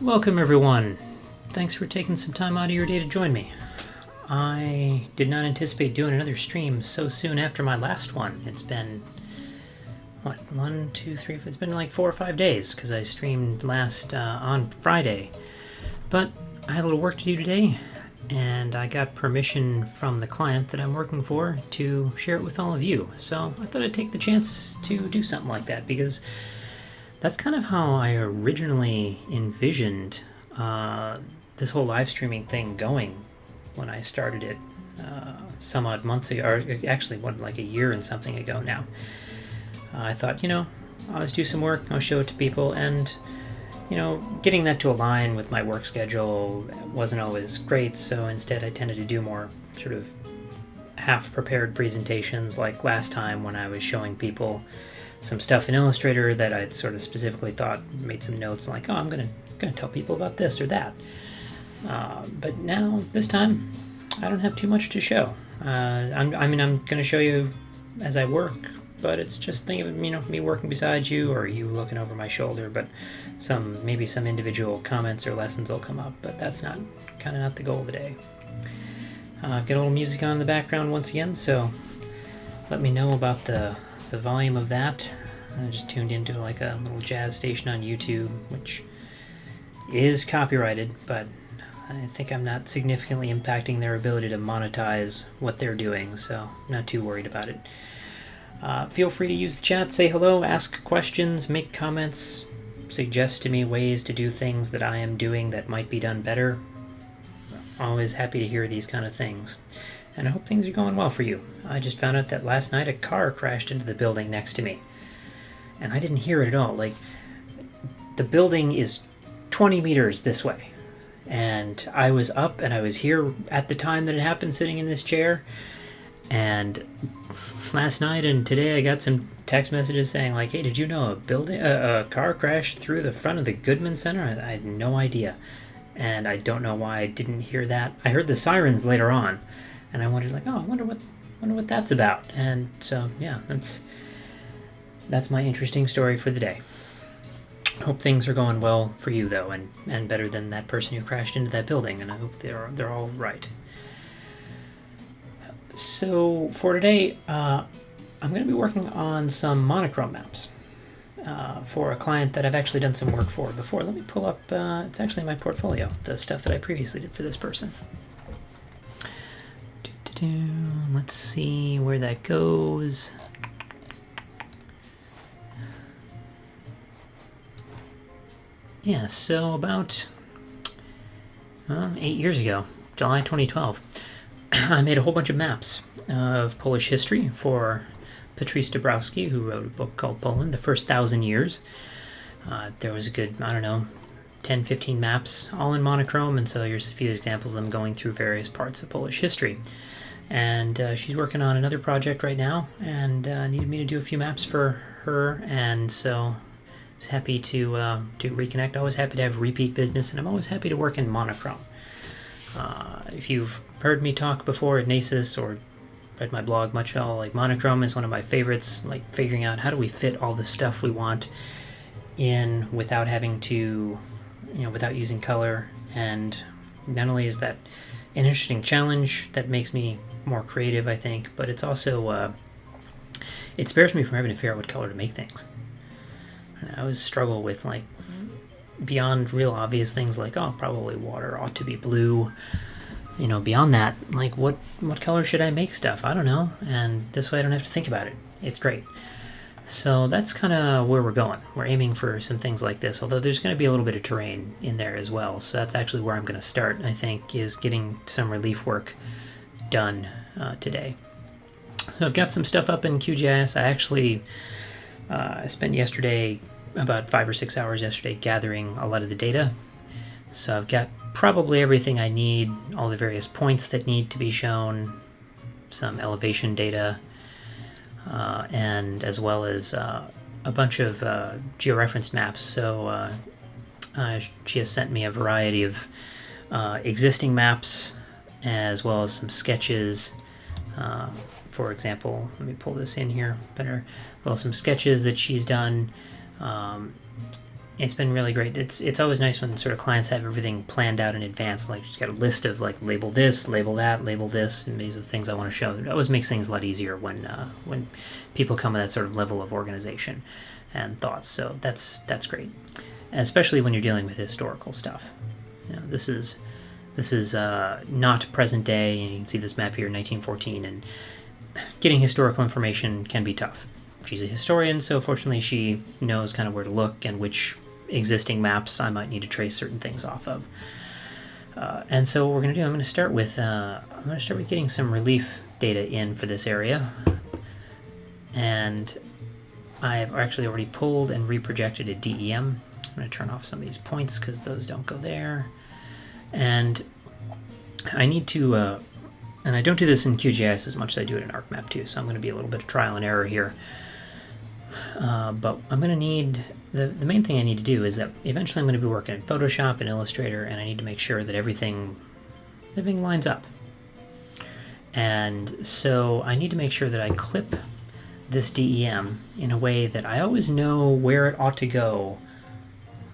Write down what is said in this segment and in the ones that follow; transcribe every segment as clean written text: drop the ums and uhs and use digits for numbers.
Welcome everyone. Thanks for taking some time out of your day to join me. I did not anticipate doing another stream so soon after my last one. It's been, what, 1, 2, 3, it's been like 4 or 5 days because I streamed last on Friday. But I had a little work to do today, and I got permission from the client that I'm working for to share it with all of you. So I thought I'd take the chance to do something like that because that's kind of how I originally envisioned this whole live streaming thing going when I started it some odd months ago, or actually like a year and something ago now. I thought, I'll just do some work, I'll show it to people, and getting that to align with my work schedule wasn't always great, so instead I tended to do more sort of half-prepared presentations like last time when I was showing people some stuff in Illustrator that I'd sort of specifically thought, made some notes like, I'm gonna tell people about this or that. But now, this time, I don't have too much to show. I'm gonna show you as I work, but it's just think of me working beside you or you looking over my shoulder, but maybe some individual comments or lessons will come up, but that's kind of not the goal of the day. I've got a little music on in the background once again, so let me know about the volume of that. I just tuned into like a little jazz station on YouTube, which is copyrighted, but I think I'm not significantly impacting their ability to monetize what they're doing, so I'm not too worried about it. Feel free to use the chat, say hello, ask questions, make comments, suggest to me ways to do things that I am doing that might be done better. Always happy to hear these kind of things. And I hope things are going well for you. I just found out that last night a car crashed into the building next to me. And I didn't hear it at all. Like, the building is 20 meters this way. And I was up and I was here at the time that it happened, sitting in this chair. And last night and today I got some text messages saying like, hey, did you know a car crashed through the front of the Goodman Center? I had no idea. And I don't know why I didn't hear that. I heard the sirens later on. And I wondered, like, I wonder what that's about. And so, yeah, that's my interesting story for the day. Hope things are going well for you, though, and better than that person who crashed into that building. And I hope they're all right. So for today, I'm going to be working on some monochrome maps for a client that I've actually done some work for before. Let me pull up. It's actually my portfolio, the stuff that I previously did for this person. Let's see where that goes. Yeah, so about 8 years ago, July 2012, I made a whole bunch of maps of Polish history for Patrice Dabrowski, who wrote a book called Poland, The First 1,000 Years. There was a good, 10, 15 maps, all in monochrome, and so here's a few examples of them going through various parts of Polish history. And she's working on another project right now, and needed me to do a few maps for her, and so I was happy to reconnect. Always happy to have repeat business, and I'm always happy to work in monochrome. If you've heard me talk before at NASIS or read my blog much at all, like monochrome is one of my favorites, like figuring out how do we fit all the stuff we want in without having to, without using color. And not only is that an interesting challenge that makes me more creative, I think, but it's also it spares me from having to figure out what color to make things. And I always struggle with like beyond real obvious things like, probably water ought to be blue. Beyond that, like what color should I make stuff? I don't know. And this way I don't have to think about it. It's great. So that's kind of where we're going. We're aiming for some things like this, although there's going to be a little bit of terrain in there as well. So that's actually where I'm going to start, I think, is getting some relief work done today. So I've got some stuff up in QGIS. I actually spent yesterday, about 5 or 6 hours yesterday, gathering a lot of the data. So I've got probably everything I need, all the various points that need to be shown, some elevation data, and as well as a bunch of georeferenced maps. So she has sent me a variety of existing maps as well as some sketches. For example, let me pull this in here better. Well, some sketches that she's done It's been really great. It's always nice when sort of clients have everything planned out in advance. Like, just got a list of like label this, label that, label this, and these are the things I want to show. It always makes things a lot easier when people come with that sort of level of organization and thoughts. So that's great, especially when you're dealing with historical stuff. You know, this is not present day. And you can see this map here, 1914, and getting historical information can be tough. She's a historian, so fortunately she knows kind of where to look and which existing maps I might need to trace certain things off of. And so what we're going to do, I'm going to start with getting some relief data in for this area. And I've actually already pulled and reprojected a DEM. I'm going to turn off some of these points because those don't go there. And I need to, and I don't do this in QGIS as much as I do it in ArcMap too, so I'm going to be a little bit of trial and error here. But I'm going to need, the main thing I need to do is that eventually I'm going to be working in Photoshop and Illustrator, and I need to make sure that everything lines up. And so I need to make sure that I clip this DEM in a way that I always know where it ought to go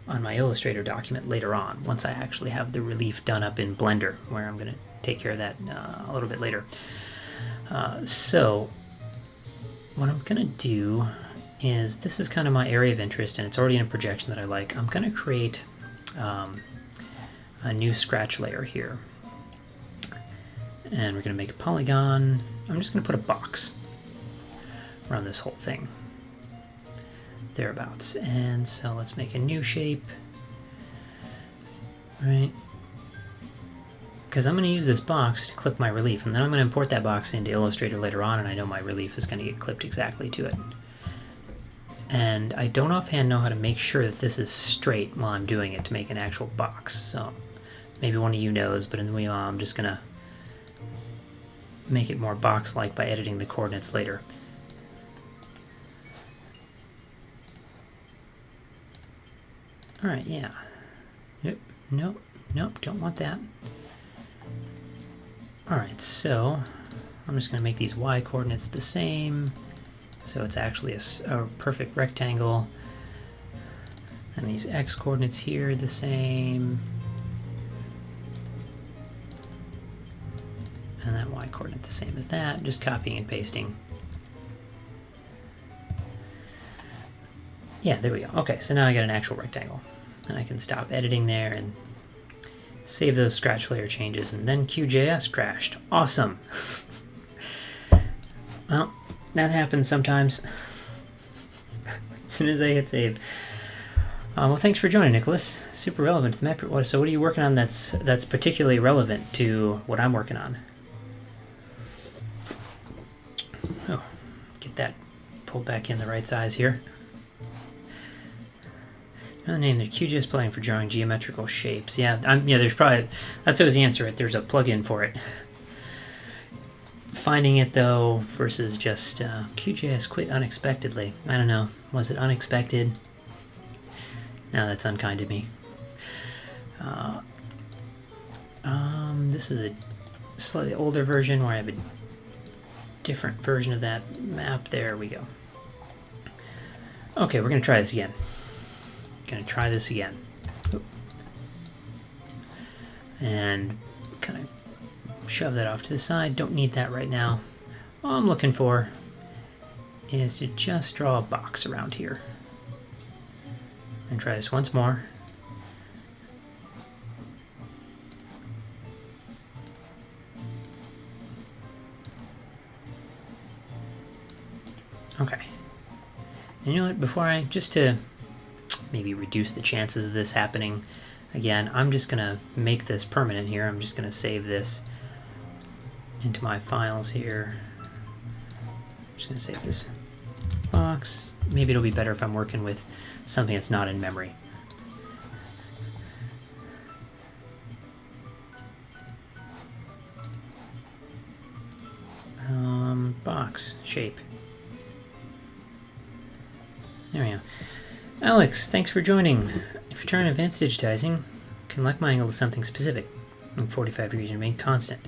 on my Illustrator document later on, once I actually have the relief done up in Blender, where I'm going to take care of that a little bit later. So what I'm going to do is, this is kind of my area of interest, and it's already in a projection that I like. I'm going to create a new scratch layer here. And we're going to make a polygon. I'm just going to put a box around this whole thing. Thereabouts. And so let's make a new shape. Right. Because I'm going to use this box to clip my relief, and then I'm going to import that box into Illustrator later on, and I know my relief is going to get clipped exactly to it. And I don't offhand know how to make sure that this is straight while I'm doing it to make an actual box. So maybe one of you knows, but in the meanwhile I'm just going to make it more box-like by editing the coordinates later. Alright, yeah. Nope, don't want that. Alright, so I'm just going to make these y coordinates the same. So it's actually a perfect rectangle. And these x coordinates here the same. And that y coordinate the same as that, just copying and pasting. Yeah, there we go. Okay, so now I got an actual rectangle. And I can stop editing there and save those scratch layer changes, and then QGIS crashed. Awesome! Well, that happens sometimes. As soon as I hit save. Well, thanks for joining, Nicholas. Super relevant to the map. So what are you working on that's particularly relevant to what I'm working on? Oh, get that pulled back in the right size here. Another name, the QGIS plugin for drawing geometrical shapes. Yeah, there's probably, that's always the answer, right? There's a plugin for it. Finding it though, versus just QGIS quit unexpectedly. I don't know. Was it unexpected? No, that's unkind to me. This is a slightly older version where I have a different version of that map. There we go. Okay, we're going to try this again. And kind of shove that off to the side. Don't need that right now. All I'm looking for is to just draw a box around here. And try this once more. Okay. And you know what, before I, just to maybe reduce the chances of this happening again, I'm just gonna make this permanent here. I'm just gonna save this into my files here. I'm just gonna save this box. Maybe it'll be better if I'm working with something that's not in memory. Box shape. There we go. Alex, thanks for joining. If you're trying advanced digitizing, can lock my angle to something specific, and 45 degrees remain constant,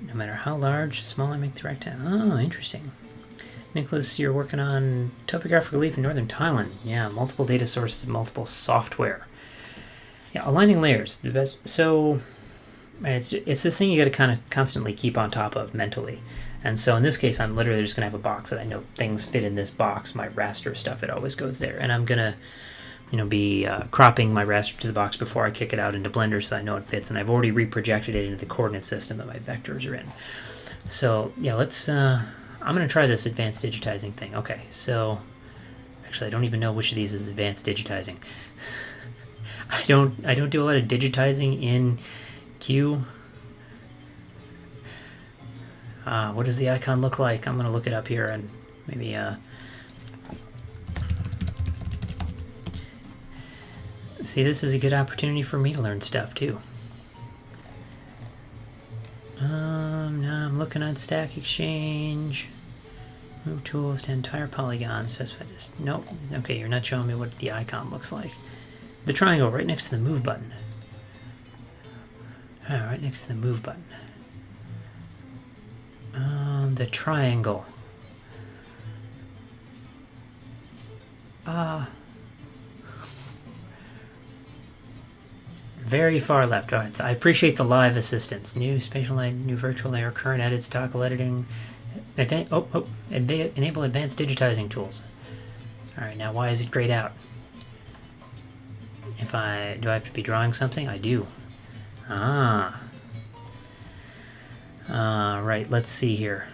no matter how large or small I make the rectangle. Oh, interesting. Nicholas, you're working on topographic relief in northern Thailand. Yeah, multiple data sources, multiple software. Yeah, aligning layers, the best. So it's this thing you got to kind of constantly keep on top of mentally. And so in this case, I'm literally just going to have a box that I know things fit in this box. My raster stuff, it always goes there. And I'm going to, be cropping my raster to the box before I kick it out into Blender so I know it fits. And I've already reprojected it into the coordinate system that my vectors are in. So yeah, let's, I'm going to try this advanced digitizing thing. Okay, so actually I don't even know which of these is advanced digitizing. I don't do a lot of digitizing in Q. What does the icon look like? I'm gonna look it up here and maybe see, this is a good opportunity for me to learn stuff too. Now I'm looking at Stack Exchange. Move tools to entire polygons. Specify this. Nope. Okay, you're not showing me what the icon looks like. The triangle right next to the move button. Right next to the move button. The triangle. Very far left. All right, I appreciate the live assistance. New spatial layer, new virtual layer, current edit, stock editing. Enable advanced digitizing tools. All right, now why is it grayed out? Do I have to be drawing something? I do. Right, let's see here.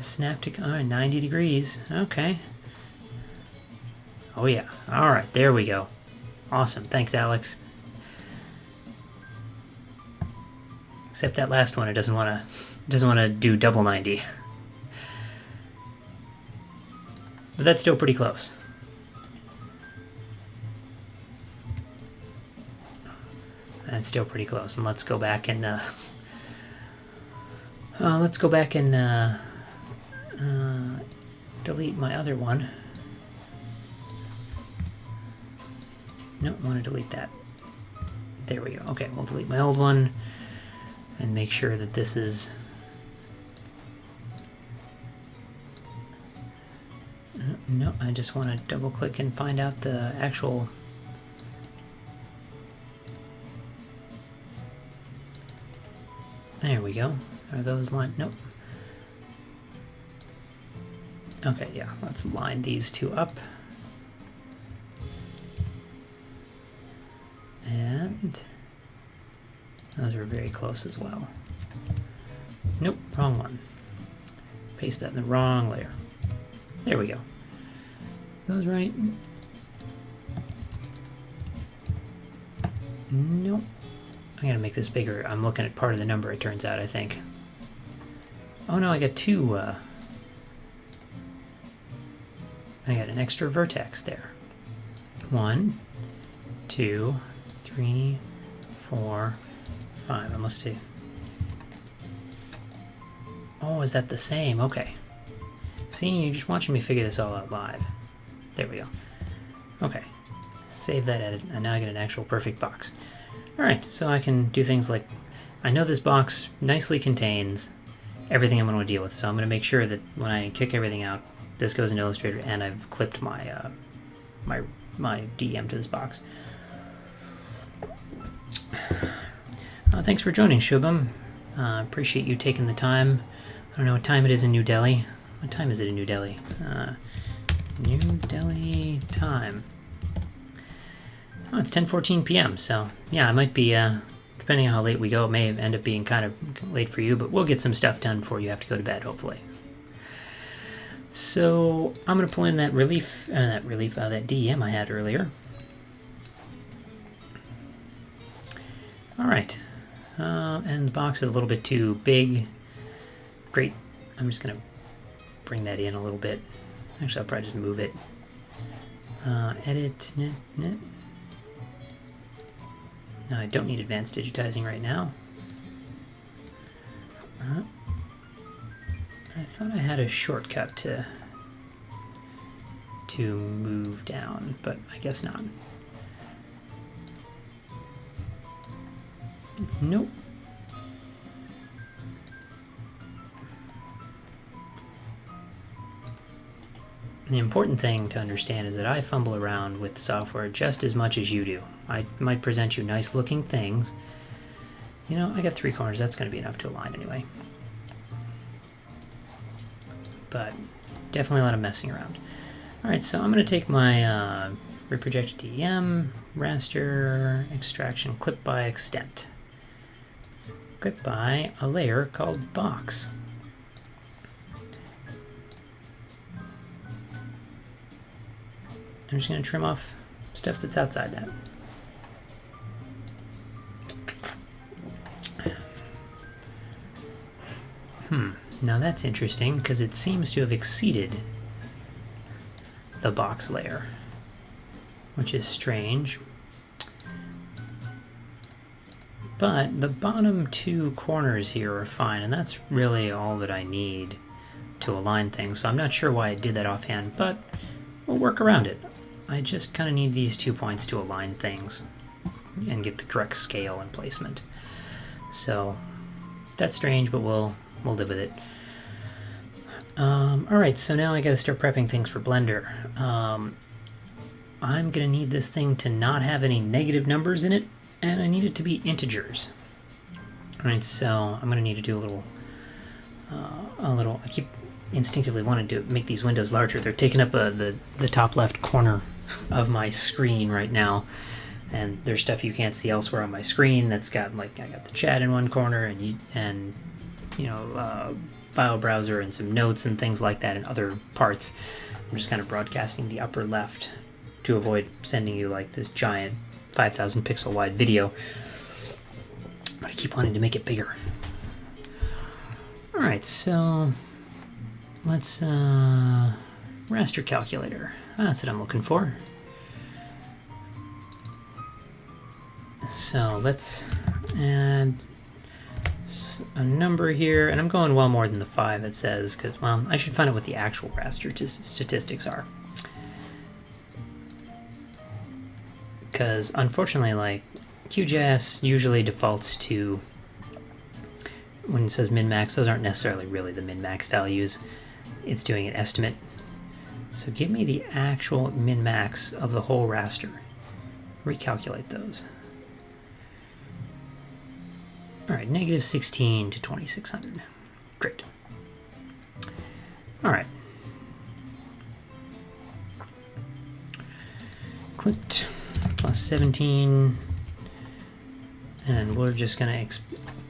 Snap to 90 degrees. Okay. Oh yeah. All right, there we go. Awesome. Thanks, Alex. Except that last one, it doesn't want to do double 90. But that's still pretty close. That's still pretty close. And let's go back and delete my other one. Nope, I want to delete that. There we go. Okay, we'll delete my old one and make sure that this is no, I just want to double click and find out the actual there we go. Are those lined? Nope. Okay, yeah, let's line these two up. And those are very close as well. Nope, wrong one. Paste that in the wrong layer. There we go. Those right? Nope. I gotta make this bigger. I'm looking at part of the number, it turns out, I think. Oh no, I got two. I got an extra vertex there. 1, 2, 3, 4, 5. I must have. Oh, is that the same? Okay. See, you're just watching me figure this all out live. There we go. Okay. Save that edit, and now I get an actual perfect box. Alright, so I can do things like, I know this box nicely contains everything I'm going to deal with, so I'm going to make sure that when I kick everything out, this goes in Illustrator, and I've clipped my my DEM to this box. Thanks for joining, Shubham. Appreciate you taking the time. I don't know what time it is in New Delhi. What time is it in New Delhi? New Delhi time. Oh, it's 10:14 p.m. So yeah, I might be, depending on how late we go, it may end up being kind of late for you, but we'll get some stuff done before you have to go to bed, hopefully. So I'm going to pull in that that DEM I had earlier. All right, and the box is a little bit too big. Great. I'm just going to bring that in a little bit. Actually, I'll probably just move it. Edit, knit. No, I don't need advanced digitizing right now. I thought I had a shortcut to move down, but I guess not. the important thing to understand is that I fumble around with software just as much as you do. I might present you nice looking things. You know, I got 3 corners, that's going to be enough to align anyway. But definitely a lot of messing around. Alright, so I'm going to take my reprojected DEM, raster, extraction, clip by extent. Clip by a layer called box. I'm just going to trim off stuff that's outside that. Now that's interesting because it seems to have exceeded the box layer, which is strange. But the bottom 2 corners here are fine, and that's really all that I need to align things. So I'm not sure why I did that offhand, but we'll work around it. I just kind of need these 2 points to align things and get the correct scale and placement. So that's strange, but we'll live with it. Alright, so now I gotta start prepping things for Blender. I'm gonna need this thing to not have any negative numbers in it, and I need it to be integers. Alright, so I'm gonna need to do a little, I keep instinctively wanting to make these windows larger. They're taking up the top left corner of my screen right now, and there's stuff you can't see elsewhere on my screen that's got, like, I got the chat in one corner and file browser and some notes and things like that in other parts. I'm just kind of broadcasting the upper left to avoid sending you like this giant 5,000 pixel wide video, but I keep wanting to make it bigger. Alright, so let's raster calculator. That's what I'm looking for. So let's add a number here, and I'm going well more than the 5 it says, because, well, I should find out what the actual raster statistics are. Because, unfortunately, like, QGIS usually defaults to, when it says min-max, those aren't necessarily really the min-max values. It's doing an estimate. So give me the actual min-max of the whole raster. Recalculate those. Alright, negative 16 to 2600. Great. Alright. Clipped plus 17. And we're just gonna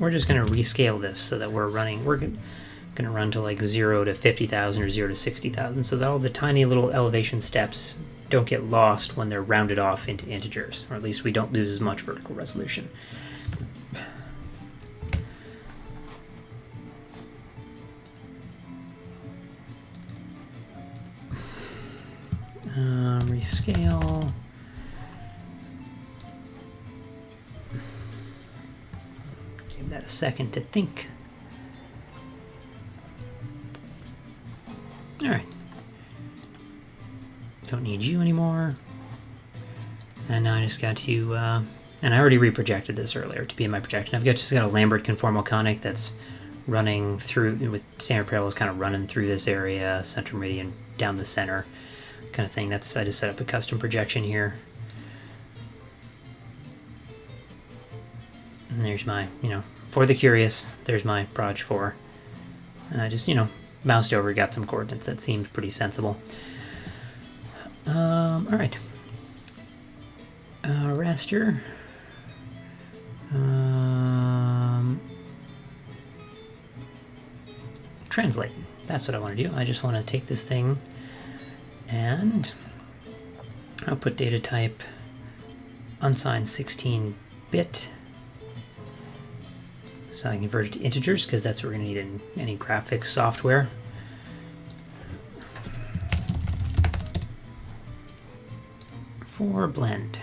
rescale this so that we're gonna run to like 0 to 50,000 or 0 to 60,000, so that all the tiny little elevation steps don't get lost when they're rounded off into integers, or at least we don't lose as much vertical resolution. Rescale. Give that a second to think. Alright. Don't need you anymore. And now I just got to, and I already reprojected this earlier to be in my projection. I've just got a Lambert conformal conic that's running through, with standard parallels kind of running through this area, center meridian down the center kind of thing. I just set up a custom projection here. And there's my, for the curious, there's my Proj 4. And I just, moused over, got some coordinates that seemed pretty sensible. Alright. Raster. Translate. That's what I want to do. I just want to take this thing and I'll put data type unsigned 16-bit. So I can convert it to integers because that's what we're going to need in any graphics software. For blend.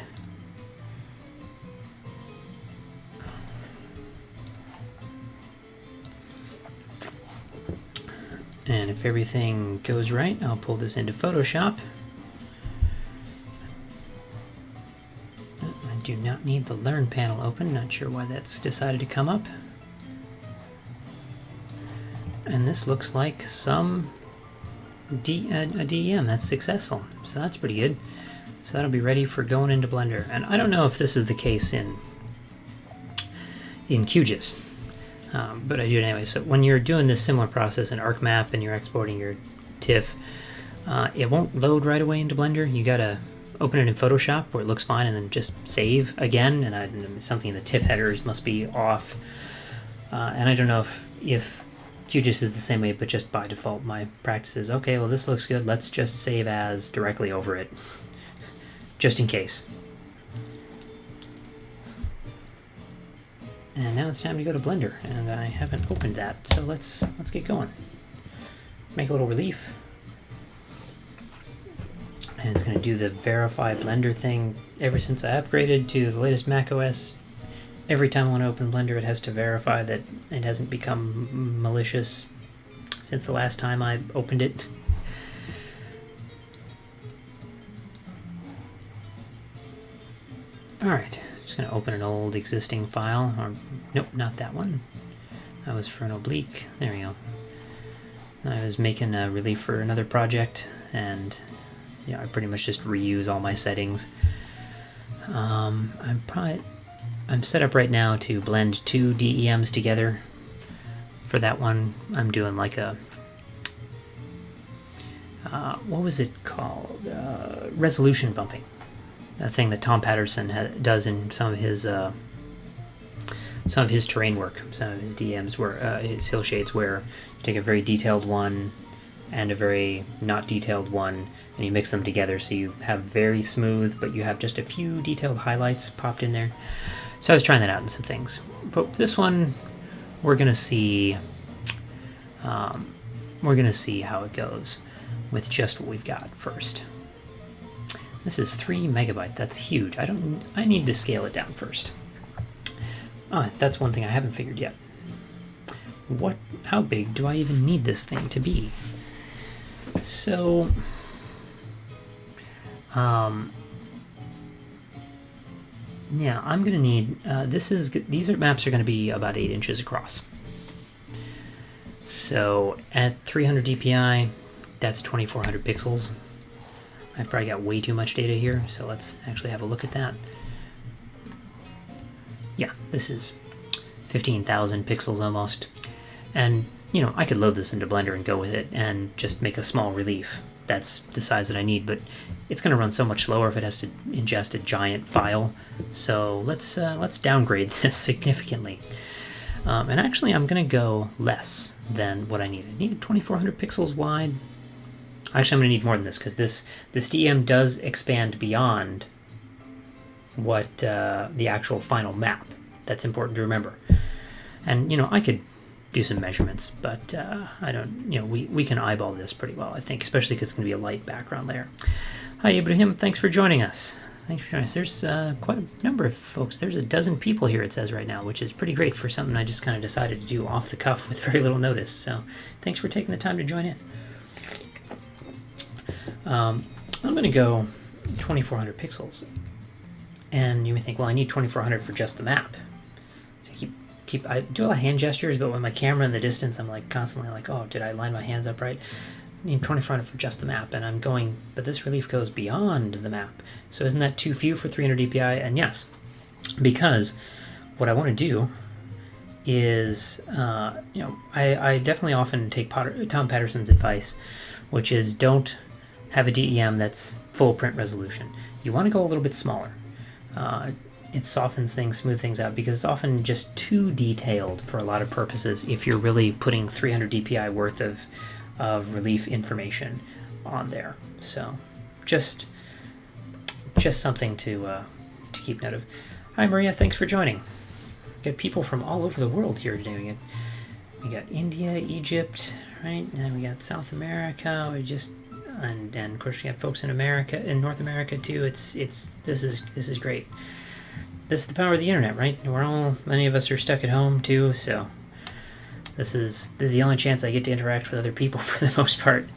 And if everything goes right, I'll pull this into Photoshop. I do not need the Learn panel open. Not sure why that's decided to come up. And this looks like some a DEM that's successful. So that's pretty good. So that'll be ready for going into Blender. And I don't know if this is the case in QGIS, but I do it anyway. So when you're doing this similar process in ArcMap and you're exporting your TIFF, it won't load right away into Blender. You gotta open it in Photoshop where it looks fine and then just save again. And something in the TIFF headers must be off. And I don't know if QGIS is the same way, but just by default my practice is, okay, well this looks good, let's just save as directly over it, just in case. And now it's time to go to Blender, and I haven't opened that, so let's get going. Make a little relief. And it's going to do the verify Blender thing. Ever since I upgraded to the latest Mac OS, every time I want to open Blender it has to verify that it hasn't become malicious since the last time I opened it. Alright, just going to open an old existing file, or nope, not that one. That was for an oblique. There we go. I was making a relief for another project, and yeah, I pretty much just reuse all my settings. I'm set up right now to blend two DEMs together. For that one, I'm doing like a what was it called? Resolution bumping. A thing that Tom Patterson does in some of his terrain work, some of his DMs, where his hill shades, where you take a very detailed one and a very not detailed one, and you mix them together so you have very smooth, but you have just a few detailed highlights popped in there. So I was trying that out in some things. But this one, we're gonna see how it goes with just what we've got first. This is 3 megabyte. That's huge. I need to scale it down first. That's one thing I haven't figured yet. How big do I even need this thing to be? So, yeah, I'm gonna need. These maps are gonna be about 8 inches across. So at 300 DPI, that's 2400 pixels. I've probably got way too much data here, so let's actually have a look at that. Yeah, this is 15,000 pixels almost. And, you know, I could load this into Blender and go with it and just make a small relief. That's the size that I need, but it's going to run so much slower if it has to ingest a giant file. So let's downgrade this significantly. And actually, I'm going to go less than what I need. I need 2400 pixels wide. Actually, I'm going to need more than this, because this DM does expand beyond what the actual final map. That's important to remember. And, you know, I could do some measurements, but I don't, you know, we can eyeball this pretty well, I think, especially because it's going to be a light background layer. Hi, Ibrahim. Thanks for joining us. There's quite a number of folks. There's a dozen people here, it says right now, which is pretty great for something I just kind of decided to do off the cuff with very little notice. So thanks for taking the time to join in. I'm going to go 2400 pixels. And you may think, well, I need 2400 for just the map. So I do a lot of hand gestures, but with my camera in the distance, I'm like constantly like, oh, did I line my hands up right? I need 2400 for just the map, and I'm going, but this relief goes beyond the map. So isn't that too few for 300 DPI? And yes, because what I want to do is, you know, I definitely often take Tom Patterson's advice, which is don't have a DEM that's full print resolution. You want to go a little bit smaller. It softens things, smooth things out, because it's often just too detailed for a lot of purposes if you're really putting 300 DPI worth of relief information on there. So just something to keep note of. Hi Maria, thanks for joining. We got people from all over the world here today. We got India, Egypt, right? And we got South America. And of course we have folks in America, in North America too. This is great. This is the power of the internet, right? Many of us are stuck at home too, so this is the only chance I get to interact with other people for the most part.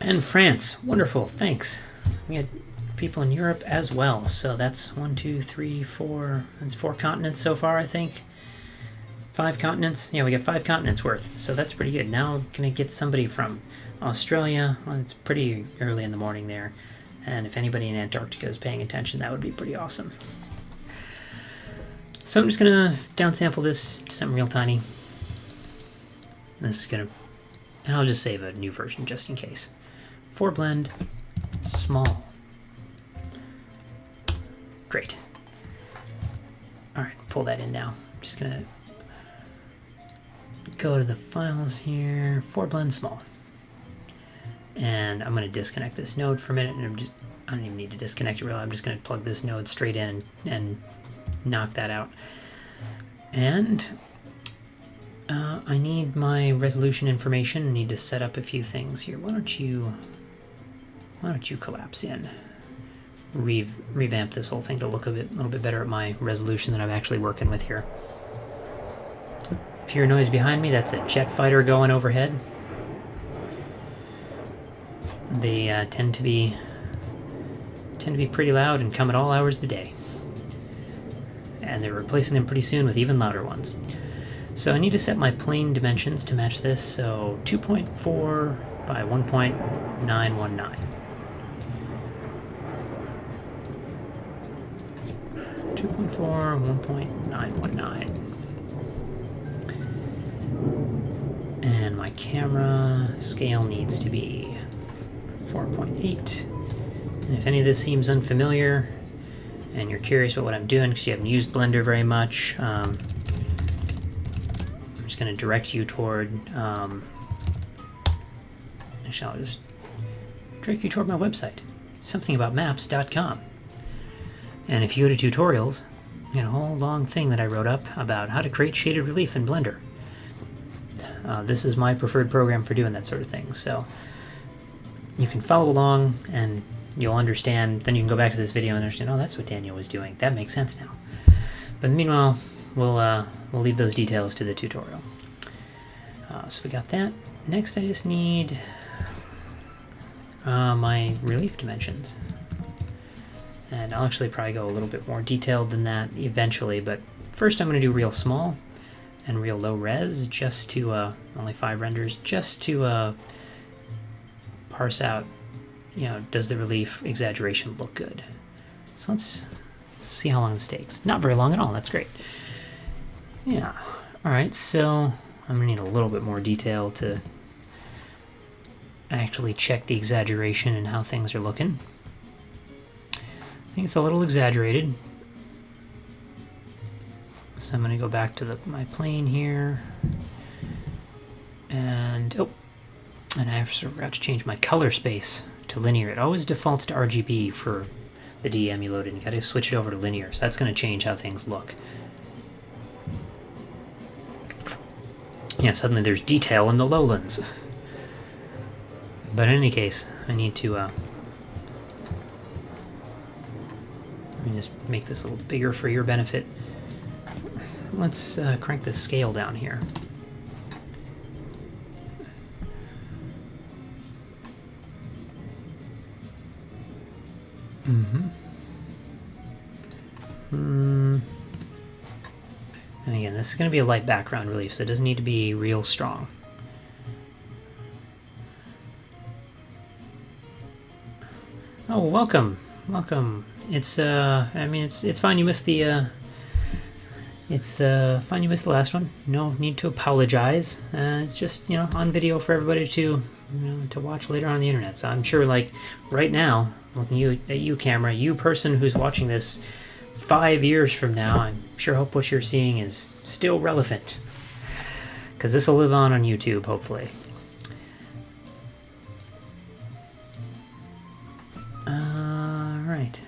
And France, wonderful, thanks. We had people in Europe as well, so that's 1, 2, 3, 4. That's 4 continents so far, I think. 5 continents. Yeah, we got 5 continents worth, so that's pretty good. Now can I get somebody from Australia? Well, it's pretty early in the morning there, and if anybody in Antarctica is paying attention, that would be pretty awesome. So I'm just gonna downsample this to something real tiny. This is gonna, and I'll just save a new version just in case. Foreblend, small. Great. All right, pull that in now. I'm just gonna go to the files here, foreblend, small. And I'm gonna disconnect this node for a minute, and I don't even need to disconnect it really. I'm just gonna plug this node straight in and knock that out. And I need my resolution information. I need to set up a few things here. Why don't you collapse in? Revamp this whole thing to look a little bit better at my resolution that I'm actually working with here. If you hear noise behind me, that's a jet fighter going overhead. They tend to be pretty loud and come at all hours of the day. And they're replacing them pretty soon with even louder ones. So I need to set my plane dimensions to match this, so 2.4 by 1.919. 2.4, 1.919. And my camera scale needs to be 4.8. And if any of this seems unfamiliar, and you're curious about what I'm doing because you haven't used Blender very much, I'm just going to direct you toward, actually I'll just direct you toward my website, somethingaboutmaps.com. And if you go to tutorials, you know, a whole long thing that I wrote up about how to create shaded relief in Blender. This is my preferred program for doing that sort of thing, so you can follow along and you'll understand. Then you can go back to this video and understand, oh, that's what Daniel was doing. That makes sense now. But meanwhile, we'll leave those details to the tutorial. So we got that. Next, I just need my relief dimensions. And I'll actually probably go a little bit more detailed than that eventually, but first I'm going to do real small and real low res, just to, only 5 renders, just to parse out, you know, does the relief exaggeration look good? So let's see how long this takes. Not very long at all, that's great. Yeah, alright, so I'm going to need a little bit more detail to actually check the exaggeration and how things are looking. I think it's a little exaggerated. So I'm going to go back to my plane here. And, oh, and I forgot to change my color space to linear. It always defaults to RGB for the DEM you loaded. You got to switch it over to linear, so that's going to change how things look. Yeah, suddenly there's detail in the lowlands. But in any case, I need to let me just make this a little bigger for your benefit. Let's crank the scale down here. And again, this is going to be a light background relief, so it doesn't need to be real strong. Oh, welcome, welcome. It's I mean, it's fine. You missed the fine. You missed the last one. No need to apologize. It's just, you know, on video for everybody to, to watch later on the internet. So I'm sure, like right now, looking at you, camera, you person who's watching this 5 years from now, I'm sure hope what you're seeing is still relevant, because this will live on YouTube, hopefully. Right.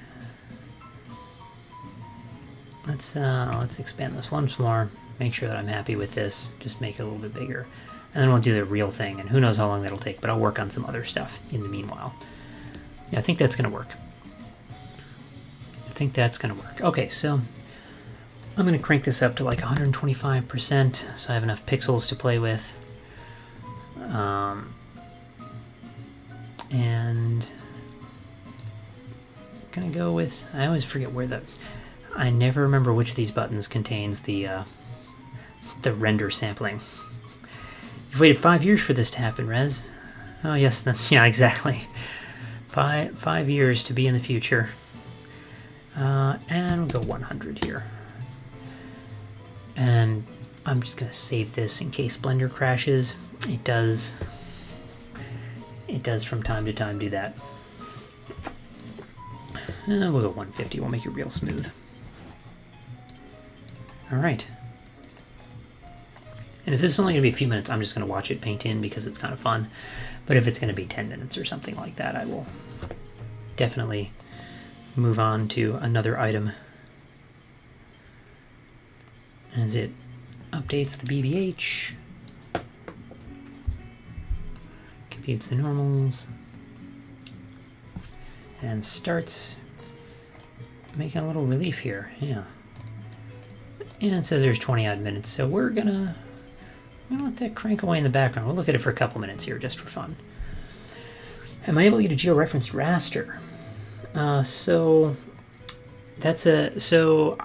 Let's expand this once more. Make sure that I'm happy with this. Just make it a little bit bigger, and then we'll do the real thing. And who knows how long that'll take? But I'll work on some other stuff in the meanwhile. Yeah, I think that's gonna work. I think that's gonna work. Okay, so I'm gonna crank this up to like 125%, so I have enough pixels to play with. And gonna go with, I always forget where I never remember which of these buttons contains the the render sampling. You've waited 5 years for this to happen, Rez. Oh yes, that's, yeah, exactly. Five years to be in the future. And we'll go 100 here. And I'm just gonna save this in case Blender crashes. It does from time to time do that. And we'll go 150, we'll make it real smooth. All right. And if this is only gonna be a few minutes, I'm just gonna watch it paint in because it's kind of fun. But if it's gonna be 10 minutes or something like that, I will definitely move on to another item as it updates the BBH, computes the normals, and starts making a little relief here. Yeah. And it says there's 20 odd minutes, so we're gonna let that crank away in the background. We'll look at it for a couple minutes here just for fun. Am I able to get a georeferenced raster? So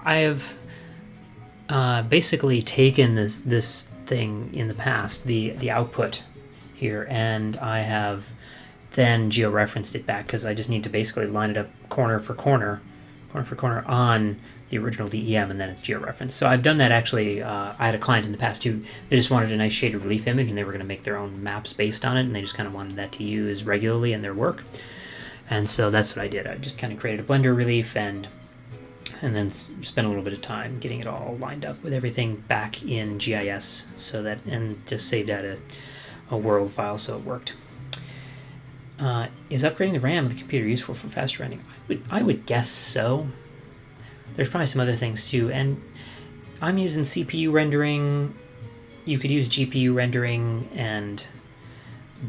I have basically taken this thing in the past, the output here, and I have then georeferenced it back because I just need to basically line it up corner for corner on the original DEM, and then it's georeferenced. So I've done that actually. I had a client in the past who they just wanted a nice shaded relief image, and they were going to make their own maps based on it, and they just kind of wanted that to use regularly in their work. And so that's what I did. I just kind of created a Blender relief and then spent a little bit of time getting it all lined up with everything back in GIS, so that, and just saved out a world file so it worked. Is upgrading the RAM of the computer useful for faster rendering? I would guess so. There's probably some other things too, and I'm using CPU rendering. You could use GPU rendering, and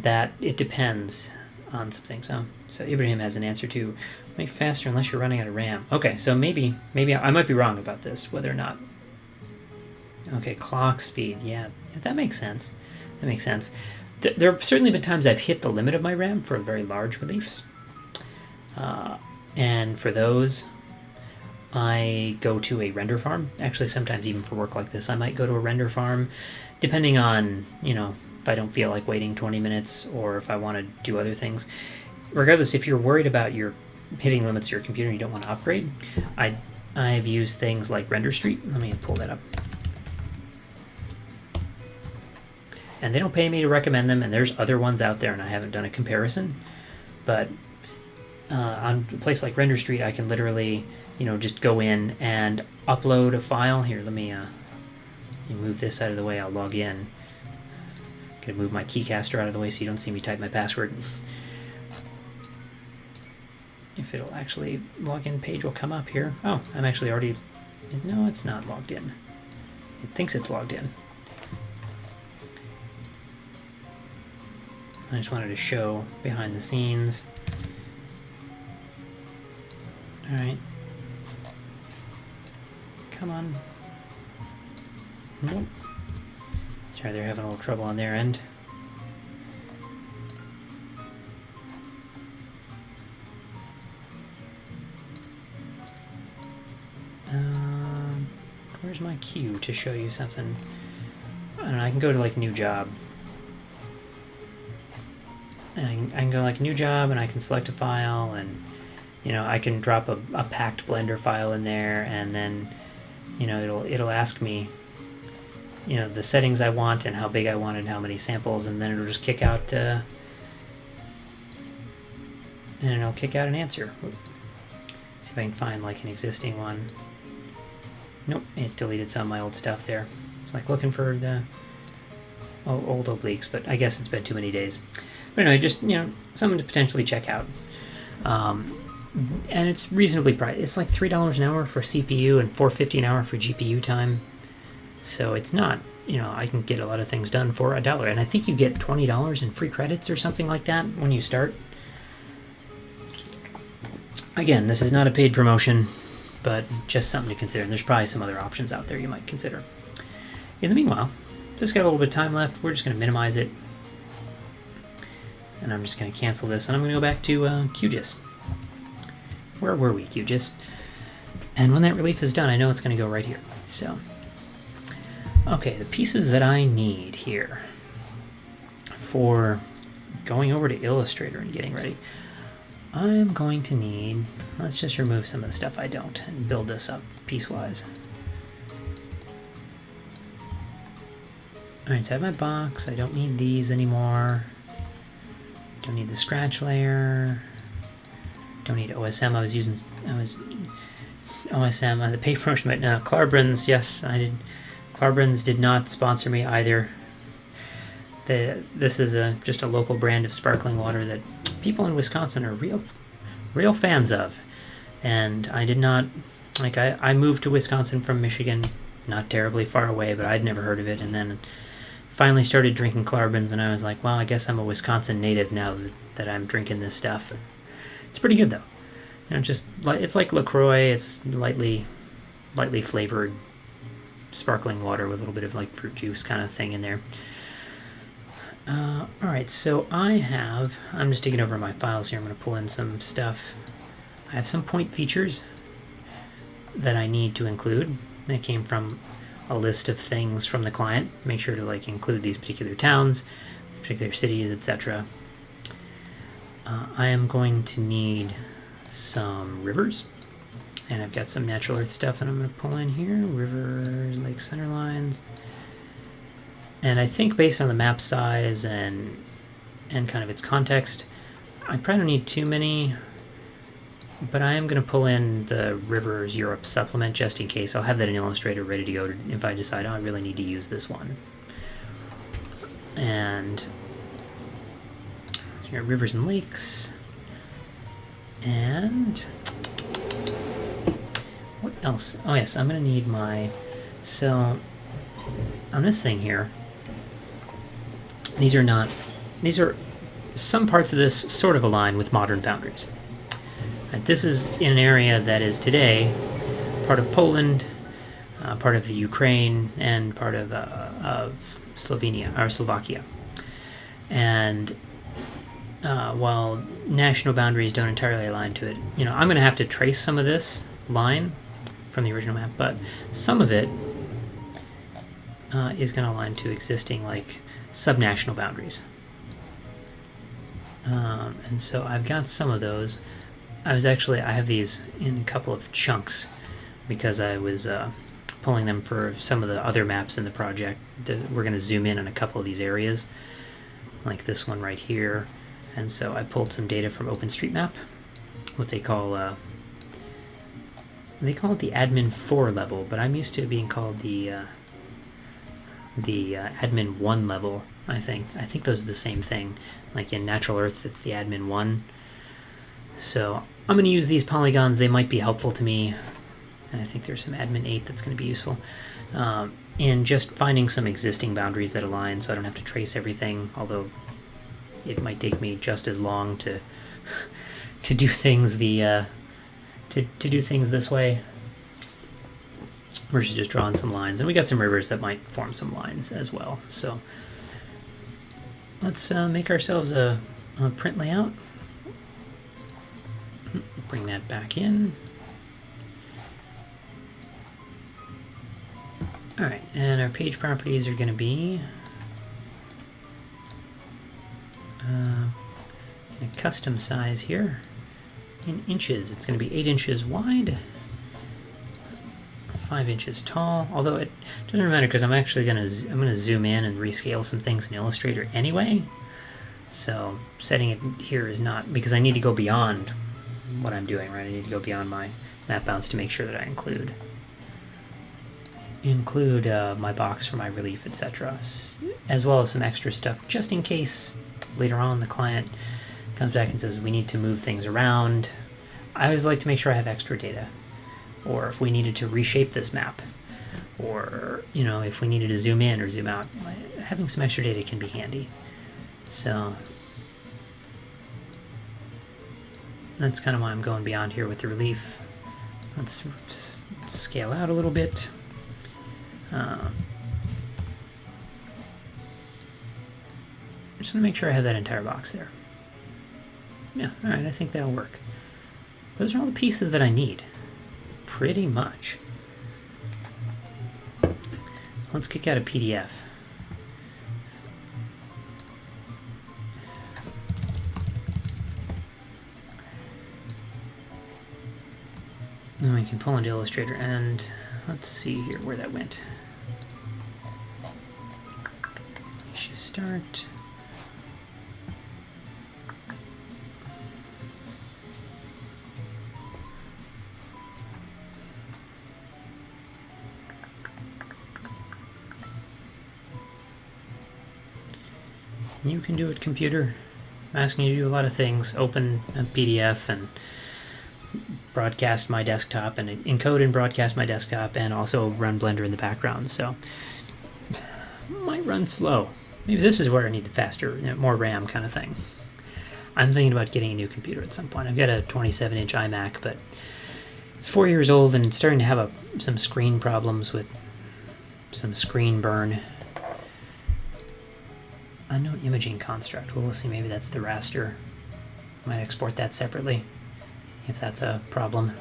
that it depends on some things. So Ibrahim has an answer to make faster unless you're running out of RAM. Okay, so maybe I might be wrong about this, whether or not. Okay, clock speed. Yeah, that makes sense. That makes sense. There have certainly been times I've hit the limit of my RAM for very large reliefs. And for those, I go to a render farm. Actually, sometimes even for work like this, I might go to a render farm, depending on, if I don't feel like waiting 20 minutes or if I want to do other things. Regardless, if you're worried about your hitting limits of your computer and you don't want to upgrade, I've used things like Render Street. Let me pull that up. And they don't pay me to recommend them, and there's other ones out there, and I haven't done a comparison. But on a place like Render Street, I can literally, just go in and upload a file. Here, let me move this out of the way. I'll log in. I'm gonna move my keycaster out of the way so you don't see me type my password. If it'll actually, login page will come up here. Oh, I'm actually already, no, it's not logged in. It thinks it's logged in. I just wanted to show behind the scenes. All right. Come on. Nope. Sorry, they're having a little trouble on their end. Where's my queue to show you something? I don't know, I can go to like new job. And I can go like new job, and I can select a file, and I can drop a packed Blender file in there, and then it'll ask me the settings I want and how big I want and how many samples, and then it'll just kick out and it'll kick out an answer. See if I can find like an existing one. Nope, it deleted some of my old stuff there. It's like looking for the old obliques, but I guess it's been too many days. But anyway, just something to potentially check out. And it's reasonably priced. It's like $3 an hour for CPU and $4.50 an hour for GPU time. So it's not, I can get a lot of things done for $1. And I think you get $20 in free credits or something like that when you start. Again, this is not a paid promotion, but just something to consider. And there's probably some other options out there you might consider. In the meanwhile, just got a little bit of time left. We're just going to minimize it. And I'm just going to cancel this, and I'm going to go back to QGIS. Where were we, QGIS? And when that relief is done, I know it's going to go right here. So, Okay, the pieces that I need here for going over to Illustrator and getting ready. I'm going to need, let's just remove some of the stuff I don't and build this up piecewise. Alright, so I have my box. I don't need these anymore. Don't need the scratch layer. Don't need OSM. I was OSM, the paper motion, but no, Clarbrins, yes, I did. Clarbrins did not sponsor me either. This is just a local brand of sparkling water that people in Wisconsin are real fans of. And I did not, like, I moved to Wisconsin from Michigan, not terribly far away, but I'd never heard of it, and then finally started drinking Clarbrins, and I was like, well, I guess I'm a Wisconsin native now that I'm drinking this stuff. It's pretty good, though. You know, just it's like LaCroix. It's lightly flavored sparkling water with a little bit of like fruit juice kind of thing in there. All right, so I'm just digging over my files here. I'm going to pull in some stuff. I have some point features that I need to include. That came from a list of things from the client. Make sure to like include these particular towns, particular cities, etc. I am going to need some rivers, and I've got some natural earth stuff, and I'm going to pull in here rivers, lake center lines, and I think based on the map size and kind of its context, I probably don't need too many, but I am going to pull in the Rivers Europe supplement just in case. I'll have that in Illustrator ready to go if I decide, oh, I really need to use this one. And here, rivers and lakes. And what else? Oh yes, I'm going to need so on this thing here, these are some parts of this sort of align with modern boundaries. And this is in an area that is today part of Poland, part of the Ukraine, and part of Slovenia or Slovakia. And while national boundaries don't entirely align to it, you know, I'm going to have to trace some of this line from the original map, but some of it is going to align to existing like subnational boundaries. And so I've got some of those. I have these in a couple of chunks because I was pulling them for some of the other maps in the project. We're going to zoom in on a couple of these areas, like this one right here. And so I pulled some data from OpenStreetMap, what they call it the admin 4 level, but I'm used to it being called the admin 1 level. I think those are the same thing. Like in Natural Earth, it's the admin 1. So I'm going to use these polygons. They might be helpful to me. And I think there's some admin 8 that's going to be useful in just finding some existing boundaries that align, so I don't have to trace everything. Although it might take me just as long to do things to do things this way versus just drawing some lines. And we got some rivers that might form some lines as well. So let's make ourselves a print layout. Bring that back in. All right, and our page properties are going to be a custom size here in inches. It's going to be 8 inches wide, 5 inches tall. Although it doesn't matter because I'm actually going to zoom in and rescale some things in Illustrator anyway. So setting it here is not, because I need to go beyond what I'm doing, right? I need to go beyond my map bounds to make sure that I include my box for my relief, etc., as well as some extra stuff just in case later on the client comes back and says we need to move things around. I always like to make sure I have extra data, or if we needed to reshape this map, or if we needed to zoom in or zoom out, having some extra data can be handy. So that's kind of why I'm going beyond here with the relief. Let's scale out a little bit. Just want to make sure I have that entire box there. Yeah, alright, I think that'll work. Those are all the pieces that I need, pretty much. So let's kick out a PDF. Then we can pull into Illustrator, and let's see here where that went. We should start. You can do it, computer. I'm asking you to do a lot of things. Open a PDF and broadcast my desktop, and encode and broadcast my desktop, and also run Blender in the background. So might run slow. Maybe this is where I need the faster, more RAM kind of thing. I'm thinking about getting a new computer at some point. I've got a 27-inch iMac, but it's 4 years old and it's starting to have some screen problems with some screen burn. Unknown imaging construct. Well, we'll see. Maybe that's the raster. Might export that separately if that's a problem.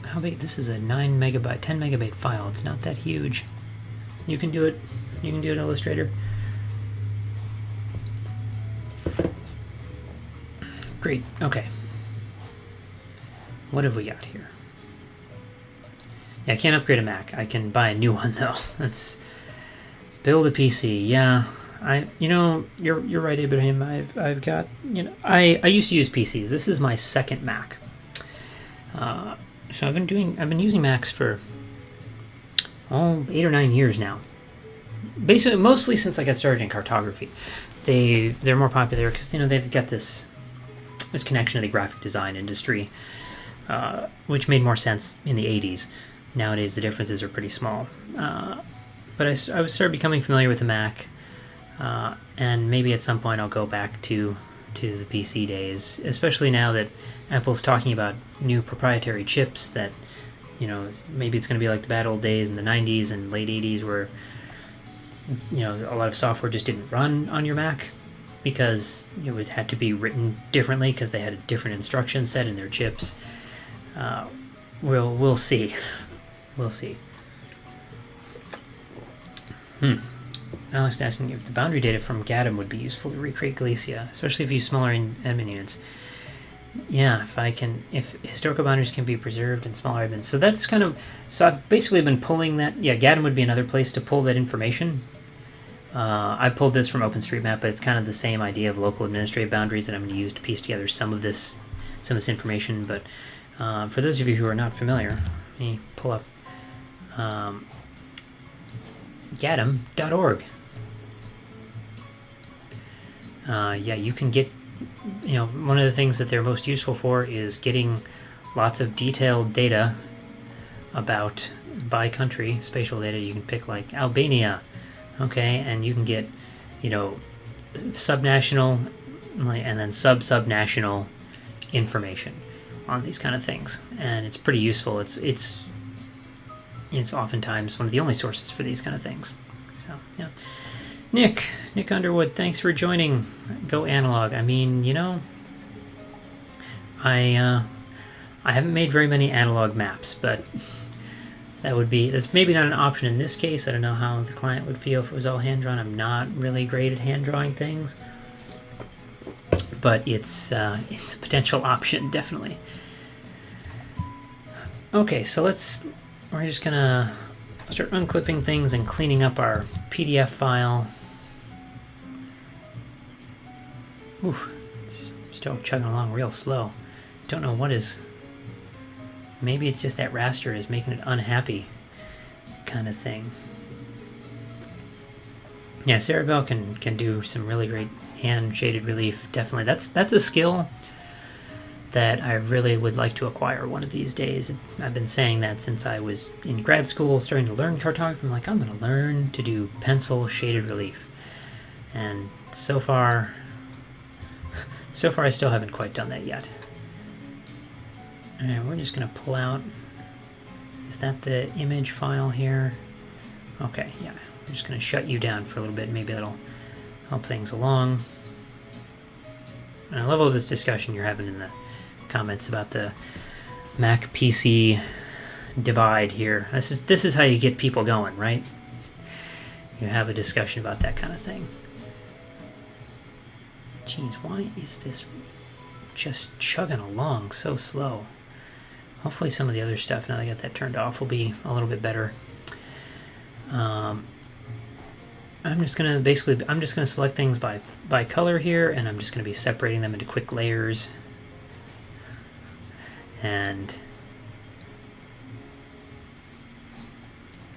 How big? This is a 9 megabyte, 10 megabyte file. It's not that huge. You can do it. You can do it in Illustrator. Great. Okay. What have we got here? Yeah, I can't upgrade a Mac. I can buy a new one though. Let's build a PC. Yeah, you're right, Ibrahim. I've got, I used to use PCs. This is my second Mac. So I've been using Macs for 8 or 9 years now. Basically, mostly since I got started in cartography. They're more popular because they've got this connection to the graphic design industry, which made more sense in the 80s. Nowadays, the differences are pretty small. But I started becoming familiar with the Mac, and maybe at some point I'll go back to the PC days, especially now that Apple's talking about new proprietary chips that, maybe it's going to be like the bad old days in the 90s and late 80s where, a lot of software just didn't run on your Mac because it had to be written differently because they had a different instruction set in their chips. We'll see. We'll see. Alex is asking if the boundary data from GATM would be useful to recreate Galicia, especially if you use smaller admin units. Yeah, if historical boundaries can be preserved in smaller admins. So that's so I've basically been pulling that. Yeah, GATM would be another place to pull that information. I pulled this from OpenStreetMap, but it's kind of the same idea of local administrative boundaries that I'm going to use to piece together some of this information. But for those of you who are not familiar, let me pull up GATM.org. Yeah, you can get, one of the things that they're most useful for is getting lots of detailed data about by country, spatial data. You can pick like Albania, okay, and you can get, subnational and then subnational information on these kind of things, and it's pretty useful. It's oftentimes one of the only sources for these kind of things. So yeah, Nick Underwood, thanks for joining. Go analog. I mean, I haven't made very many analog maps, but that's maybe not an option in this case. I don't know how the client would feel if it was all hand drawn. I'm not really great at hand drawing things, but it's a potential option, definitely. Okay, so we're just gonna start unclipping things and cleaning up our PDF file. Ooh, it's still chugging along real slow. Don't know what is. Maybe it's just that raster is making it unhappy, kind of thing. Yeah, Sarah Bell can do some really great hand shaded relief. Definitely, that's a skill that I really would like to acquire one of these days. I've been saying that since I was in grad school, starting to learn cartography. I'm like, I'm going to learn to do pencil shaded relief, and so far I still haven't quite done that yet. And we're just going to pull out. Is that the image file here? Okay, yeah. I'm just going to shut you down for a little bit. Maybe that'll help things along. And I love all this discussion you're having in the comments about the Mac PC divide here. This is how you get people going, right? You have a discussion about that kind of thing. Jeez, why is this just chugging along so slow? Hopefully some of the other stuff, now that I got that turned off, will be a little bit better. I'm just gonna select things by color here, and I'm just gonna be separating them into quick layers. And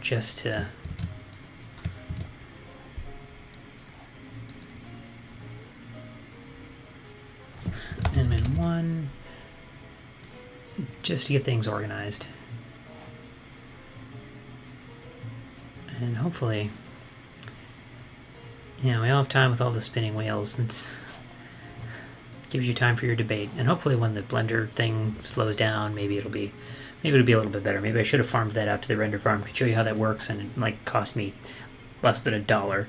just to and then one, just to get things organized. And hopefully, you know, we all have time with all the spinning wheels. It gives you time for your debate. And hopefully when the Blender thing slows down, maybe it'll be a little bit better. Maybe I should have farmed that out to the render farm. Could show you how that works, and it like cost me less than $1.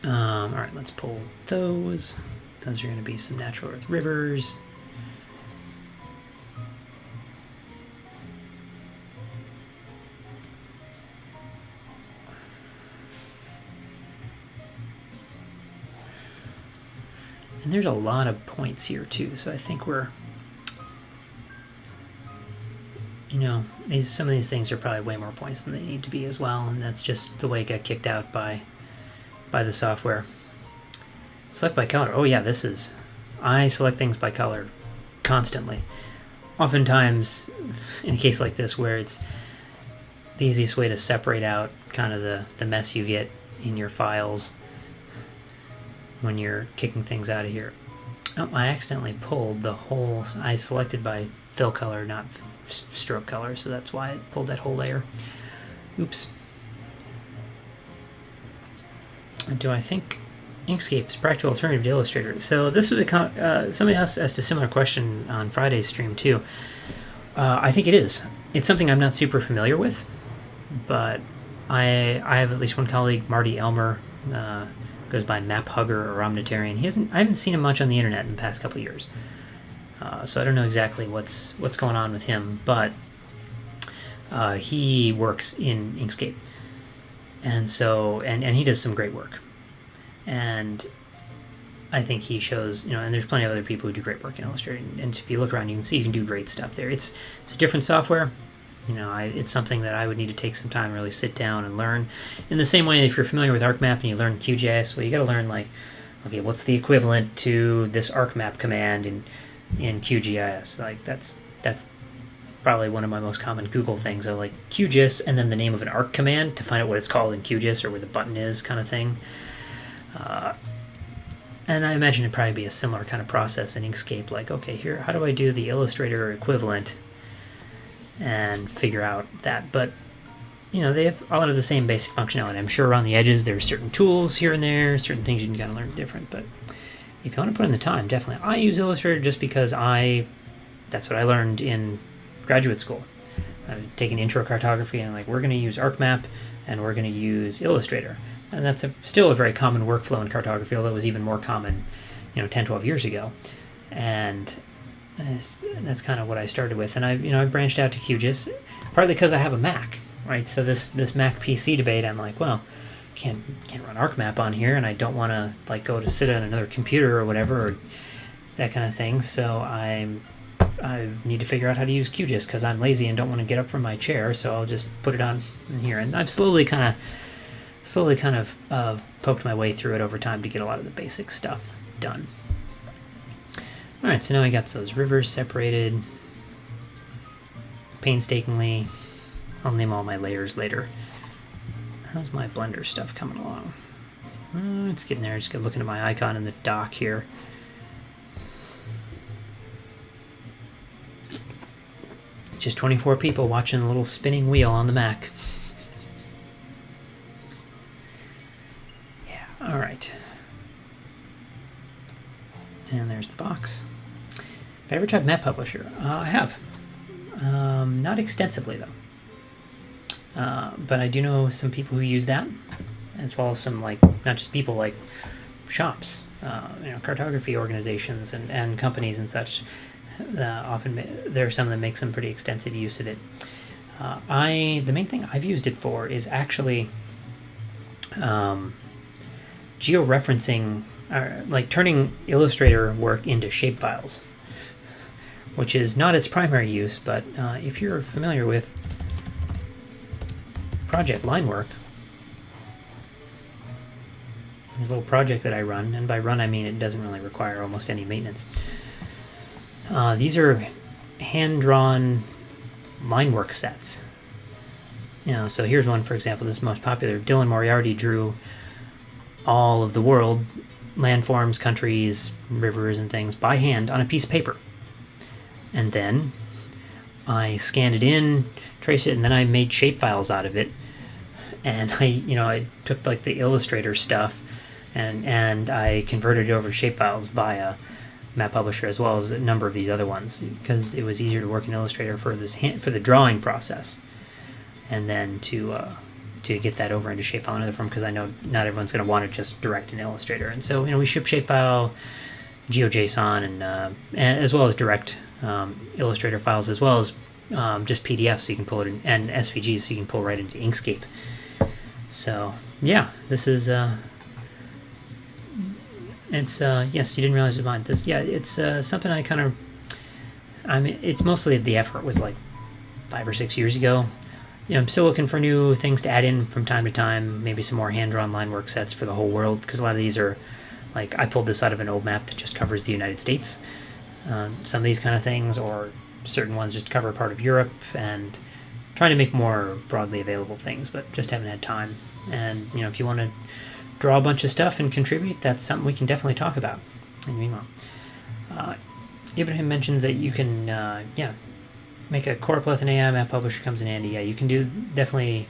All right, let's pull those. Those are going to be some natural earth rivers. And there's a lot of points here too, so I think we're, you know, some of these things are probably way more points than they need to be as well, and that's just the way it got kicked out by the software. Select by color. Oh yeah, I select things by color constantly. Oftentimes, in a case like this where it's the easiest way to separate out kind of the mess you get in your files when you're kicking things out of here. Oh, I accidentally pulled the whole, I selected by fill color, not stroke color, so that's why it pulled that whole layer. Oops. Do I think Inkscape is a practical alternative to Illustrator? So this was somebody else asked a similar question on Friday's stream too. I think it is. It's something I'm not super familiar with, but I have at least one colleague, Marty Elmer, goes by Map Hugger or Omnitarian. I haven't seen him much on the internet in the past couple of years, so I don't know exactly what's going on with him. But he works in Inkscape, and so and he does some great work. And I think he shows, you know, and there's plenty of other people who do great work in Illustrator. And if you look around, you can see you can do great stuff there. It's a different software. You know, it's something that I would need to take some time and really sit down and learn. In the same way, if you're familiar with ArcMap and you learn QGIS, well, you got to learn, like, okay, what's the equivalent to this ArcMap command in QGIS? Like, that's probably one of my most common Google things. I like QGIS and then the name of an arc command to find out what it's called in QGIS or where the button is, kind of thing. And I imagine it'd probably be a similar kind of process in Inkscape. Like, okay, here, how do I do the Illustrator equivalent and figure out that? But, you know, they have a lot of the same basic functionality. I'm sure around the edges there's certain tools here and there, certain things you can kind of learn different. But if you want to put in the time, definitely. I use Illustrator just because that's what I learned in graduate school. I've taken intro cartography and I'm like, we're going to use ArcMap and we're going to use Illustrator. And that's still a very common workflow in cartography, although it was even more common, 10, 12 years ago. And that's kind of what I started with. And I've branched out to QGIS, partly because I have a Mac, right? So this Mac PC debate, I'm like, well, can't run ArcMap on here, and I don't want to like go to sit on another computer or whatever, or that kind of thing. So I need to figure out how to use QGIS because I'm lazy and don't want to get up from my chair. So I'll just put it on in here, and I've slowly kind of poked my way through it over time to get a lot of the basic stuff done. All right, so now I got those rivers separated painstakingly. I'll name all my layers later. How's my Blender stuff coming along? It's getting there. Just looking at my icon in the dock here. Just 24 people watching a little spinning wheel on the Mac. Yeah, all right. And there's the box. Have I ever tried Map Publisher? I have. Not extensively, though. But I do know some people who use that, as well as some, like, not just people, like shops, cartography organizations and companies and such. Often there are some that make some pretty extensive use of it. The main thing I've used it for is actually georeferencing, like turning Illustrator work into shapefiles, which is not its primary use, but if you're familiar with project line work, there's a little project that I run, and by run I mean it doesn't really require almost any maintenance. These are hand-drawn line work sets. So here's one, for example, this is most popular. Dylan Moriarty drew all of the world, landforms, countries, rivers, and things by hand on a piece of paper. And then I scanned it in, traced it, and then I made shapefiles out of it. And I took like the Illustrator stuff and I converted it over to shapefiles via Map Publisher, as well as a number of these other ones, because it was easier to work in Illustrator for the drawing process, and then to get that over into shapefile in another form, because I know not everyone's going to want to just direct in Illustrator. And so we ship shapefile, GeoJSON, and as well as direct Illustrator files, as well as just PDF, so you can pull it in, and SVG, so you can pull right into Inkscape. So yeah, this is it's yes, you didn't realize it was mine. This, yeah, it's something it's mostly the effort was like 5 or 6 years ago. I'm still looking for new things to add in from time to time, maybe some more hand-drawn line work sets for the whole world, because a lot of these are, like, I pulled this out of an old map that just covers the United States. Some of these kind of things, or certain ones just cover part of Europe, and trying to make more broadly available things, but just haven't had time. And, if you want to draw a bunch of stuff and contribute, that's something we can definitely talk about in the meanwhile. Ibrahim mentions that you can, make a choropleth and AI map publisher comes in handy. Yeah, you can do definitely.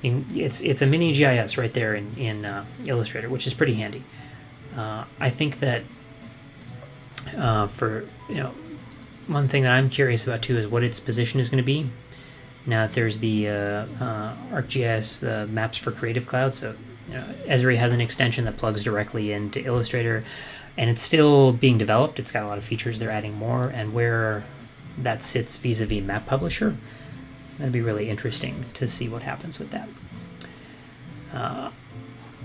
It's a mini GIS right there in Illustrator, which is pretty handy. I think that for one thing that I'm curious about too is what its position is going to be. Now, there's the ArcGIS, the maps for Creative Cloud. So Esri has an extension that plugs directly into Illustrator, and it's still being developed. It's got a lot of features. They're adding more, and where that sits vis-a-vis Map Publisher, that'd be really interesting to see what happens with that. I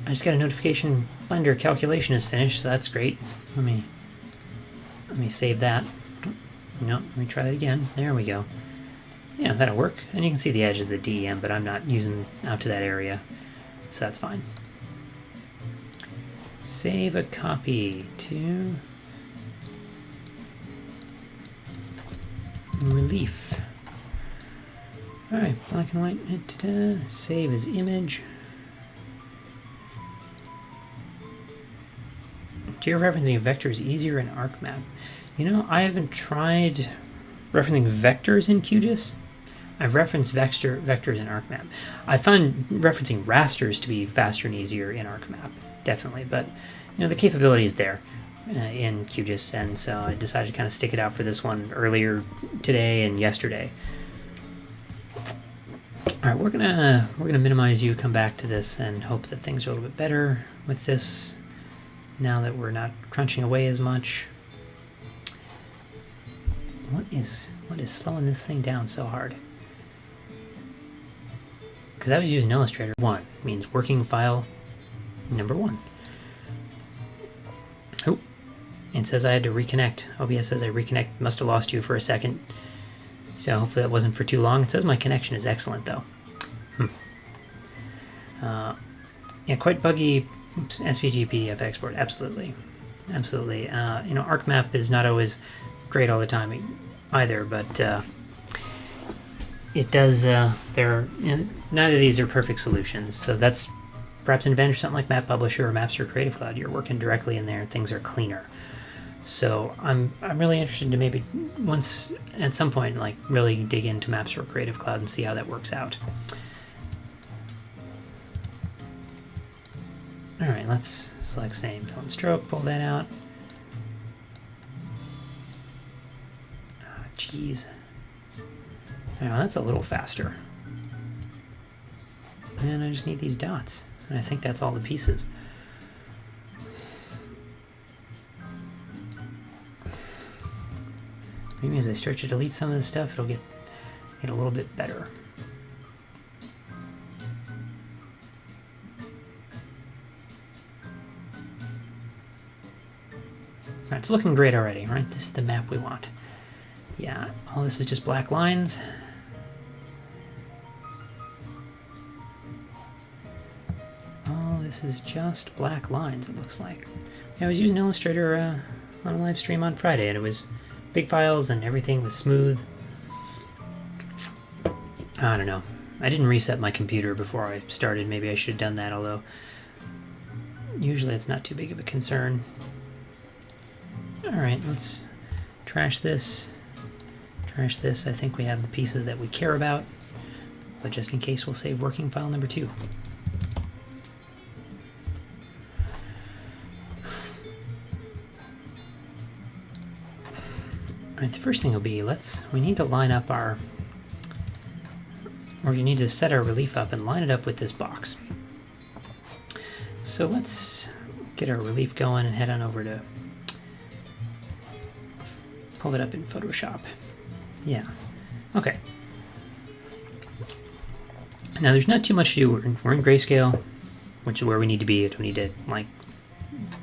just got a notification Blender calculation is finished, so that's great. Let me save that. Let me try that again. There we go. Yeah, that'll work. And you can see the edge of the DEM, but I'm not using out to that area, so that's fine. Save a copy to Relief. Alright, black and white. Save as image. Georeferencing a vector is easier in ArcMap. I haven't tried referencing vectors in QGIS. I've referenced vectors in ArcMap. I find referencing rasters to be faster and easier in ArcMap, definitely. But the capability is there in QGIS, and so I decided to kind of stick it out for this one earlier today and yesterday. All right, we're gonna minimize you, come back to this, and hope that things are a little bit better with this now that we're not crunching away as much. What is slowing this thing down so hard? Because I was using Illustrator. 1 means working file number 1. Oh, it says I had to reconnect. OBS says I reconnect. Must have lost you for a second. So hopefully that wasn't for too long. It says my connection is excellent though. Yeah, quite buggy SVG PDF export. Absolutely. ArcMap is not always great all the time either, but it does. Neither of these are perfect solutions. So that's perhaps an advantage of something like Map Publisher or Maps for Creative Cloud. You're working directly in there, things are cleaner. So I'm really interested to maybe once at some point like really dig into Maps for Creative Cloud and see how that works out. All right, let's select same fill and stroke, pull that out. Oh, geez. Now that's a little faster. And I just need these dots. And I think that's all the pieces. Maybe as I start to delete some of this stuff, it'll get a little bit better. It's looking great already, right? This is the map we want. Yeah, all this is just black lines. All this is just black lines, it looks like. Yeah, I was using Illustrator on a live stream on Friday, and it was big files and everything was smooth. I don't know. I didn't reset my computer before I started. Maybe I should have done that, although usually it's not too big of a concern. Alright, let's trash this. Trash this. I think we have the pieces that we care about. But just in case, we'll save working file number 2. Alright, the first thing will be, we need to line up or you need to set our relief up and line it up with this box. So let's get our relief going and head on over to pull it up in Photoshop. Yeah. Okay. Now there's not too much to do. We're in grayscale, which is where we need to be. I don't need to like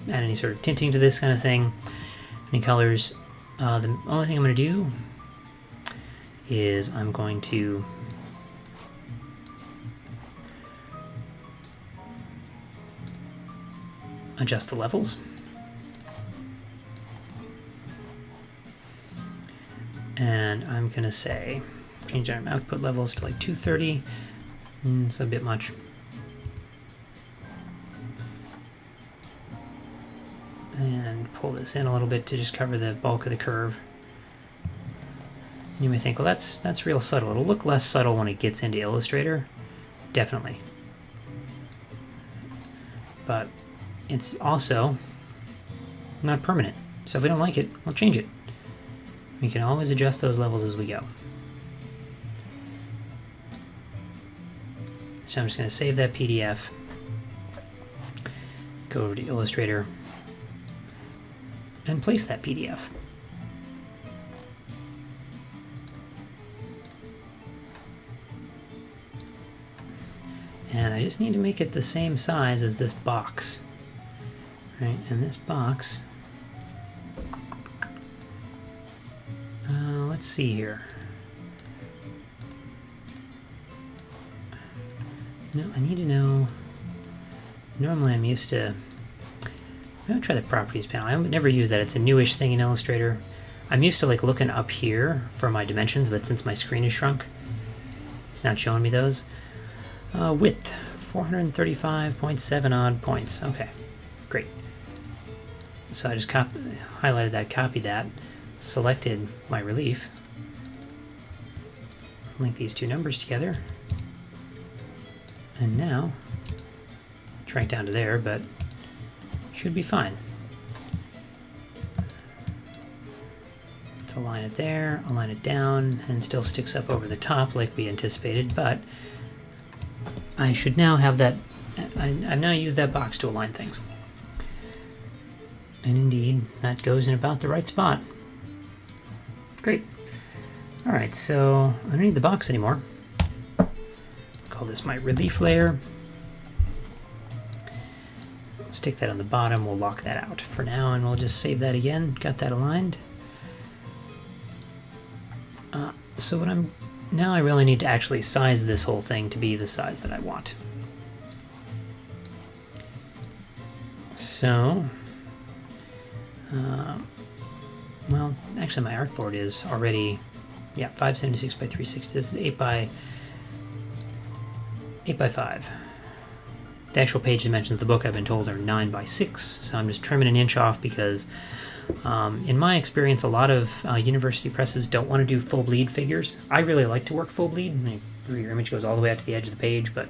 add any sort of tinting to this kind of thing. Any colors. The only thing I'm going to do is I'm going to adjust the levels. And I'm going to say, change our output levels to like 230. It's a bit much. And pull this in a little bit to just cover the bulk of the curve. You may think, well, that's real subtle. It'll look less subtle when it gets into Illustrator. Definitely. But it's also not permanent. So if we don't like it, we'll change it. We can always adjust those levels as we go. So I'm just going to save that PDF, go over to Illustrator, and place that PDF. And I just need to make it the same size as this box. Right, and this box, let's see here. No, I need to know. Normally I'm used to, I'm going to try the properties panel. I would never use that. It's a newish thing in Illustrator. I'm used to like looking up here for my dimensions, but since my screen is shrunk, it's not showing me those. Width, 435.7 odd points. Okay, great. So I just highlighted that, copied that, selected my relief, link these two numbers together, and now drag down to there, but should be fine. Let's align it there, align it down, and still sticks up over the top like we anticipated, but I should now have that. I've now used that box to align things. And indeed, that goes in about the right spot. Great. Alright, so I don't need the box anymore. Call this my relief layer. Stick that on the bottom, we'll lock that out for now, and we'll just save that again. Got that aligned. So what now I really need to actually size this whole thing to be the size that I want. So, well, actually my artboard is already, yeah, 576 by 360. This is 8 by 5. The actual page dimensions of the book, I've been told, are 9 by 6, so I'm just trimming an inch off because in my experience, a lot of university presses don't want to do full bleed figures. I really like to work full bleed. I mean, your image goes all the way out to the edge of the page, but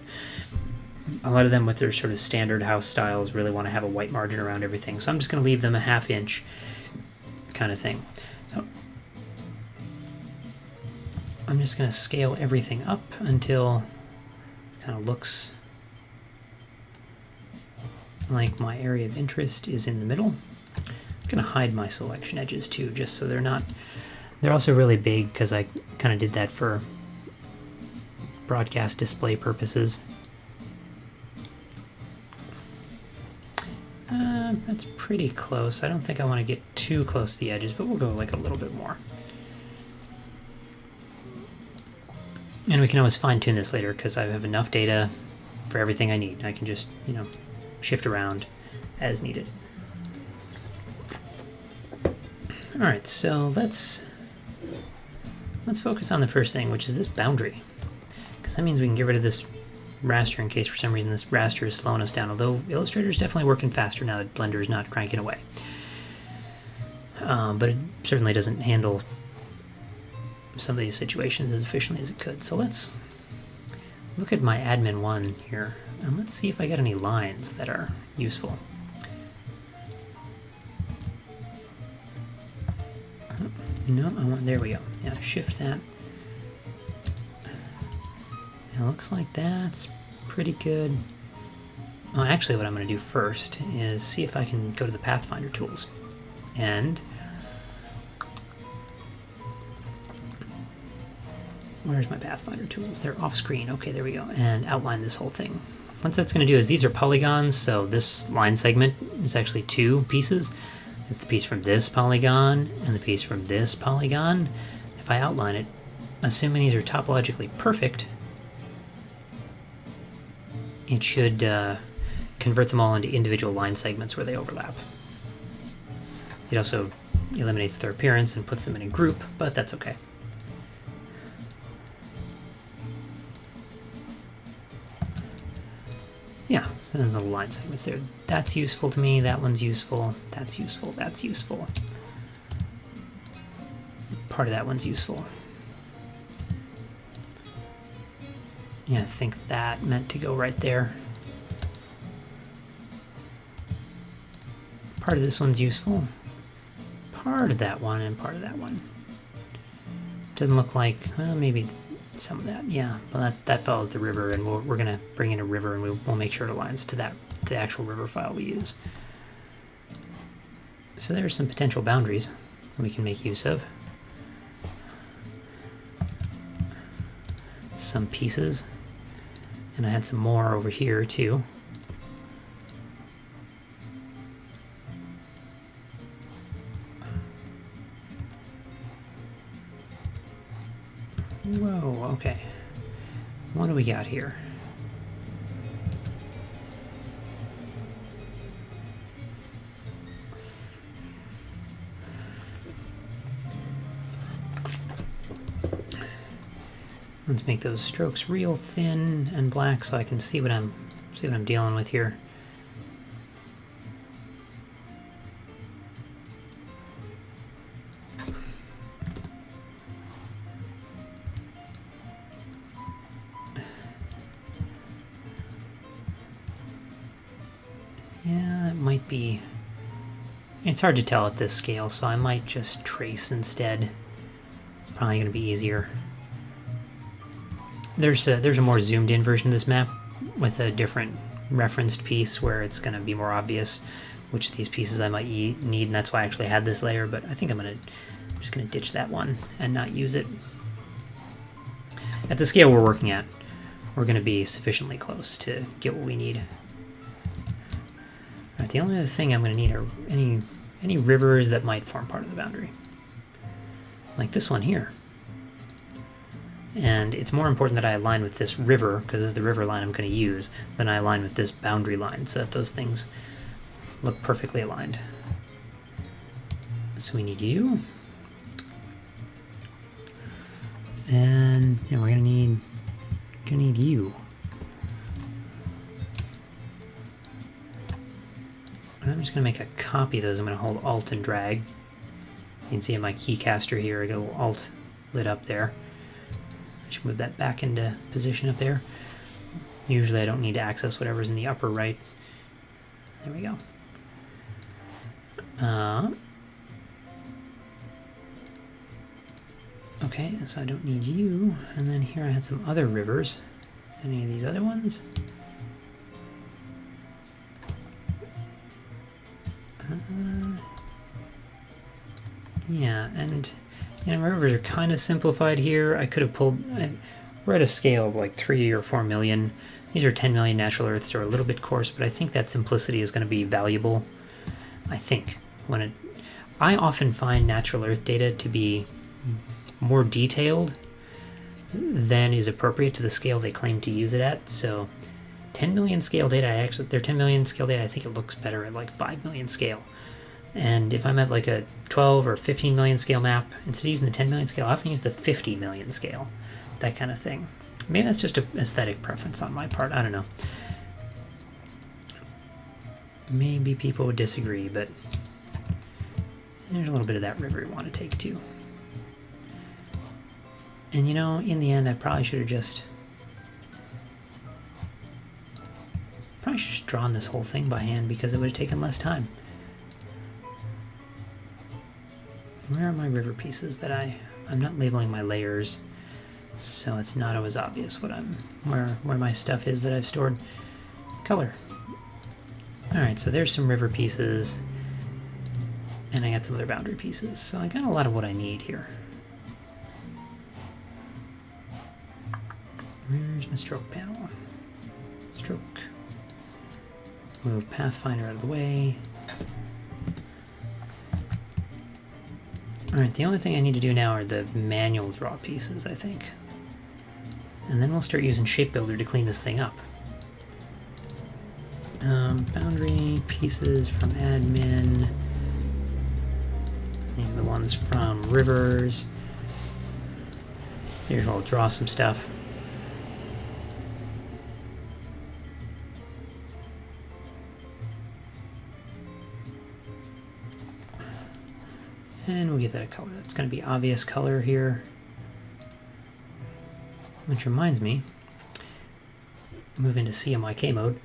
a lot of them with their sort of standard house styles really want to have a white margin around everything. So I'm just going to leave them a ½ inch kind of thing. So I'm just going to scale everything up until it kind of looks like my area of interest is in the middle. I'm going to hide my selection edges too, just so they're not They're also really big because I kind of did that for broadcast display purposes. That's pretty close. I don't think I want to get too close to the edges, but we'll go like a little bit more. And we can always fine-tune this later because I have enough data for everything I need. I can just, you know, shift around as needed. All right, so let's focus on the first thing, which is this boundary, because that means we can get rid of this raster in case for some reason this raster is slowing us down, although Illustrator is definitely working faster now that Blender is not cranking away. But it certainly doesn't handle some of these situations as efficiently as it could. So let's look at my admin 1 here, and let's see if I get any lines that are useful. No, I want, there we go. Yeah, shift that. It looks like that's pretty good. Oh, actually what I'm going to do first is see if I can go to the Pathfinder tools. And where's my Pathfinder tools? They're off screen. Okay, there we go. And outline this whole thing. What that's going to do is these are polygons, so this line segment is actually 2 pieces. It's the piece from this polygon and the piece from this polygon. If I outline it, assuming these are topologically perfect, it should convert them all into individual line segments where they overlap. It also eliminates their appearance and puts them in a group, but that's okay. Yeah, so there's little line segments there. That's useful to me, that one's useful, that's useful, that's useful. Part of that one's useful. Yeah, I think that meant to go right there. Part of this one's useful. Part of that one and part of that one. Doesn't look like, well, maybe some of that, yeah. But that follows the river, and we're going to bring in a river, and we'll make sure it aligns to the actual river file we use. So there's some potential boundaries we can make use of. Some pieces. And I had some more over here too. Whoa, okay. What do we got here? Let's make those strokes real thin and black so I can see what I'm dealing with here. Yeah, it might be. It's hard to tell at this scale, so I might just trace instead. Probably going to be easier. There's a more zoomed in version of this map with a different referenced piece where it's going to be more obvious which of these pieces I might need, and that's why I actually had this layer, but I think I'm just going to ditch that one and not use it. At the scale we're working at, we're going to be sufficiently close to get what we need. Right, the only other thing I'm going to need are any rivers that might form part of the boundary. Like this one here. And it's more important that I align with this river, because this is the river line I'm going to use, than I align with this boundary line, so that those things look perfectly aligned. So we need you. And we're going to need you. And I'm just going to make a copy of those. I'm going to hold Alt and drag. You can see in my keycaster here, I got a little Alt lit up there. I should move that back into position up there. Usually I don't need to access whatever's in the upper right. There we go. Okay, so I don't need you. And then here I had some other rivers. Any of these other ones? Yeah, and And rivers are kind of simplified here. I could have pulled, we're at a scale of like 3 or 4 million. These are 10 million natural earths, are a little bit coarse, but I think that simplicity is going to be valuable. I think I often find natural earth data to be more detailed than is appropriate to the scale they claim to use it at. So 10 million scale data, they're 10 million scale data, I think it looks better at like 5 million scale. And if I'm at like a 12 or 15 million scale map, instead of using the 10 million scale, I often use the 50 million scale, that kind of thing. Maybe that's just an aesthetic preference on my part, I don't know. Maybe people would disagree, but there's a little bit of that river we want to take too. And you know, in the end, I probably should have just drawn this whole thing by hand because it would have taken less time. Where are my river pieces that I'm not labeling my layers, so it's not always obvious what where my stuff is that I've stored. Color. Alright, so there's some river pieces, and I got some other boundary pieces, so I got a lot of what I need here. Where's my stroke panel? Stroke. Move Pathfinder out of the way. Alright, the only thing I need to do now are the manual draw pieces, I think. And then we'll start using Shape Builder to clean this thing up. Boundary pieces from admin. These are the ones from rivers. So here's where we'll draw some stuff. And we'll give that a color. That's going to be obvious color here. Which reminds me, move into CMYK mode.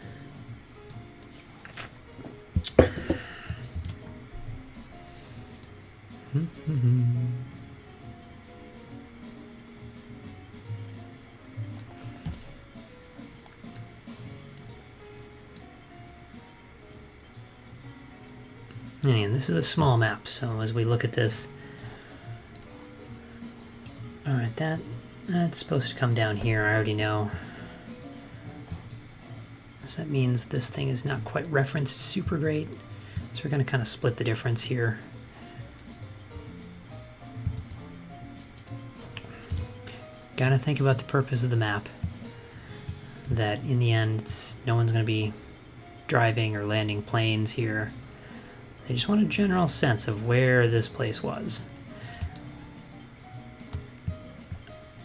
And this is a small map, so as we look at this, alright, that's supposed to come down here, I already know. So that means this thing is not quite referenced super great, so we're going to kind of split the difference here. Gotta think about the purpose of the map, that in the end no one's going to be driving or landing planes here. They just want a general sense of where this place was.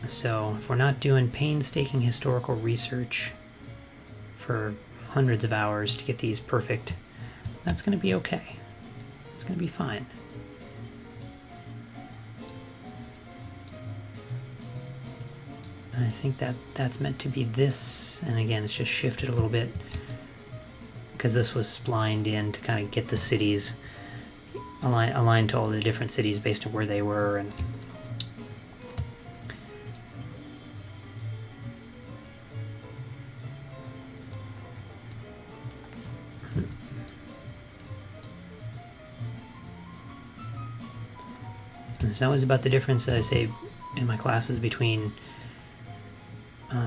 So if we're not doing painstaking historical research for hundreds of hours to get these perfect, that's going to be okay. It's going to be fine. And I think that's meant to be this, and again it's just shifted a little bit because this was splined in to kind of get the cities aligned to all the different cities based on where they were. And it's always about the difference that I say in my classes between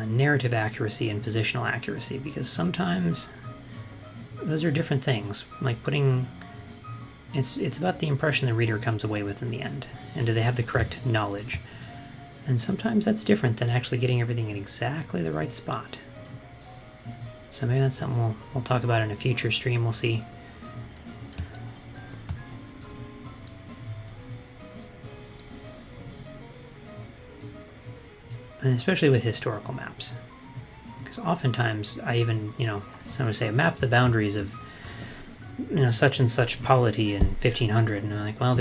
narrative accuracy and positional accuracy, because sometimes those are different things. Like putting, it's about the impression the reader comes away with in the end, and do they have the correct knowledge? And sometimes that's different than actually getting everything in exactly the right spot. So maybe that's something we'll talk about in a future stream, we'll see. And especially with historical maps. Because oftentimes I even, someone would say, map the boundaries of, such and such polity in 1500. And I'm like, well,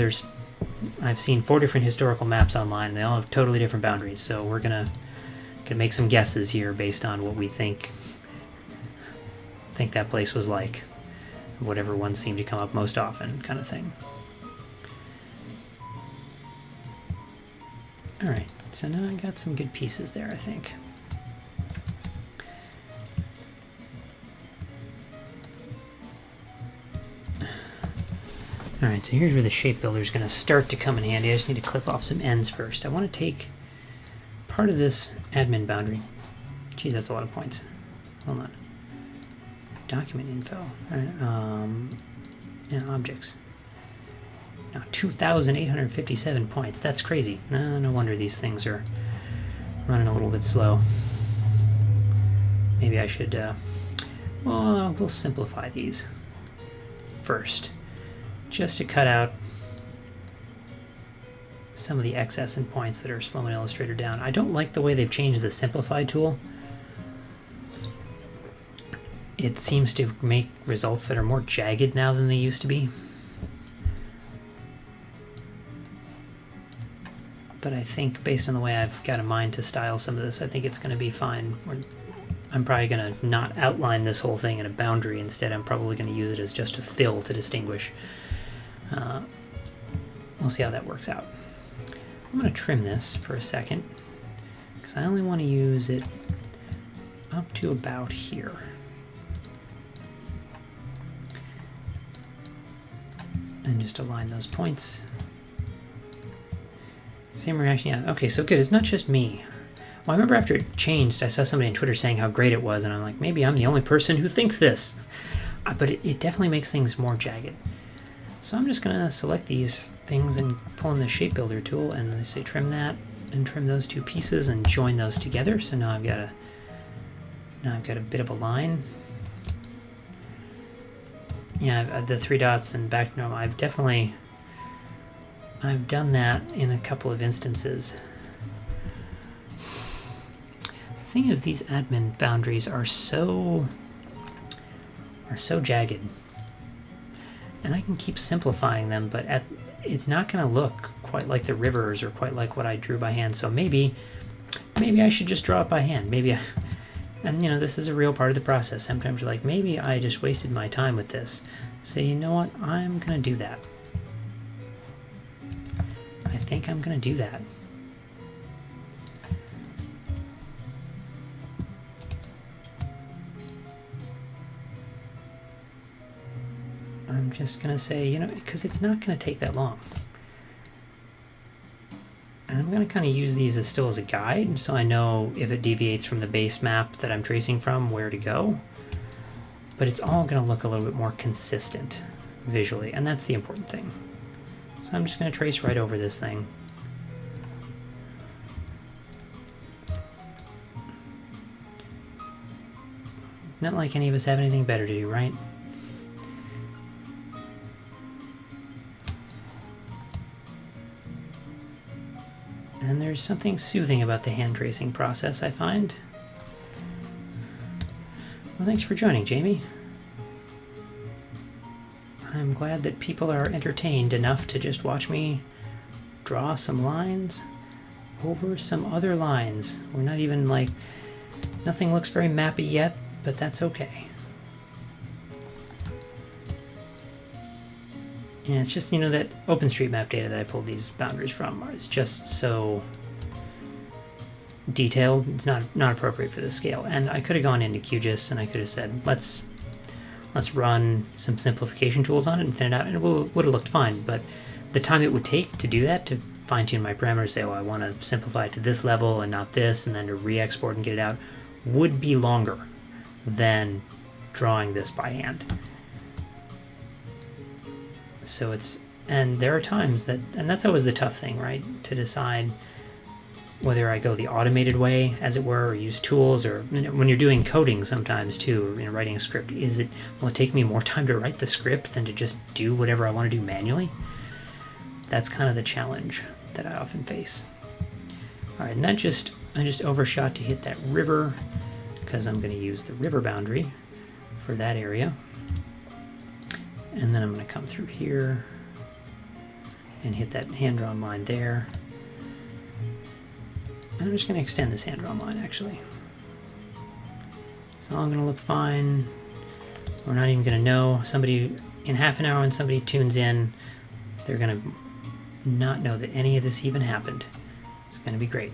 I've seen 4 different historical maps online, and they all have totally different boundaries. So we're gonna make some guesses here based on what we think that place was like. Whatever ones seem to come up most often, kind of thing. Alright, so now I got some good pieces there, I think. Alright, so here's where the shape builder is going to start to come in handy. I just need to clip off some ends first. I want to take part of this admin boundary. Geez, that's a lot of points. Hold on. Document info. Alright, and objects. Now, 2,857 points. That's crazy. No wonder these things are running a little bit slow. Maybe I should, well, we'll simplify these first, just to cut out some of the excess in points that are slowing Illustrator down. I don't like the way they've changed the simplify tool. It seems to make results that are more jagged now than they used to be. But I think based on the way I've got in mind to style some of this, I think it's going to be fine. I'm probably going to not outline this whole thing in a boundary. Instead, I'm probably going to use it as just a fill to distinguish. We'll see how that works out. I'm going to trim this for a second, because I only want to use it up to about here. And just align those points. Same reaction, yeah. Okay, so good. It's not just me. Well, I remember after it changed, I saw somebody on Twitter saying how great it was, and I'm like, maybe I'm the only person who thinks this. But it definitely makes things more jagged. So I'm just going to select these things and pull in the Shape Builder tool, and I say trim that, and trim those two pieces, and join those together. So now I've got a bit of a line. Yeah, the 3 dots and back to normal. I've done that in a couple of instances. The thing is, these admin boundaries are so jagged, and I can keep simplifying them, but it's not going to look quite like the rivers or quite like what I drew by hand. So maybe I should just draw it by hand. And you know, this is a real part of the process. Sometimes you're like, maybe I just wasted my time with this. So you know what? I'm going to do that. I think I'm going to do that. I'm just going to say, you know, because it's not going to take that long. And I'm going to kind of use these as still as a guide, so I know if it deviates from the base map that I'm tracing from, where to go. But it's all going to look a little bit more consistent visually, and that's the important thing. So I'm just going to trace right over this thing. Not like any of us have anything better to do, right? And there's something soothing about the hand tracing process, I find. Well, thanks for joining, Jamie. I'm glad that people are entertained enough to just watch me draw some lines over some other lines. We're not even like, nothing looks very mappy yet, but that's okay. And it's just, you know, that OpenStreetMap data that I pulled these boundaries from is just so detailed. It's not appropriate for this scale. And I could have gone into QGIS and I could have said, let's run some simplification tools on it and thin it out, and it would have looked fine. But the time it would take to do that, to fine-tune my parameters, say, oh, I want to simplify it to this level and not this, and then to re-export and get it out, would be longer than drawing this by hand. So and there are times that, and that's always the tough thing, right? To decide whether I go the automated way, as it were, or use tools, or you know, when you're doing coding sometimes too, or, you know, writing a script, will it take me more time to write the script than to just do whatever I want to do manually? That's kind of the challenge that I often face. All right, and I just overshot to hit that river, because I'm going to use the river boundary for that area. And then I'm going to come through here and hit that hand-drawn line there. And I'm just going to extend this hand-drawn line, actually. It's all going to look fine. We're not even going to know. Somebody, in half an hour when somebody tunes in, they're going to not know that any of this even happened. It's going to be great.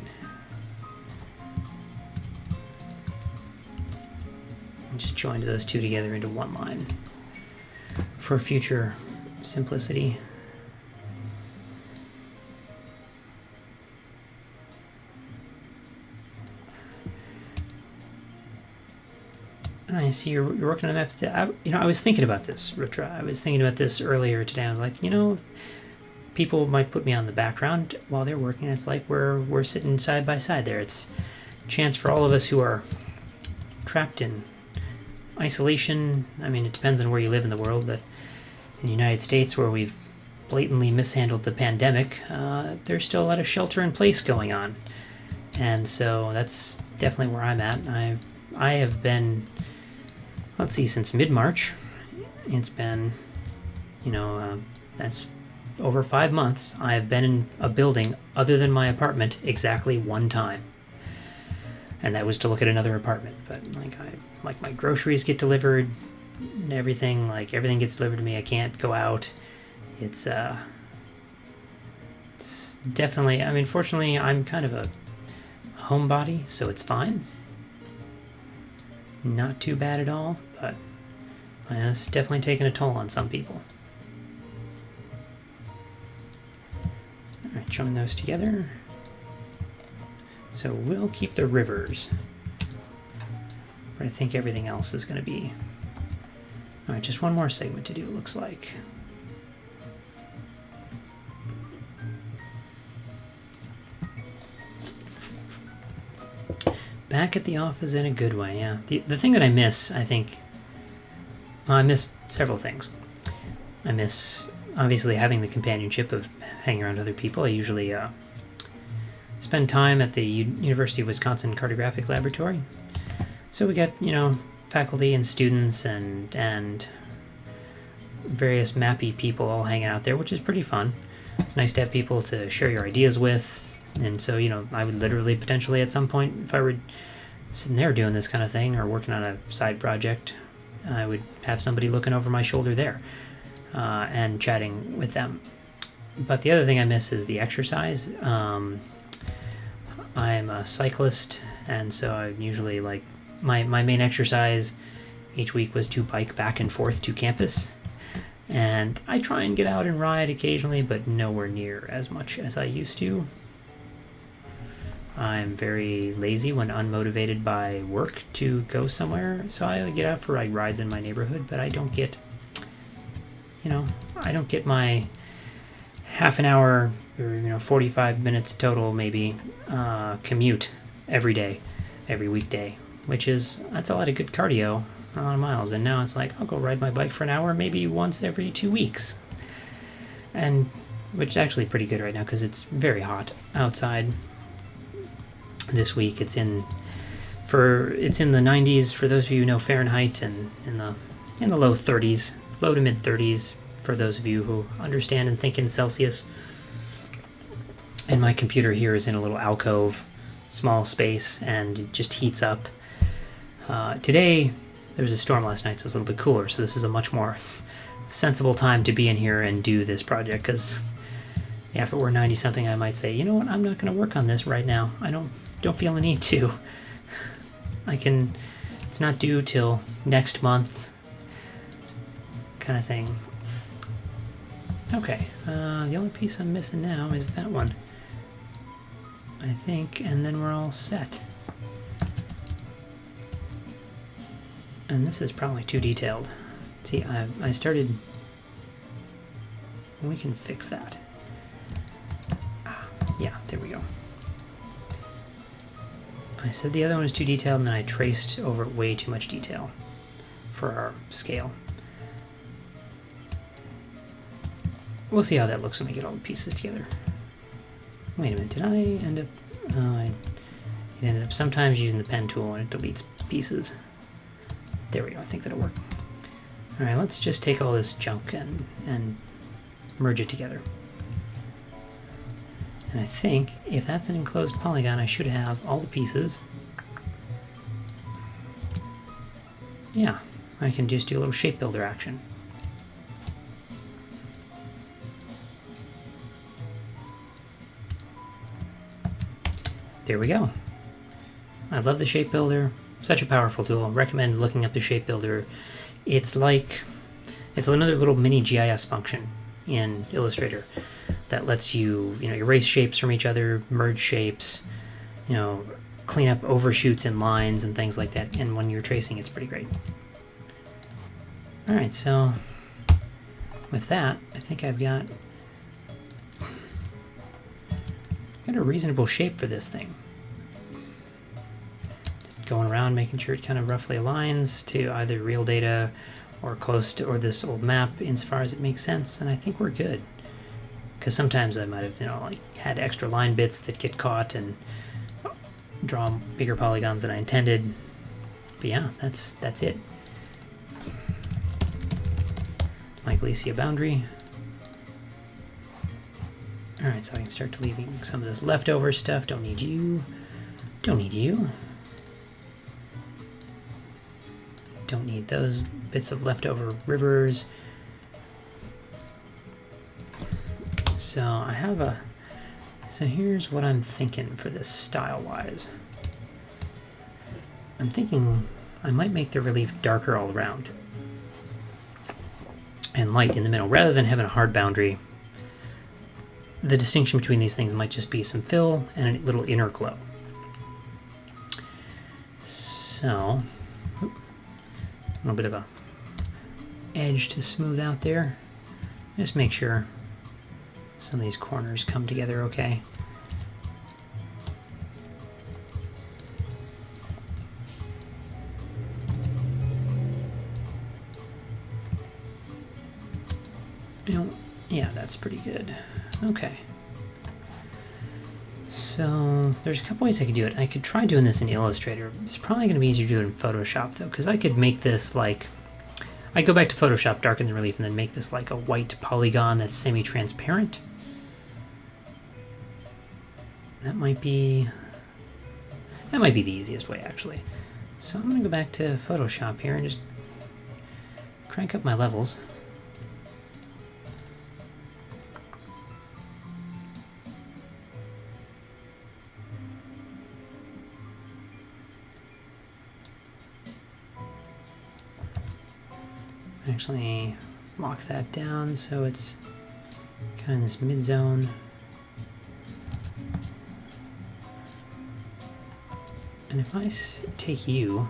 And just join those two together into one line for future simplicity. I see you're working on a map. I was thinking about this, Rutra. I was thinking about this earlier today. I was like, people might put me on the background while they're working. It's like we're sitting side by side there. It's a chance for all of us who are trapped in isolation. I mean, it depends on where you live in the world, but in the United States, where we've blatantly mishandled the pandemic, there's still a lot of shelter in place going on. And so that's definitely where I'm at. I have been, let's see, since mid-March. It's been, that's over 5 months. I have been in a building other than my apartment exactly one time. And that was to look at another apartment. But like my groceries get delivered and everything, everything gets delivered to me. I can't go out. It's definitely, fortunately I'm kind of a homebody, so it's fine. Not too bad at all, but it's definitely taken a toll on some people. Alright, join those together. So we'll keep the rivers, but I think everything else is going to be... Alright, just one more segment to do, it looks like. Back at the office in a good way, yeah. The thing that I miss, I think... Well, I miss several things. I miss, obviously, having the companionship of hanging around other people. I usually spend time at the University of Wisconsin Cartographic Laboratory. So we get, faculty and students and various mappy people all hanging out there, which is pretty fun. It's nice to have people to share your ideas with. And so, I would literally potentially at some point, if I were sitting there doing this kind of thing or working on a side project, I would have somebody looking over my shoulder there and chatting with them. But the other thing I miss is the exercise. I'm a cyclist, and so I usually my main exercise each week was to bike back and forth to campus. And I try and get out and ride occasionally, but nowhere near as much as I used to. I'm very lazy when unmotivated by work to go somewhere, so I get out for rides in my neighborhood, but I don't get, I don't get my half an hour or 45 minutes total maybe commute every day, every weekday, that's a lot of good cardio, a lot of miles. And now it's I'll go ride my bike for an hour maybe once every 2 weeks, and which is actually pretty good right now because it's very hot outside. This week it's in the 90s for those of you who know Fahrenheit, and in the low 30s, low to mid 30s for those of you who understand and think in Celsius. And my computer here is in a little alcove, small space, and it just heats up. Today there was a storm last night, so it's a little bit cooler, so this is a much more sensible time to be in here and do this project, because if it were 90 something I might say, you know what, I'm not going to work on this right now. I don't feel the need to. It's not due till next month, kind of thing. Okay, the only piece I'm missing now is that one, I think, and then we're all set. And this is probably too detailed. See, I started... We can fix that. Yeah, there we go. I said the other one was too detailed, and then I traced over way too much detail for our scale. We'll see how that looks when we get all the pieces together. Wait a minute, did I end up... it ended up sometimes using the pen tool and it deletes pieces. There we go, I think that'll work. Alright, let's just take all this junk and merge it together. And I think if that's an enclosed polygon, I should have all the pieces. Yeah, I can just do a little shape builder action. There we go. I love the shape builder. Such a powerful tool. I recommend looking up the shape builder. It's It's another little mini GIS function in Illustrator that lets you, erase shapes from each other, merge shapes, clean up overshoots and lines and things like that. And when you're tracing, it's pretty great. All right, so with that, I think I've got a reasonable shape for this thing. Just going around, making sure it kind of roughly aligns to either real data or close to, or this old map insofar as it makes sense, and I think we're good. Because sometimes I might have, had extra line bits that get caught and draw bigger polygons than I intended. But yeah, that's it. My Galicia boundary. All right, so I can start leaving some of this leftover stuff. Don't need you. Don't need you. Don't need those bits of leftover rivers. So I have so here's what I'm thinking for this style-wise. I'm thinking I might make the relief darker all around and light in the middle, rather than having a hard boundary. The distinction between these things might just be some fill and a little inner glow. So, a little bit of a edge to smooth out there. Just make sure some of these corners come together okay. Yeah, that's pretty good. Okay. So there's a couple ways I could do it. I could try doing this in Illustrator. It's probably going to be easier to do it in Photoshop though, because I could make this like, I go back to Photoshop, darken the relief, and then make this like a white polygon that's semi-transparent. That might be the easiest way actually. So I'm going to go back to Photoshop here and just crank up my levels. Actually lock that down so it's kind of in this mid zone. And if I take you,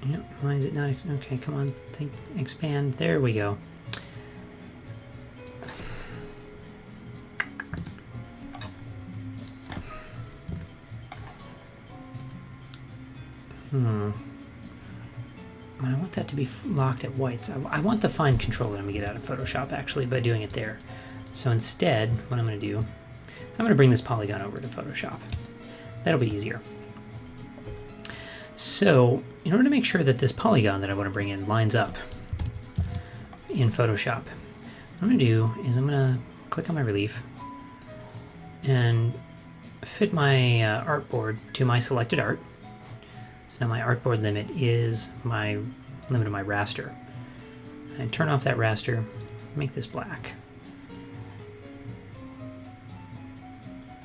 yep, why is it not? Okay, come on, expand. There we go. I want that to be locked at whites. I want the fine control that I'm going to get out of Photoshop actually by doing it there. So instead, what I'm going to do is I'm going to bring this polygon over to Photoshop. That'll be easier. So in order to make sure that this polygon that I want to bring in lines up in Photoshop, what I'm going to do is I'm going to click on my relief and fit my artboard to my selected art. So now my artboard limit is my limit of my raster. And turn off that raster, make this black.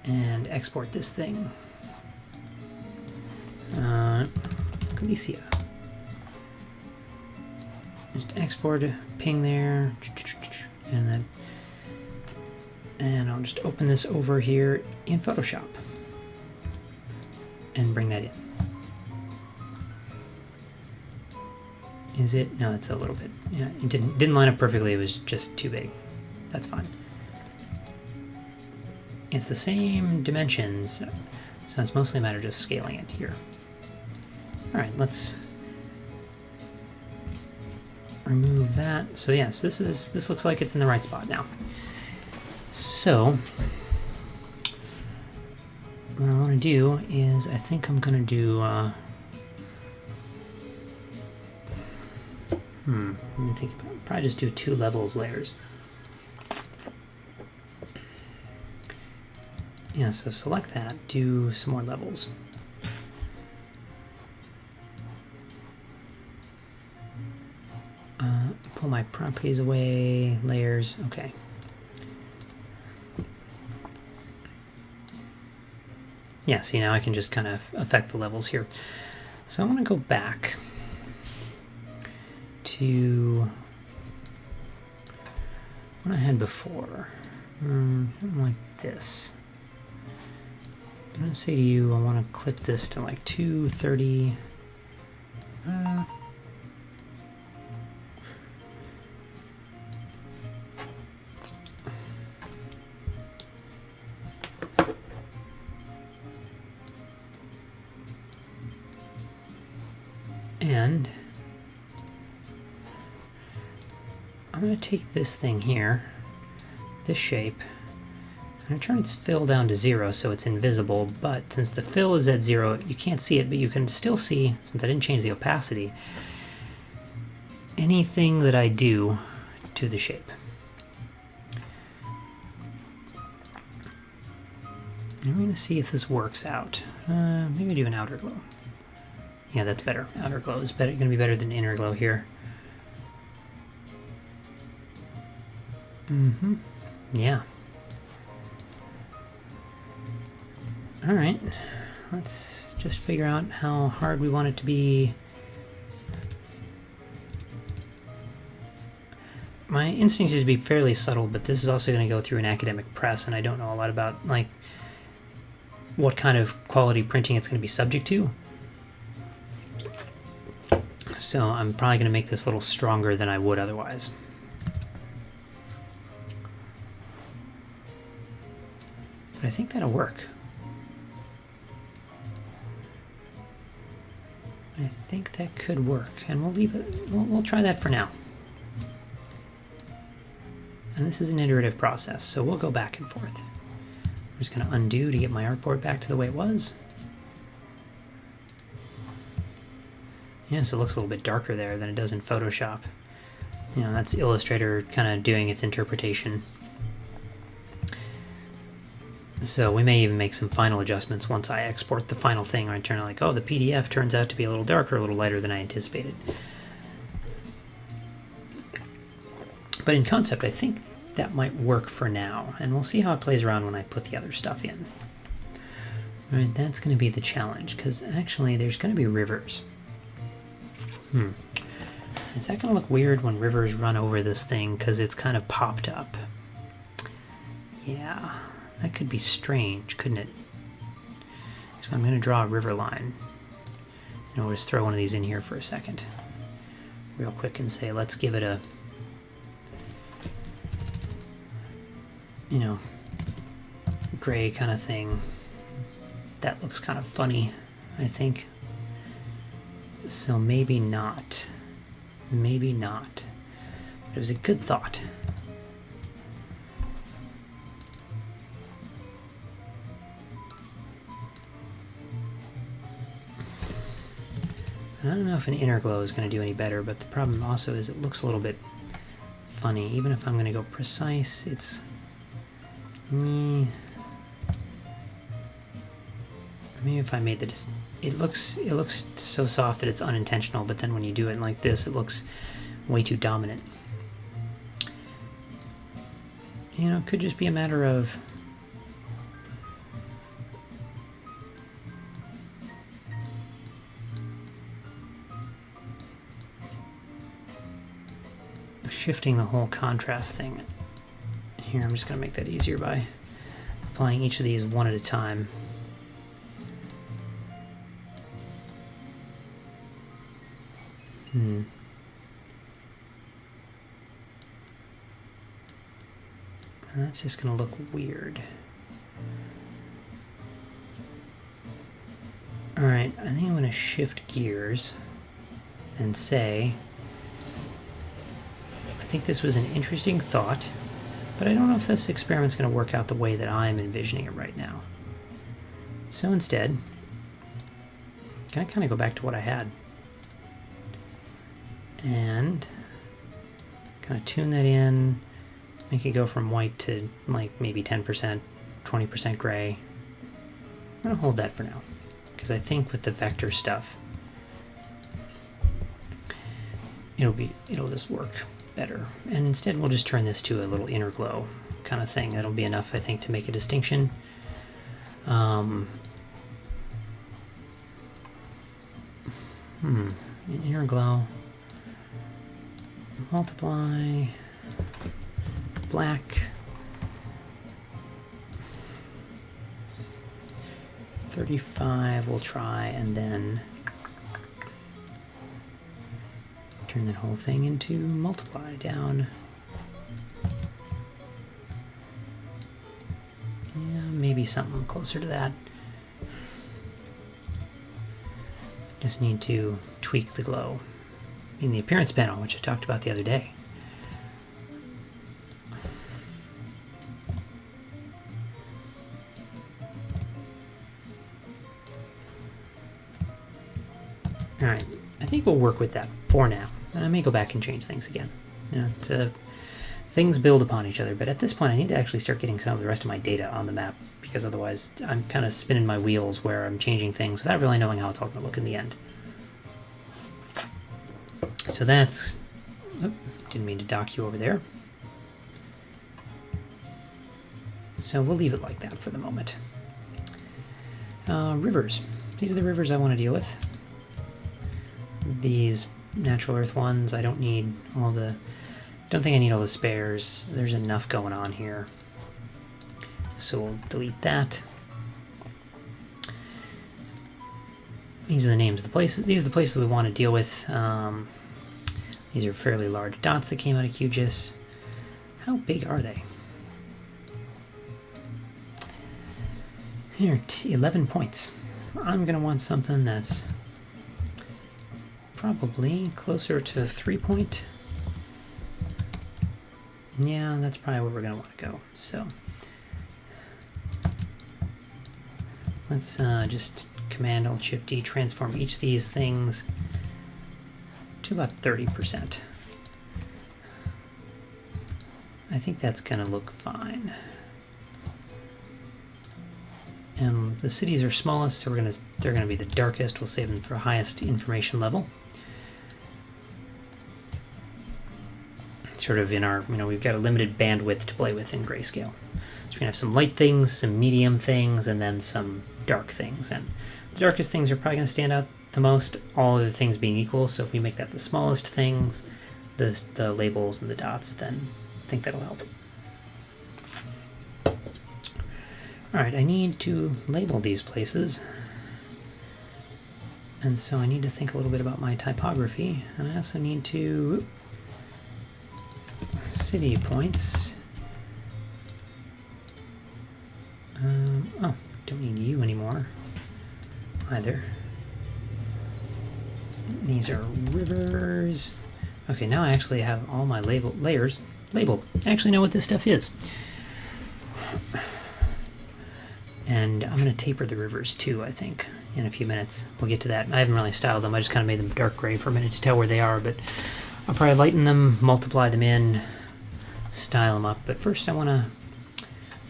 And export this thing. Galicia. Just export a ping there. And I'll just open this over here in Photoshop. And bring that in. Is it? No, it's a little bit. Yeah, it didn't line up perfectly. It was just too big. That's fine. It's the same dimensions, so it's mostly a matter of just scaling it here. All right, let's remove that. So yes, this looks like it's in the right spot now. So what I want to do is I think I'm going to do. Let me think about it. Probably just do 2 levels layers. Yeah, so select that, do some more levels. Pull my properties away, layers, okay. Yeah, see, now I can just kind of affect the levels here. So I'm going to go back to what I had before. Something like this. I'm going to say to you, I want to clip this to like 230. And I'm going to take this thing here, this shape, I'm going to turn its fill down to 0 so it's invisible, but since the fill is at 0, you can't see it, but you can still see, since I didn't change the opacity, anything that I do to the shape. And we're going to see if this works out. Maybe do an outer glow. Yeah, that's better. Outer glow is better, going to be better than inner glow here. Yeah. Alright, let's just figure out how hard we want it to be. My instinct is to be fairly subtle, but this is also going to go through an academic press, and I don't know a lot about like what kind of quality printing it's going to be subject to. So I'm probably going to make this a little stronger than I would otherwise. But I think that'll work. I think that could work, and we'll leave it. We'll try that for now. And this is an iterative process, so we'll go back and forth. I'm just going to undo to get my artboard back to the way it was. Yeah, so it looks a little bit darker there than it does in Photoshop. You know, that's Illustrator kind of doing its interpretation. So we may even make some final adjustments once I export the final thing, or I turn it like, oh, the PDF turns out to be a little darker, a little lighter than I anticipated. But in concept, I think that might work for now, and we'll see how it plays around when I put the other stuff in. All right, that's going to be the challenge, because actually there's going to be rivers. Is that going to look weird when rivers run over this thing because it's kind of popped up? Yeah. That could be strange, couldn't it? So I'm going to draw a river line. And we'll just throw one of these in here for a second. Real quick and say, let's give it a, you know, gray kind of thing. That looks kind of funny, I think. So maybe not. Maybe not. But it was a good thought. I don't know if an inner glow is going to do any better, but the problem also is it looks a little bit funny. Even if I'm going to go precise, it's... Maybe if I made the... It looks so soft that it's unintentional, but then when you do it like this, it looks way too dominant. You know, it could just be a matter of... shifting the whole contrast thing. Here, I'm just going to make that easier by applying each of these one at a time. And that's just going to look weird. Alright, I think I'm going to shift gears and say, I think this was an interesting thought, but I don't know if this experiment's going to work out the way that I'm envisioning it right now. So instead, I'm going to kind of go back to what I had. And kind of tune that in, make it go from white to like maybe 10%, 20% gray. I'm going to hold that for now, because I think with the vector stuff, it'll just work better. And instead we'll just turn this to a little inner glow kind of thing. That'll be enough, I think, to make a distinction. Inner glow. Multiply. Black. 35 we'll try, and then turn that whole thing into multiply down. Yeah, maybe something closer to that. Just need to tweak the glow in the appearance panel, which I talked about the other day. Alright, I think we'll work with that for now, and I may go back and change things again. You know, things build upon each other, but at this point I need to actually start getting some of the rest of my data on the map, because otherwise I'm kind of spinning my wheels where I'm changing things without really knowing how it's all going to look in the end. So that's... Oh, didn't mean to dock you over there. So we'll leave it like that for the moment. Rivers. These are the rivers I want to deal with. These natural earth ones, I don't need all the... Don't think I need all the spares. There's enough going on here. So we'll delete that. These are the names of the places. These are the places we want to deal with. These are fairly large dots that came out of QGIS. How big are they? Here, 11 points. I'm going to want something that's probably closer to 3 point. Yeah, that's probably where we're going to want to go. So let's just Command-Alt-Shift-D transform each of these things to about 30%. I think that's going to look fine. And the cities are smallest, so they're gonna be the darkest. We'll save them for highest information level. Sort of in our, we've got a limited bandwidth to play with in grayscale. So we're gonna have some light things, some medium things, and then some dark things. And the darkest things are probably gonna stand out the most, all other things being equal. So if we make that the smallest things, the labels and the dots, then I think that'll help. Alright, I need to label these places, and so I need to think a little bit about my typography, and I also need to city points. Oh, don't need you anymore either. These are rivers. Okay, now I actually have all my layers labeled. I actually know what this stuff is. And I'm going to taper the rivers too, I think, in a few minutes. We'll get to that. I haven't really styled them. I just kind of made them dark gray for a minute to tell where they are, but I'll probably lighten them, multiply them in, style them up. But first I want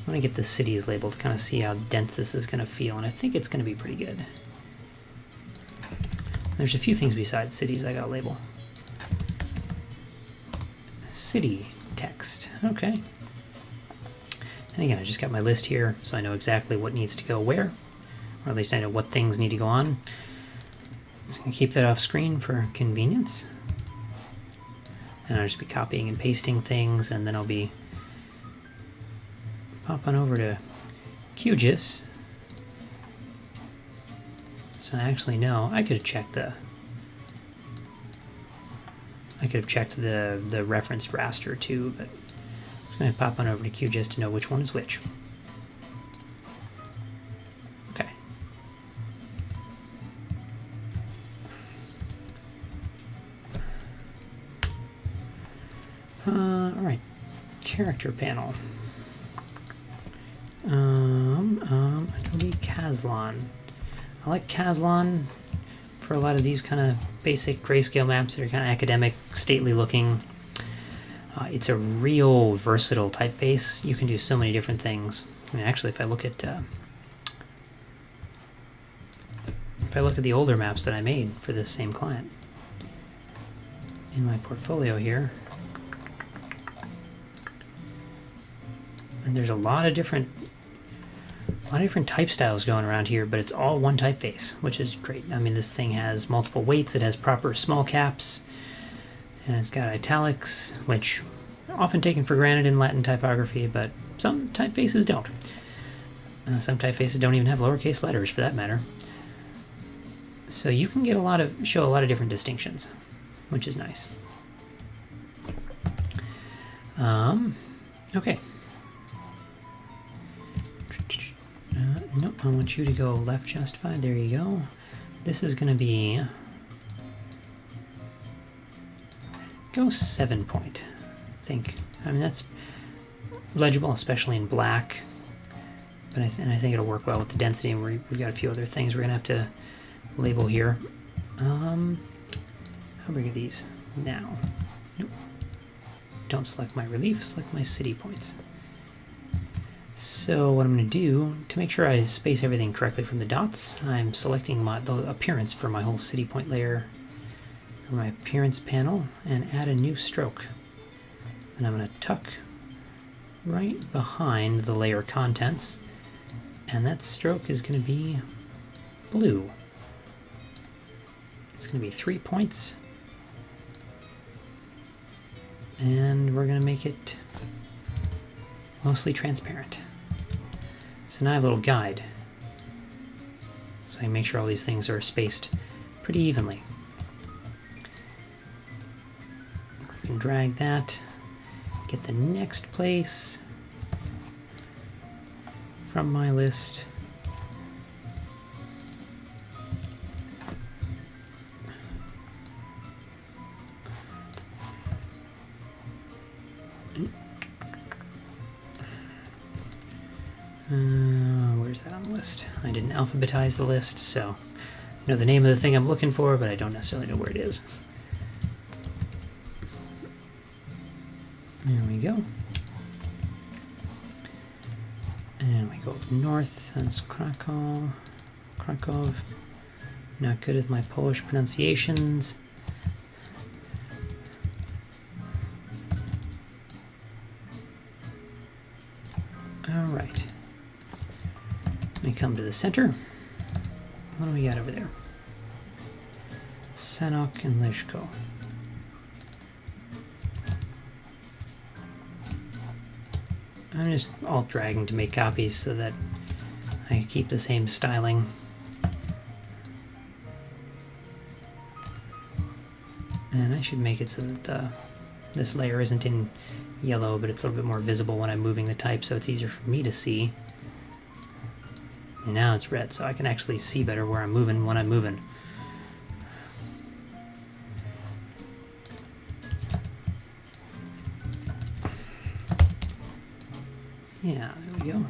to get the cities labeled to kind of see how dense this is going to feel, and I think it's going to be pretty good. There's a few things besides cities I got to label. City text. Okay. And again, I just got my list here, so I know exactly what needs to go where, or at least I know what things need to go on. Just going to keep that off screen for convenience. And I'll just be copying and pasting things, and then I'll be popping over to QGIS. So I actually know I could have checked the referenced raster too, but I'm going to pop on over to QGIS to know which one is which. Okay. Alright. Character panel. Adobe Caslon. I like Caslon for a lot of these kind of basic grayscale maps that are kind of academic, stately looking. It's a real versatile typeface. You can do so many different things. I mean, actually, if I look at the older maps that I made for this same client in my portfolio here, and there's a lot of different a lot of different type styles going around here, but it's all one typeface, which is great. I mean, this thing has multiple weights, it has proper small caps, and it's got italics, which are often taken for granted in Latin typography, but some typefaces don't. Some typefaces don't even have lowercase letters, for that matter. So you can get show a lot of different distinctions, which is nice. Okay. Nope, I want you to go left justified. There you go. This is going to be... Go 7 point, I think. I mean, that's legible, especially in black. But I think it'll work well with the density, and we've got a few other things we're going to have to label here. How big are these now? Nope. Don't select my relief, select my city points. So what I'm going to do, to make sure I space everything correctly from the dots, I'm selecting the appearance for my whole city point layer from my appearance panel and add a new stroke. And I'm going to tuck right behind the layer contents, and that stroke is going to be blue. It's going to be 3 points, and we're going to make it mostly transparent. So now I have a little guide, so I can make sure all these things are spaced pretty evenly. Click and drag that, get the next place from my list. Where's that on the list? I didn't alphabetize the list, so I know the name of the thing I'm looking for, but I don't necessarily know where it is. There we go. And we go north, that's Krakow. Not good with my Polish pronunciations. Alright. Let me come to the center. What do we got over there? Sanok and Lishko. I'm just alt dragging to make copies so that I can keep the same styling. And I should make it so that this layer isn't in yellow, but it's a little bit more visible when I'm moving the type, so it's easier for me to see. And now it's red, so I can actually see better where I'm moving when I'm moving. Yeah, there we go.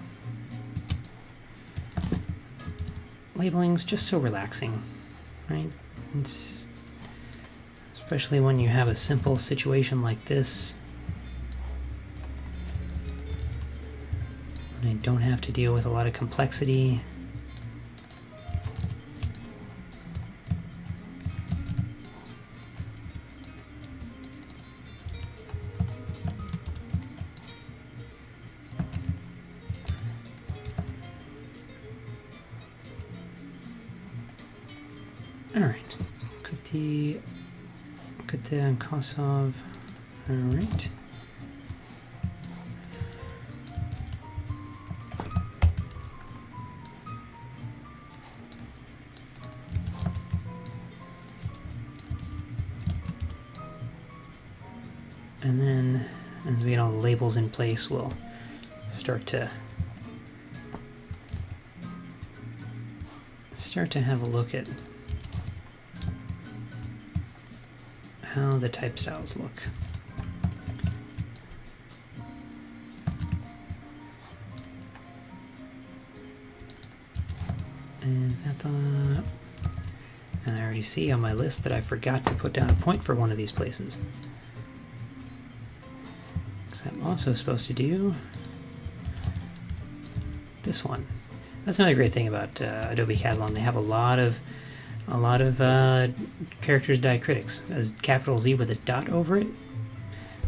Labeling's just so relaxing, right? It's especially when you have a simple situation like this. When I don't have to deal with a lot of complexity. Alright, Kute and Kosov. Alright. And then, as we get all the labels in place, we'll start to have a look at how the type styles look. Is that the... And I already see on my list that I forgot to put down a point for one of these places. Because I'm also supposed to do this one. That's another great thing about Adobe Catalan. They have a lot of characters diacritics, as capital Z with a dot over it.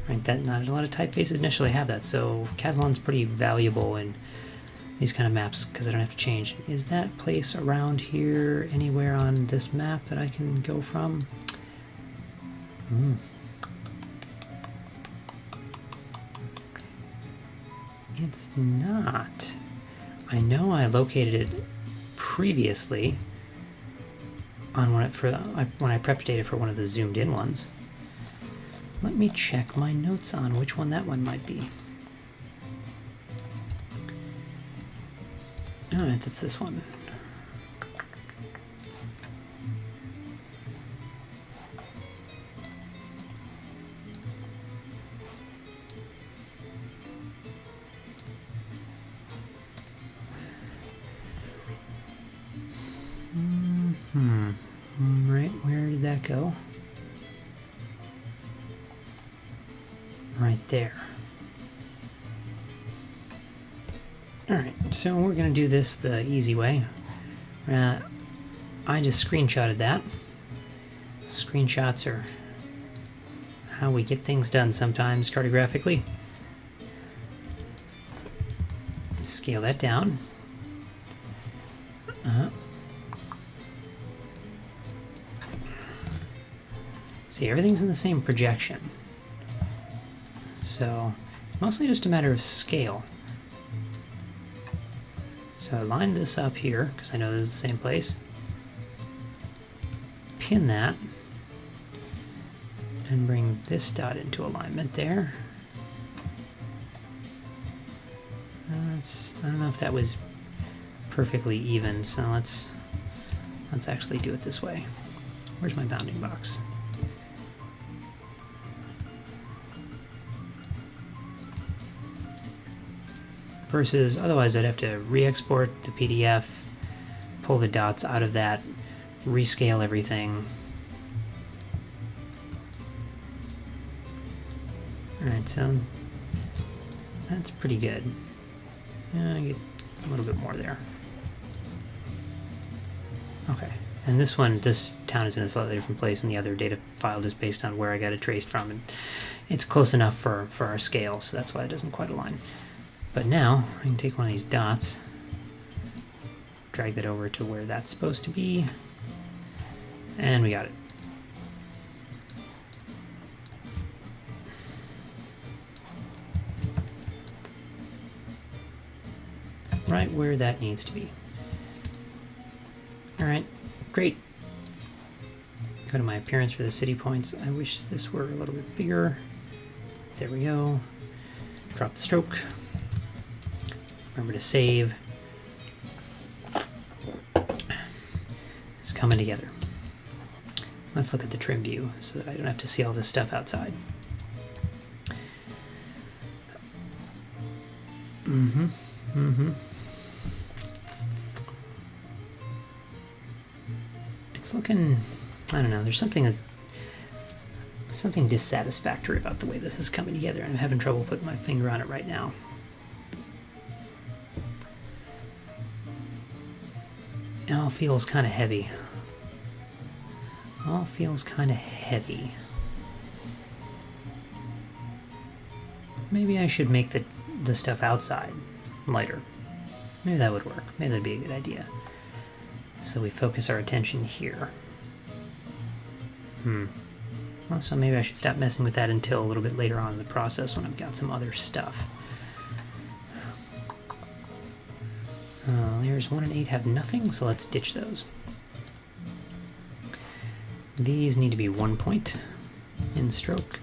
Right, that not a lot of typefaces initially have that, so Catalan's pretty valuable in these kind of maps because I don't have to change. Is that place around here anywhere on this map that I can go from? It's not. I know I located it previously on when I prepped data for one of the zoomed in ones. Let me check my notes on which one that one might be. Alright, that's this one. Right, where did that go? Right there. Alright, so we're going to do this the easy way. I just screenshotted that. Screenshots are how we get things done sometimes cartographically. Scale that down. See, everything's in the same projection. So it's mostly just a matter of scale. So I line this up here, because I know this is the same place. Pin that. And bring this dot into alignment there. I don't know if that was perfectly even, so let's actually do it this way. Where's my bounding box? Versus, otherwise I'd have to re-export the PDF, pull the dots out of that, rescale everything. Alright, so that's pretty good. Yeah, I get a little bit more there. Okay, and this town is in a slightly different place than the other data file just based on where I got it traced from. And it's close enough for our scale, so that's why it doesn't quite align. But now, I can take one of these dots, drag that over to where that's supposed to be, and we got it. Right where that needs to be. Alright, great. Go to my appearance for the city points. I wish this were a little bit bigger. There we go. Drop the stroke. Remember to save. It's coming together. Let's look at the trim view so that I don't have to see all this stuff outside. It's looking, I don't know, there's something dissatisfactory about the way this is coming together, and I'm having trouble putting my finger on it right now. It all feels kind of heavy. All feels kind of heavy. Maybe I should make the stuff outside lighter. Maybe that would work. Maybe that'd be a good idea. So we focus our attention here. Well, so maybe I should stop messing with that until a little bit later on in the process when I've got some other stuff. Layers 1 and 8 have nothing, so let's ditch those. These need to be 1 point in stroke,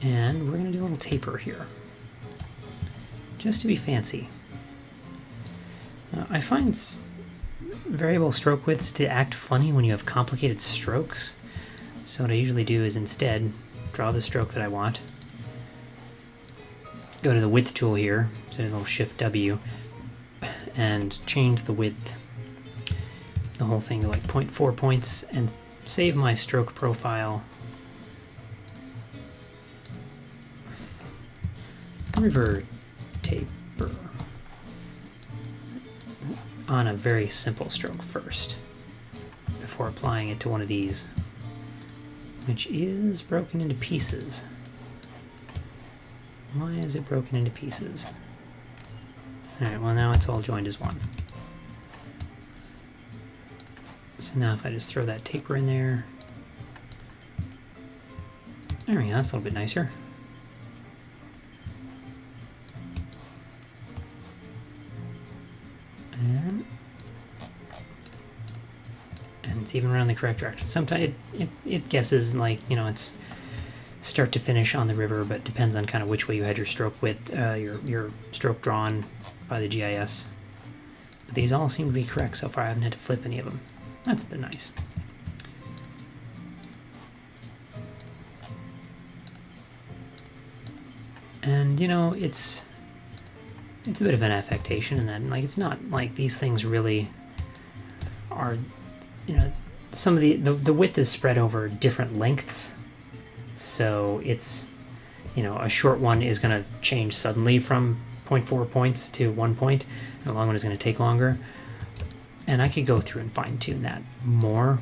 and we're going to do a little taper here, just to be fancy. I find variable stroke widths to act funny when you have complicated strokes, so what I usually do is instead draw the stroke that I want, go to the width tool here, so a little Shift W, and change the width, the whole thing to like 0.4 points, and save my stroke profile. River taper on a very simple stroke first, before applying it to one of these, which is broken into pieces. Why is it broken into pieces? Alright, well now it's all joined as one. So now if I just throw that taper in there. There we go, that's a little bit nicer. And it's even running the correct direction. Sometimes it guesses, like, you know, it's start to finish on the river, but depends on kind of which way you had your stroke width, your stroke drawn by the GIS. But these all seem to be correct so far. I haven't had to flip any of them. That's been nice. And, you know, it's a bit of an affectation in that, like, it's not like these things really are, you know, some of the width is spread over different lengths. So it's, you know, a short one is going to change suddenly from 0.4 points to 1 point, and a long one is going to take longer. And I could go through and fine tune that more,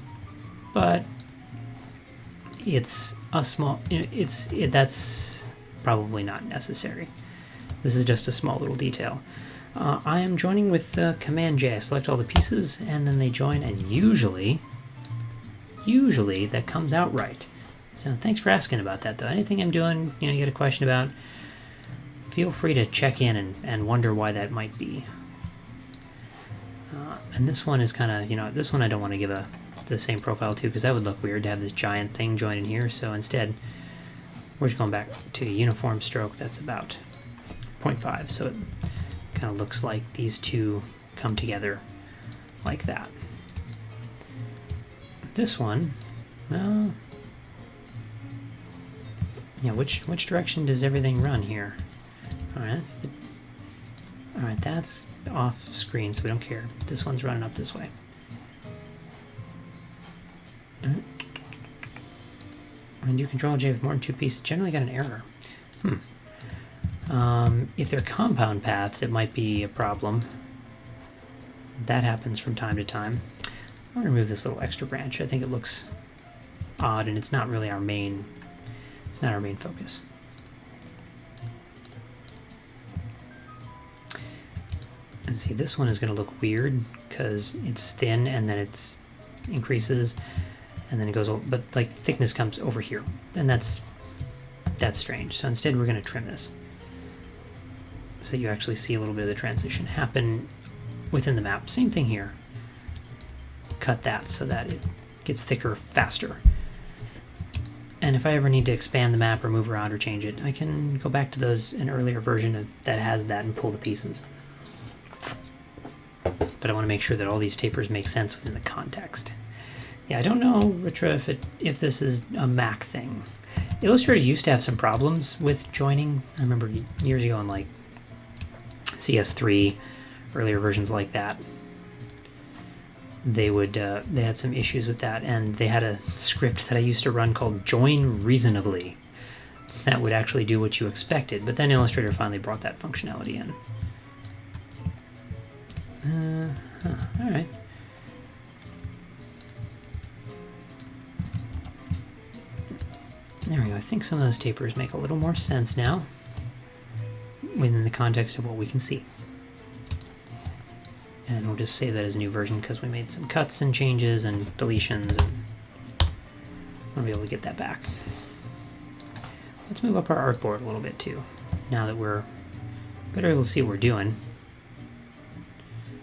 but it's a small, you know, that's probably not necessary. This is just a small little detail. I am joining with Command J. I select all the pieces and then they join, and usually that comes out right. So thanks for asking about that, though. Anything I'm doing, you know, you got a question about, feel free to check in and wonder why that might be. And this one is kind of, you know, this one I don't want to give the same profile to, because that would look weird to have this giant thing join in here. So instead, we're just going back to a uniform stroke that's about 0.5. So it kind of looks like these two come together like that. This one, well, yeah, which direction does everything run here? Alright, that's off screen, so we don't care. This one's running up this way. When you control J with more than two pieces, generally got an error. If they're compound paths, it might be a problem. That happens from time to time. I'm gonna remove this little extra branch. I think it looks odd, and it's not really our main. It's not our main focus. And see, this one is going to look weird because it's thin and then it increases and then it goes, but like thickness comes over here, and that's strange. So instead we're going to trim this so you actually see a little bit of the transition happen within the map. Same thing here. Cut that so that it gets thicker faster. And if I ever need to expand the map or move around or change it, I can go back to an earlier version that has that and pull the pieces. But I want to make sure that all these tapers make sense within the context. Yeah, I don't know, Ritra, if this is a Mac thing. Illustrator used to have some problems with joining. I remember years ago on like CS3, earlier versions like that. They had some issues with that, and they had a script that I used to run called Join Reasonably that would actually do what you expected, but then Illustrator finally brought that functionality in. Alright. There we go. I think some of those tapers make a little more sense now within the context of what we can see. And we'll just save that as a new version because we made some cuts and changes and deletions, and we'll be able to get that back. Let's move up our artboard a little bit too, now that we're better able to see what we're doing.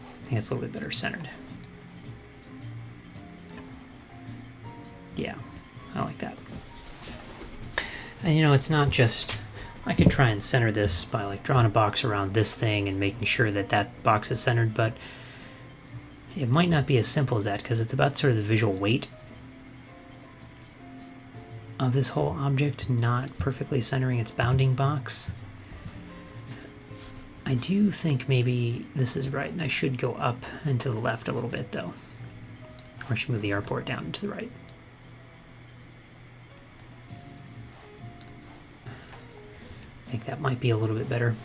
I think it's a little bit better centered. Yeah, I like that. And you know, it's not just, I could try and center this by like drawing a box around this thing and making sure that that box is centered, but it might not be as simple as that because it's about sort of the visual weight of this whole object not perfectly centering its bounding box. I do think maybe this is right, and I should go up and to the left a little bit though. Or I should move the artboard down and to the right. I think that might be a little bit better.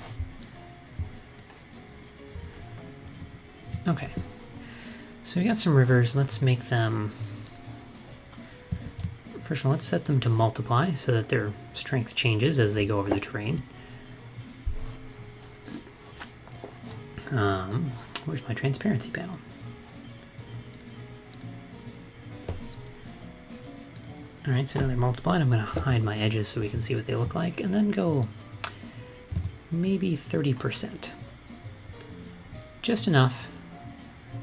Okay, so we got some rivers. Let's make them, first of all, let's set them to multiply so that their strength changes as they go over the terrain. Where's my transparency panel? Alright, so now they're multiplied. I'm going to hide my edges so we can see what they look like, and then go maybe 30%. Just enough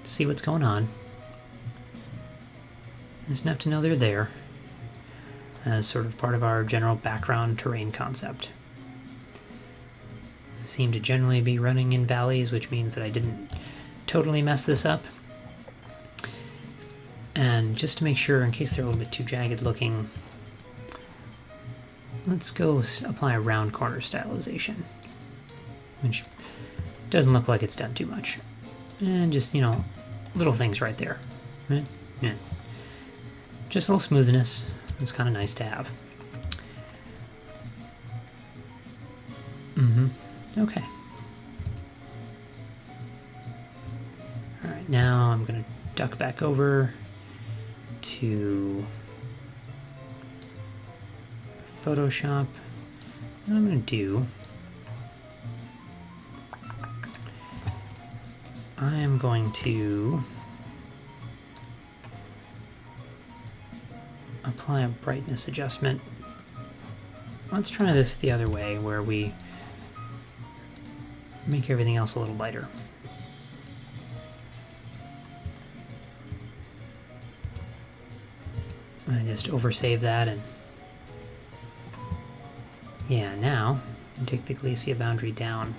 to see what's going on. Just enough to know they're there, as sort of part of our general background terrain concept. They seem to generally be running in valleys, which means that I didn't totally mess this up. And just to make sure, in case they're a little bit too jagged looking, let's go apply a round corner stylization, which doesn't look like it's done too much. And just, you know, little things right there. Right? Yeah. Just a little smoothness. It's kind of nice to have. Okay. Alright, now I'm going to duck back over to Photoshop. What I'm going to do, I am going to apply a brightness adjustment. Let's try this the other way, where we make everything else a little lighter. I just oversave that, and yeah, now take the glacier boundary down.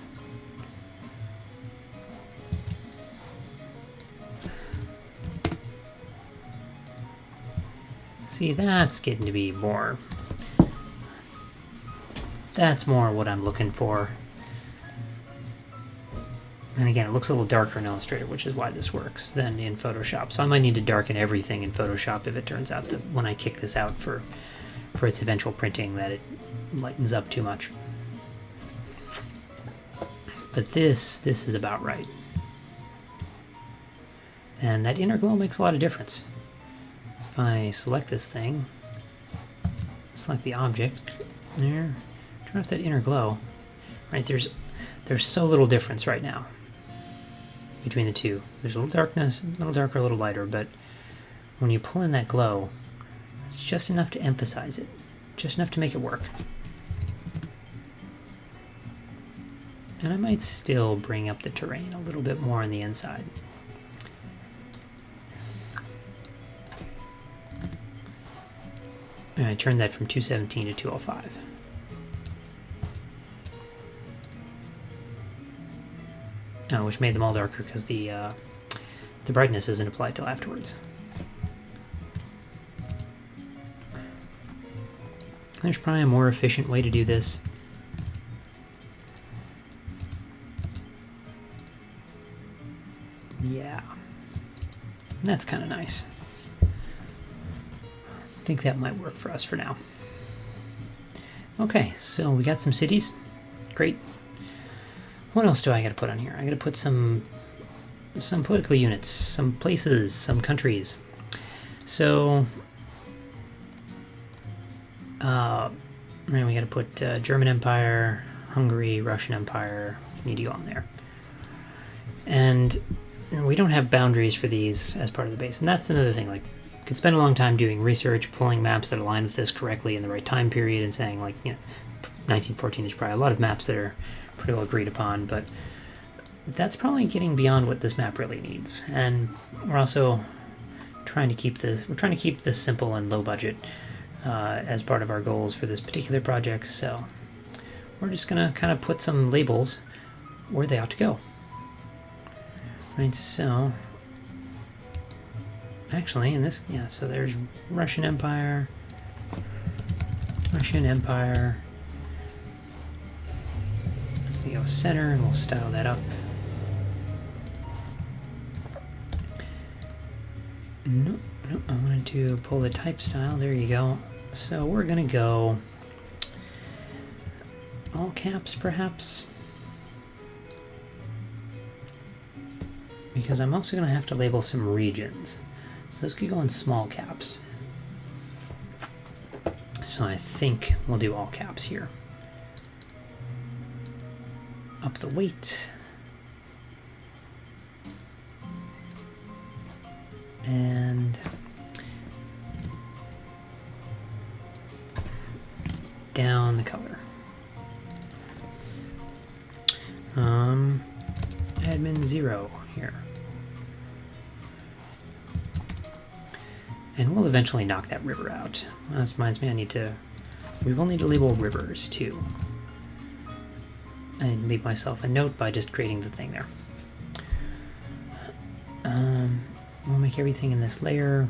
See, that's getting to be more. That's more what I'm looking for. And again, it looks a little darker in Illustrator, which is why this works, than in Photoshop. So I might need to darken everything in Photoshop if it turns out that when I kick this out for its eventual printing that it lightens up too much. But this is about right. And that inner glow makes a lot of difference. If I select this thing, select the object, there, turn off that inner glow, right, there's so little difference right now between the two. There's a little darkness, a little darker, a little lighter, but when you pull in that glow, it's just enough to emphasize it, just enough to make it work. And I might still bring up the terrain a little bit more on the inside. And I turned that from 217 to 205. Which made them all darker because the brightness isn't applied till afterwards. There's probably a more efficient way to do this. Yeah, that's kind of nice. I think that might work for us for now. Okay, so we got some cities. Great. What else do I got to put on here? I got to put some political units, some places, some countries. So, we got to put German Empire, Hungary, Russian Empire. Need to go on there. And we don't have boundaries for these as part of the base, and that's another thing. Like, you could spend a long time doing research, pulling maps that align with this correctly in the right time period, and saying, like, you know, 1914. There's probably a lot of maps that are pretty well agreed upon, but that's probably getting beyond what this map really needs. And we're also trying to keep this simple and low budget as part of our goals for this particular project. So we're just gonna kind of put some labels where they ought to go. Right, so actually in this, yeah, so there's Russian Empire, we go center, and we'll style that up. Nope, I wanted to pull the type style. There you go. So we're gonna go all caps, perhaps, because I'm also gonna have to label some regions. So this could go in small caps. So I think we'll do all caps here. Up the weight. and down the color. Admin 0 here. And we'll eventually knock that river out. That reminds me, we will need to label rivers too. And leave myself a note by just creating the thing there. We'll make everything in this layer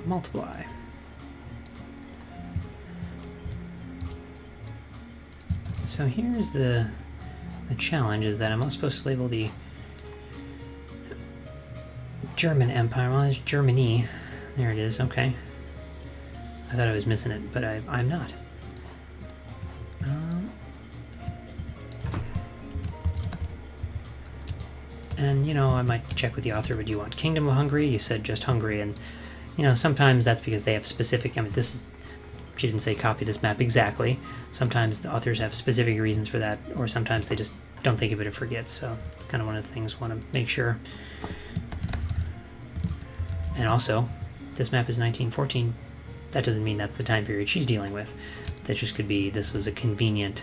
multiply. So here's the challenge, is that I'm supposed to label the German Empire. Well, it's Germany. There it is, okay. I thought I was missing it, but I'm not. And, you know, I might check with the author, would you want Kingdom of Hungary? You said just Hungary, and, you know, sometimes that's because they have specific, I mean, she didn't say copy this map exactly. Sometimes the authors have specific reasons for that, or sometimes they just don't think of it or forget, so it's kind of one of the things I want to make sure. And also, this map is 1914. That doesn't mean that's the time period she's dealing with. That just could be, this was a convenient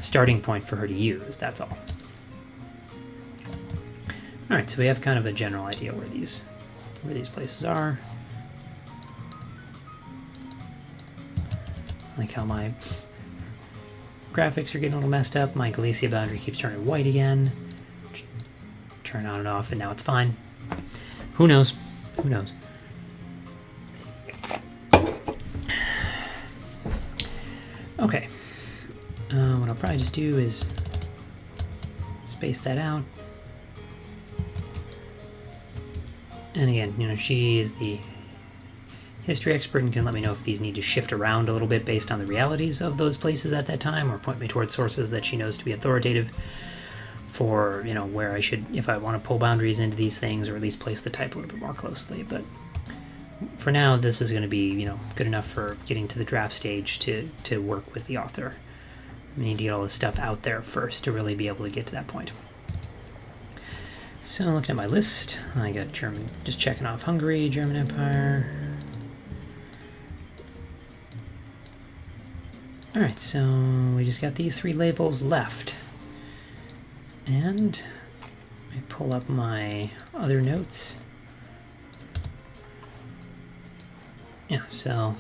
starting point for her to use, that's all. Alright, so we have kind of a general idea where these places are. Like how my graphics are getting a little messed up. My Galicia boundary keeps turning white again. Turn on and off, and now it's fine. Who knows? Who knows? Okay. What I'll probably just do is space that out. And again, you know, she is the history expert and can let me know if these need to shift around a little bit based on the realities of those places at that time, or point me towards sources that she knows to be authoritative for, you know, where I should, if I want to pull boundaries into these things, or at least place the type a little bit more closely. But for now, this is going to be, you know, good enough for getting to the draft stage to work with the author. We need to get all this stuff out there first to really be able to get to that point. So looking at my list, I got German, just checking off Hungary, German Empire. Alright, so we just got these 3 labels left. And I pull up my other notes. Yeah, so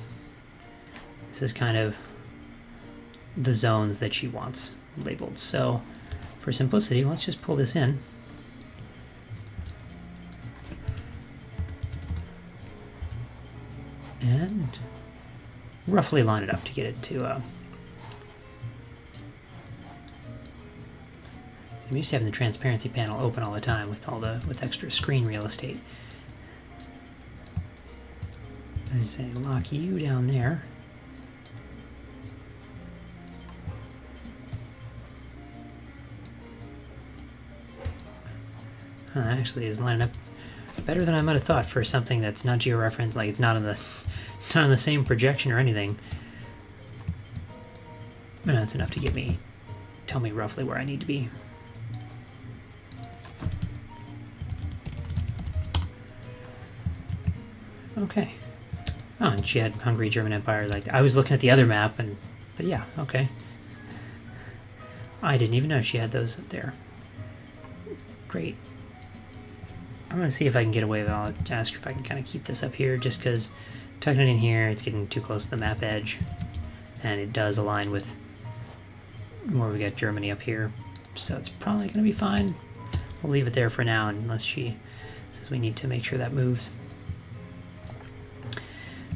this is kind of the zones that she wants labeled. So for simplicity, let's just pull this in. And roughly line it up to get it to I'm used to having the transparency panel open all the time with extra screen real estate. I say lock you down there. Actually is lining up better than I might have thought for something that's not georeferenced, like it's not on the same projection or anything. But that's enough to tell me roughly where I need to be. Okay. Oh, and she had Hungary, German Empire. Like, I was looking at the other map, but yeah, okay. I didn't even know she had those up there. Great. I'm going to see if I can get away with it. I'll ask her if I can kind of keep this up here, just because tucking it in here, it's getting too close to the map edge. And it does align with where we got Germany up here. So it's probably going to be fine. We'll leave it there for now, unless she says we need to make sure that moves.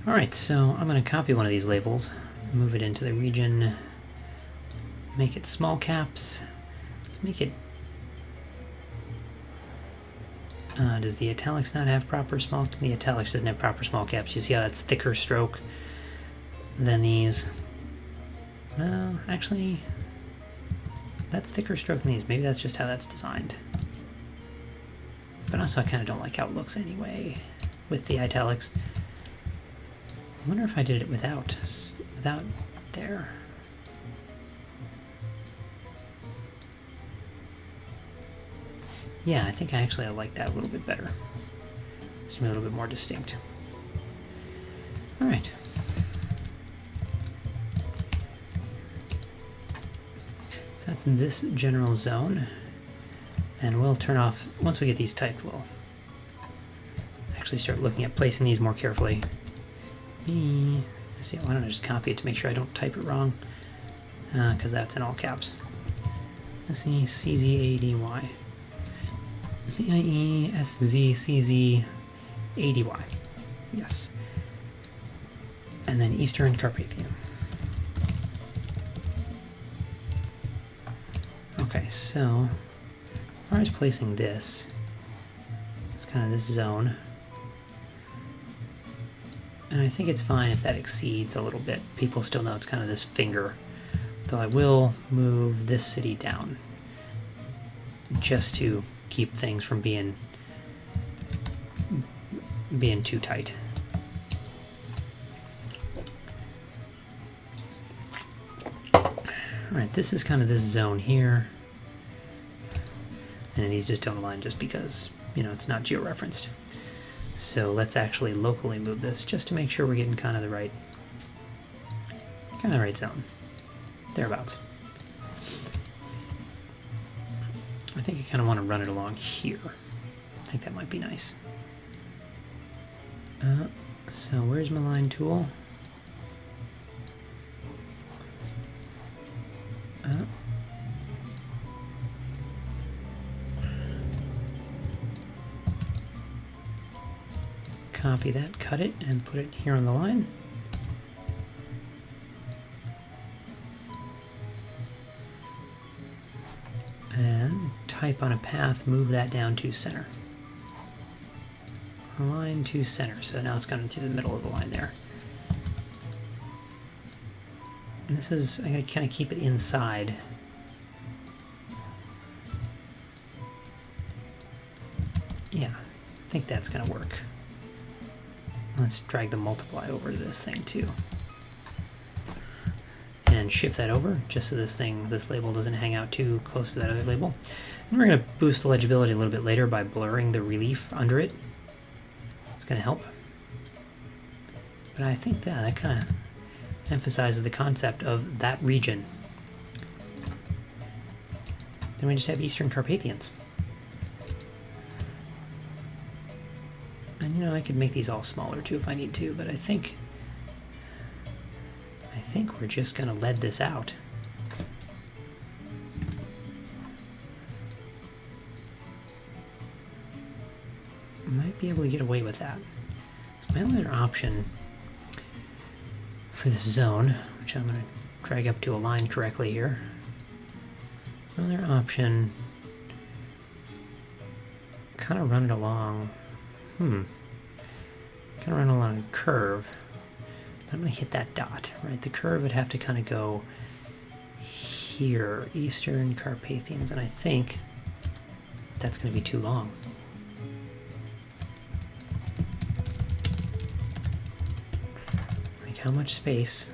Alright, so I'm going to copy one of these labels, move it into the region, make it small caps. Let's make it... does the italics not have proper small... The italics doesn't have proper small caps. You see how that's thicker stroke than these? Well, actually, that's thicker stroke than these. Maybe that's just how that's designed. But also I kind of don't like how it looks anyway with the italics. I wonder if I did it without there. Yeah, I think I like that a little bit better. Seems a little bit more distinct. All right. So that's this general zone. And we'll turn off, once we get these typed, we'll actually start looking at placing these more carefully. Let's see, why don't I just copy it to make sure I don't type it wrong? Because that's in all caps. Let's see, CZADY. VIESZCZADY. Yes. And then Eastern Carpathian. Okay, so as far as placing this, it's kind of this zone. And I think it's fine if that exceeds a little bit. People still know it's kind of this finger. Though I will move this city down just to keep things from being too tight. Alright, this is kind of this zone here. And these just don't align just because, you know, it's not georeferenced. So let's actually locally move this just to make sure we're getting kind of the right zone. Thereabouts. I think I kind of want to run it along here. I think that might be nice. So where's my line tool? Copy that, cut it, and put it here on the line. And type on a path, move that down to center. Line to center, so now it's going through the middle of the line there. And this is, I'm going to kind of keep it inside. Yeah, I think that's going to work. Let's drag the multiply over to this thing too. And shift that over just so this label doesn't hang out too close to that other label. And we're going to boost the legibility a little bit later by blurring the relief under it. It's going to help. But I think that kind of emphasizes the concept of that region. Then we just have Eastern Carpathians. And you know, I could make these all smaller too if I need to, but I think we're just going to lead this out. Might be able to get away with that. So my other option for this zone, which I'm going to drag up to align correctly here. Another option, kind of run it along. Kind of run along a curve. I'm going to hit that dot, right? The curve would have to kind of go here, Eastern Carpathians, and I think that's going to be too long. Like how much space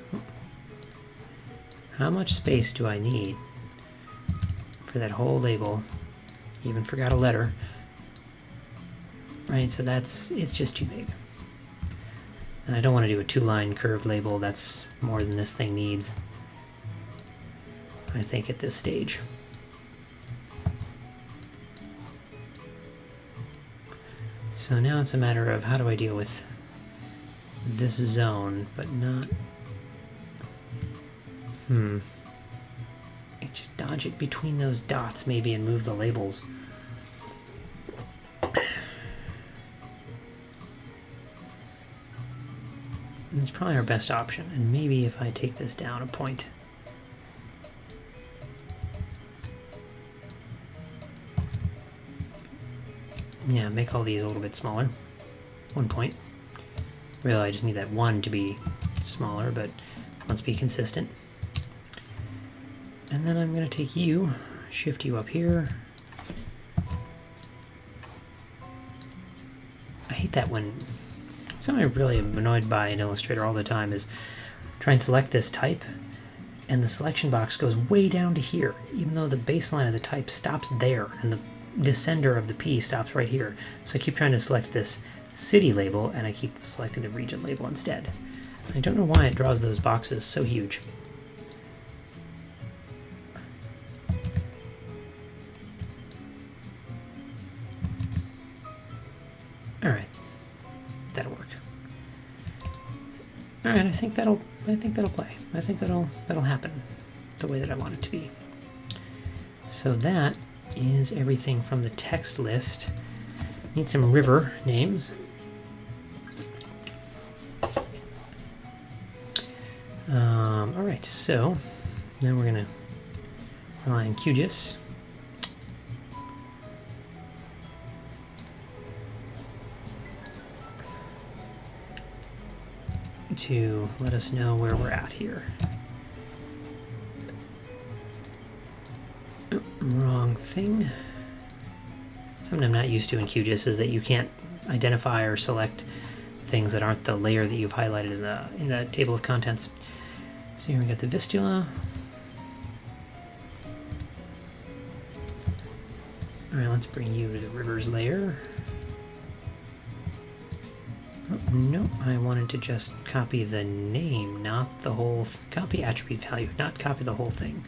do I need for that whole label? Even forgot a letter. Right, so it's just too big. And I don't want to do a two-line curved label. That's more than this thing needs, I think, at this stage. So now it's a matter of how do I deal with this zone, but not... I just dodge it between those dots maybe and move the labels. It's probably our best option, and maybe if I take this down a point. Yeah, make all these a little bit smaller. 1 point. Really, I just need that one to be smaller, but let's be consistent. And then I'm going to take you, shift you up here. I hate that when... Something I really am annoyed by in Illustrator all the time is try and select this type, and the selection box goes way down to here, even though the baseline of the type stops there, and descender of the P stops right here. So I keep trying to select this city label, and I keep selecting the region label instead. I don't know why it draws those boxes so huge. All right, that'll work. All right, I think that'll play. I think that'll happen the way that I want it to be. So that is everything from the text list. Need some river names. All right, so now we're gonna rely on QGIS. To let us know where we're at here. Oh, wrong thing. Something I'm not used to in QGIS is that you can't identify or select things that aren't the layer that you've highlighted in the table of contents. So here we got the Vistula. All right, let's bring you to the rivers layer. Oh, no, I wanted to just copy the name, not the whole, copy attribute value, not copy the whole thing.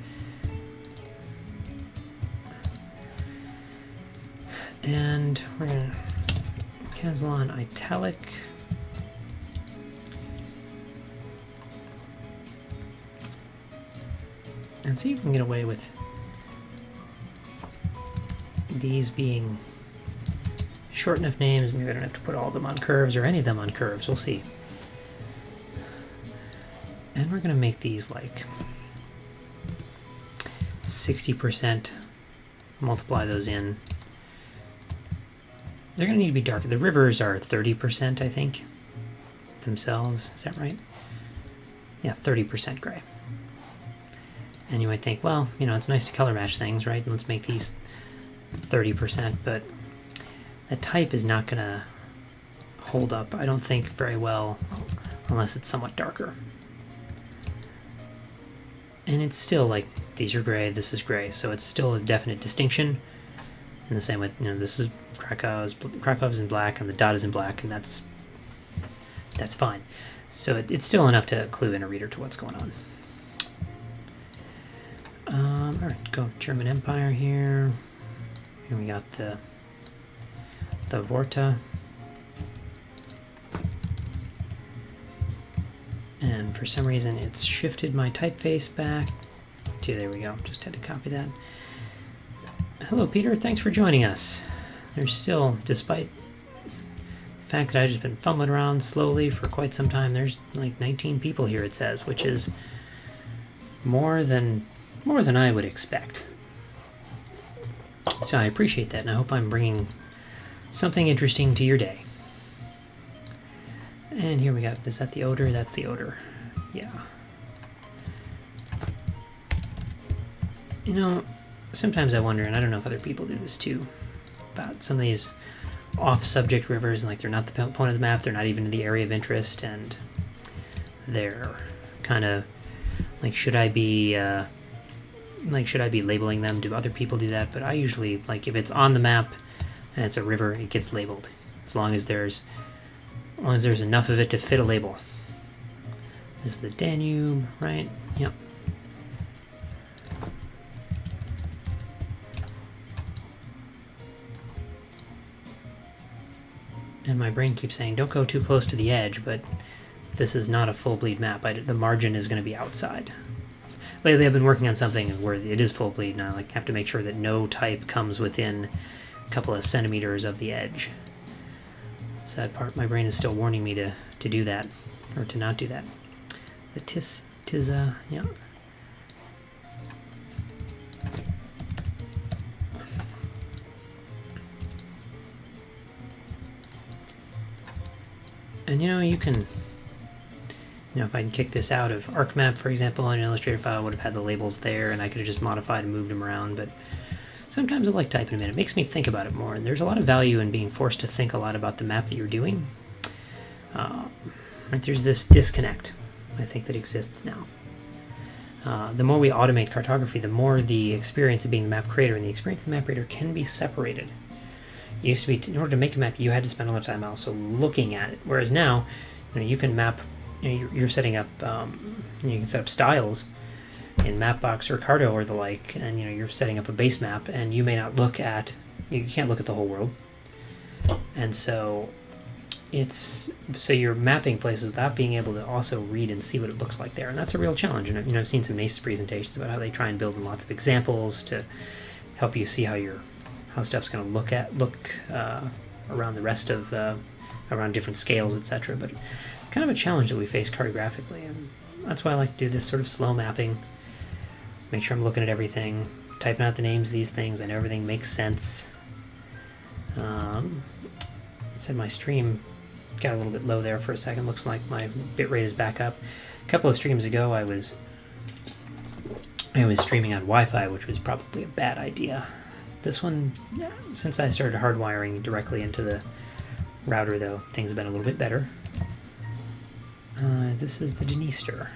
And we're gonna Caslon italic. And see if we can get away with these being short enough names. Maybe I don't have to put all of them on curves or any of them on curves. We'll see. And we're going to make these like 60%. Multiply those in. They're going to need to be darker. The rivers are 30%, I think, themselves. Is that right? Yeah, 30% gray. And you might think, well, you know, it's nice to color match things, right? Let's make these 30%, but the type is not going to hold up, I don't think, very well unless it's somewhat darker. And it's still like, these are gray, this is gray, so it's still a definite distinction. In the same way, you know, this is Krakow's in black, and the dot is in black, and that's fine. So it's still enough to clue in a reader to what's going on. All right, go German Empire here. Here we got the Vorta. And for some reason it's shifted my typeface back to, there we go, just had to copy that. Hello Peter, thanks for joining us. There's still, despite the fact that I've just been fumbling around slowly for quite some time, there's like 19 people here, it says, which is more than I would expect. So I appreciate that, and I hope I'm bringing something interesting to your day. And here we got, is that the odor? That's the odor. Yeah. You know, sometimes I wonder, and I don't know if other people do this too, about some of these off-subject rivers, and like they're not the point of the map, they're not even in the area of interest, and they're kind of like, should I be labeling them? Do other people do that? But I usually, like, if it's on the map and it's a river, it gets labeled, as long as there's enough of it to fit a label. This is the Danube, right? Yep. And my brain keeps saying, don't go too close to the edge, but this is not a full bleed map. The margin is going to be outside. Lately I've been working on something where it is full bleed, and I like have to make sure that no type comes within a couple of centimeters of the edge. Sad part, my brain is still warning me to do that, or to not do that. The Tiza, yeah. And you know, you can, you know, if I can kick this out of ArcMap, for example, on an Illustrator file, I would have had the labels there, and I could have just modified and moved them around, but sometimes I like typing them in. It makes me think about it more, and there's a lot of value in being forced to think a lot about the map that you're doing. Right, there's this disconnect, I think, that exists now. the more we automate cartography, the more the experience of being the map creator and the experience of the map creator can be separated. It used to be, in order to make a map, you had to spend a lot of time also looking at it. Whereas now, you can map, you're setting up, you can set up styles in Mapbox or Carto or the like, and you're setting up a base map, and you may not look at, you can't look at the whole world. And so you're mapping places without being able to also read and see what it looks like there, and that's a real challenge. And I've seen some NACE presentations about how they try and build in lots of examples to help you see how stuff's going to look around the rest of around different scales, etc. But it's kind of a challenge that we face cartographically, and that's why I like to do this sort of slow mapping. Make sure I'm looking at everything, typing out the names of these things, and everything makes sense. Said my stream got a little bit low there for a second. Looks like my bitrate is back up. A couple of streams ago, I was streaming on Wi-Fi, which was probably a bad idea. This one, since I started hardwiring directly into the router, though, things have been a little bit better. This is the Dniester.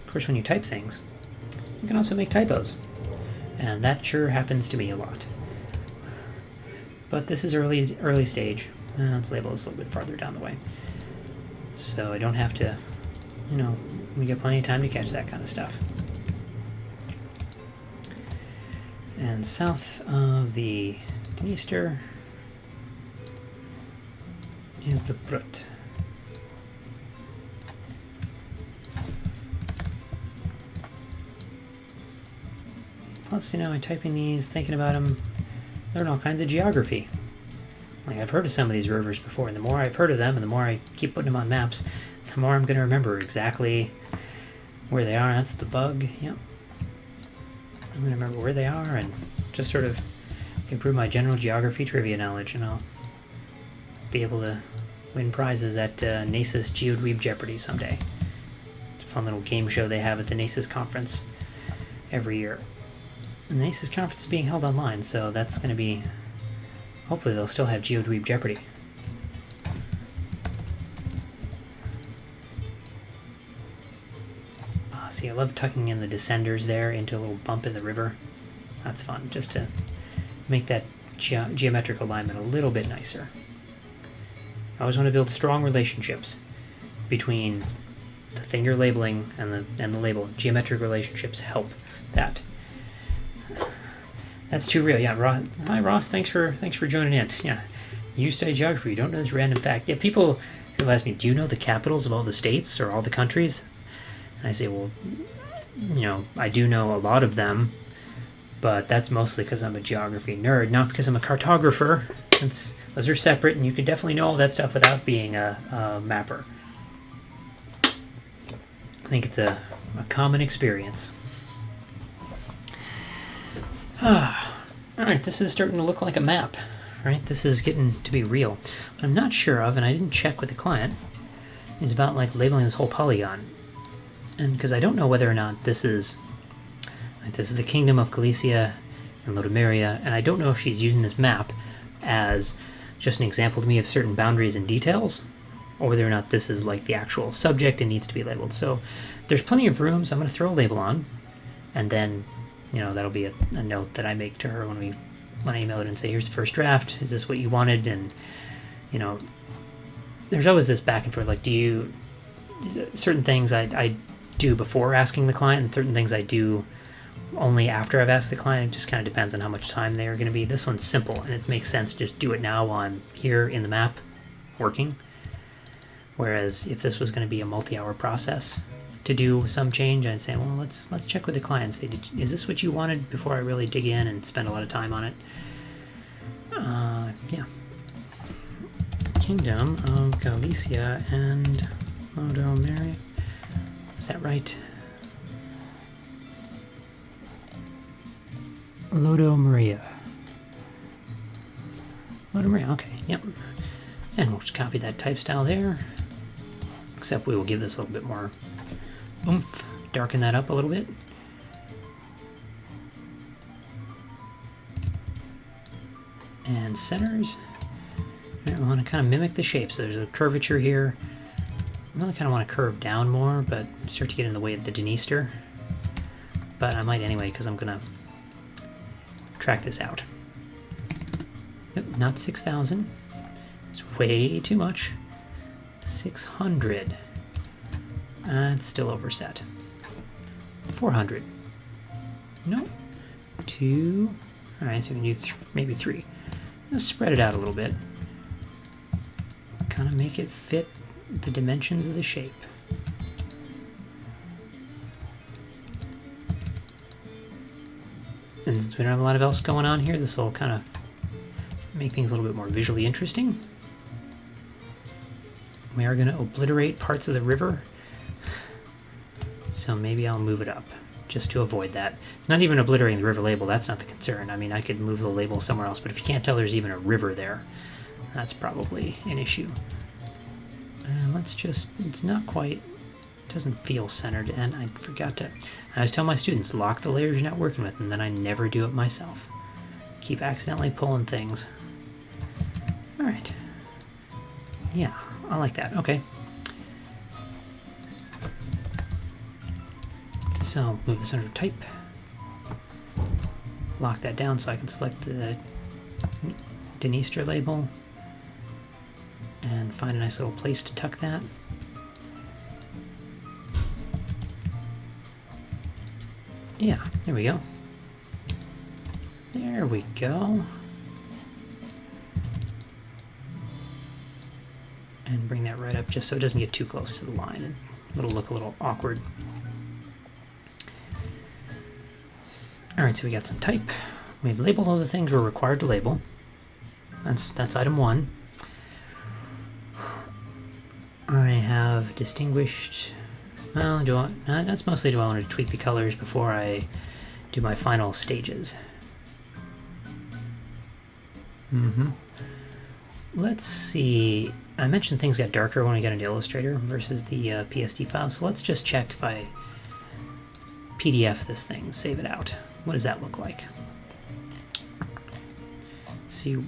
Of course, when you type things, you can also make typos, and that sure happens to me a lot. But this is early stage. Let's label this a little bit farther down the way, so I don't have to, we get plenty of time to catch that kind of stuff. And south of the Dniester is the Prut. Plus, I'm typing these, thinking about them, learn all kinds of geography. Like, I've heard of some of these rivers before, and the more I've heard of them, and the more I keep putting them on maps, the more I'm going to remember exactly where they are. That's the Bug, yep. I'm going to remember where they are, and just sort of improve my general geography trivia knowledge, and I'll be able to win prizes at NACES GeoDweeb Jeopardy someday. It's a fun little game show they have at the NACES conference every year. And the NACES conference is being held online, so that's going to be... Hopefully they'll still have GeoDweeb Jeopardy. See, I love tucking in the descenders there into a little bump in the river. That's fun, just to make that geometric alignment a little bit nicer. I always want to build strong relationships between the thing you're labeling and the label. Geometric relationships help that. That's too real. Yeah, hi Ross. Thanks for joining in. Yeah, you study geography. You don't know this random fact. Yeah, people who ask me, do you know the capitals of all the states or all the countries? And I say, well, I do know a lot of them, but that's mostly because I'm a geography nerd, not because I'm a cartographer. Those are separate, and you can definitely know all that stuff without being a mapper. I think it's a common experience. Alright, this is starting to look like a map, right? This is getting to be real. What I'm not sure of, and I didn't check with the client, is about labeling this whole polygon. And because I don't know whether or not this is the Kingdom of Galicia and Lodomeria, and I don't know if she's using this map as just an example to me of certain boundaries and details, or whether or not this is the actual subject and needs to be labeled. So there's plenty of room, so I'm going to throw a label on, and then that'll be a note that I make to her when I email it and say, here's the first draft, is this what you wanted? And there's always this back and forth, certain things I do before asking the client, and certain things I do only after I've asked the client. It just kind of depends on how much time they are going to be. This one's simple, and it makes sense to just do it now while I'm here in the map working. Whereas if this was going to be a multi-hour process to do some change, I'd say, well, let's check with the client and say, is this what you wanted, before I really dig in and spend a lot of time on it. Yeah. Kingdom of Galicia and Lodomeria. Is that right? Lodomeria. Lodomeria, okay, yep. And we'll just copy that type style there. Except we will give this a little bit more oomph, darken that up a little bit. And centers. I want to kind of mimic the shape. So there's a curvature here. I really kind of want to curve down more, but start to get in the way of the denister. But I might anyway, because I'm going to track this out. Nope, not 6,000. It's way too much. 600. It's still overset. 400. Nope. 2. Alright, so we can do maybe 3. Let's spread it out a little bit. Kind of make it fit the dimensions of the shape. And since we don't have a lot of else going on here, this will kind of make things a little bit more visually interesting. We are going to obliterate parts of the river, so maybe I'll move it up just to avoid that. It's not even obliterating the river label, that's not the concern. I mean, I could move the label somewhere else, but if you can't tell there's even a river there, that's probably an issue. And let's just, it's not quite, it doesn't feel centered, and I forgot to, I always tell my students, lock the layers you're not working with, and then I never do it myself. Keep accidentally pulling things. Alright. Yeah, I like that. Okay. So, move this under type. Lock that down so I can select the denister label. And find a nice little place to tuck that. Yeah, there we go. There we go. And bring that right up just so it doesn't get too close to the line and it'll look a little awkward. Alright, so we got some type. We've labeled all the things we're required to label. That's item 1. I have distinguished, well, that's mostly do I want to tweak the colors before I do my final stages. Let's see, I mentioned things got darker when we got into Illustrator versus the PSD file, so let's just check if I PDF this thing, save it out. What does that look like? See,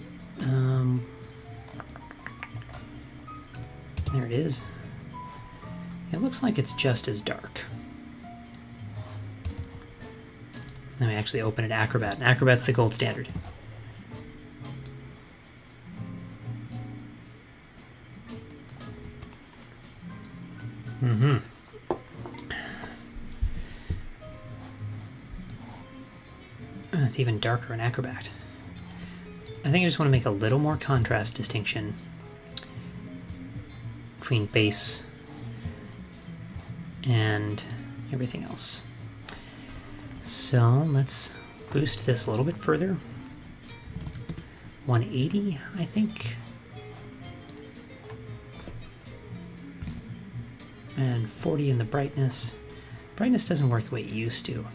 there it is. It looks like it's just as dark. Then we actually open it Acrobat, and Acrobat's the gold standard. It's even darker in Acrobat. I think I just want to make a little more contrast distinction between base and everything else. So let's boost this a little bit further. 180, I think. And 40 in the brightness. Brightness doesn't work the way it used to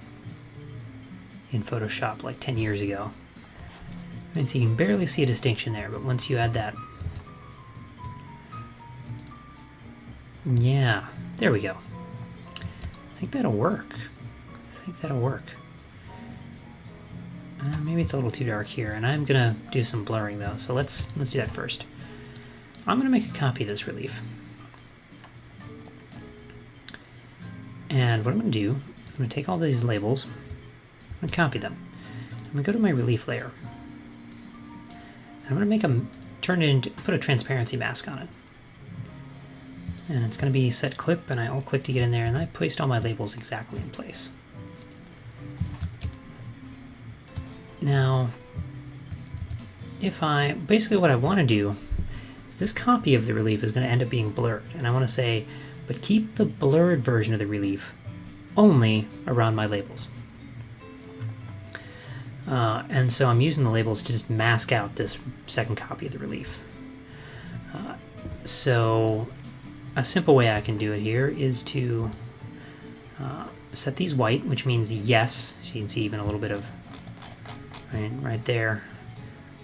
in Photoshop like 10 years ago. And so you can barely see a distinction there, but once you add that, yeah, there we go. I think that'll work. Maybe it's a little too dark here, and I'm gonna do some blurring though. So let's do that first. I'm gonna make a copy of this relief, and what I'm gonna do, I'm gonna take all these labels, I'm gonna copy them. I'm gonna go to my relief layer. I'm gonna make them turn it into, put a transparency mask on it. And it's gonna be set clip, and I alt click to get in there, and I placed all my labels exactly in place. Now, basically what I wanna do is this copy of the relief is gonna end up being blurred, and I wanna say, but keep the blurred version of the relief only around my labels. And so I'm using the labels to just mask out this second copy of the relief. So a simple way I can do it here is to set these white, which means yes. So you can see even a little bit of right there.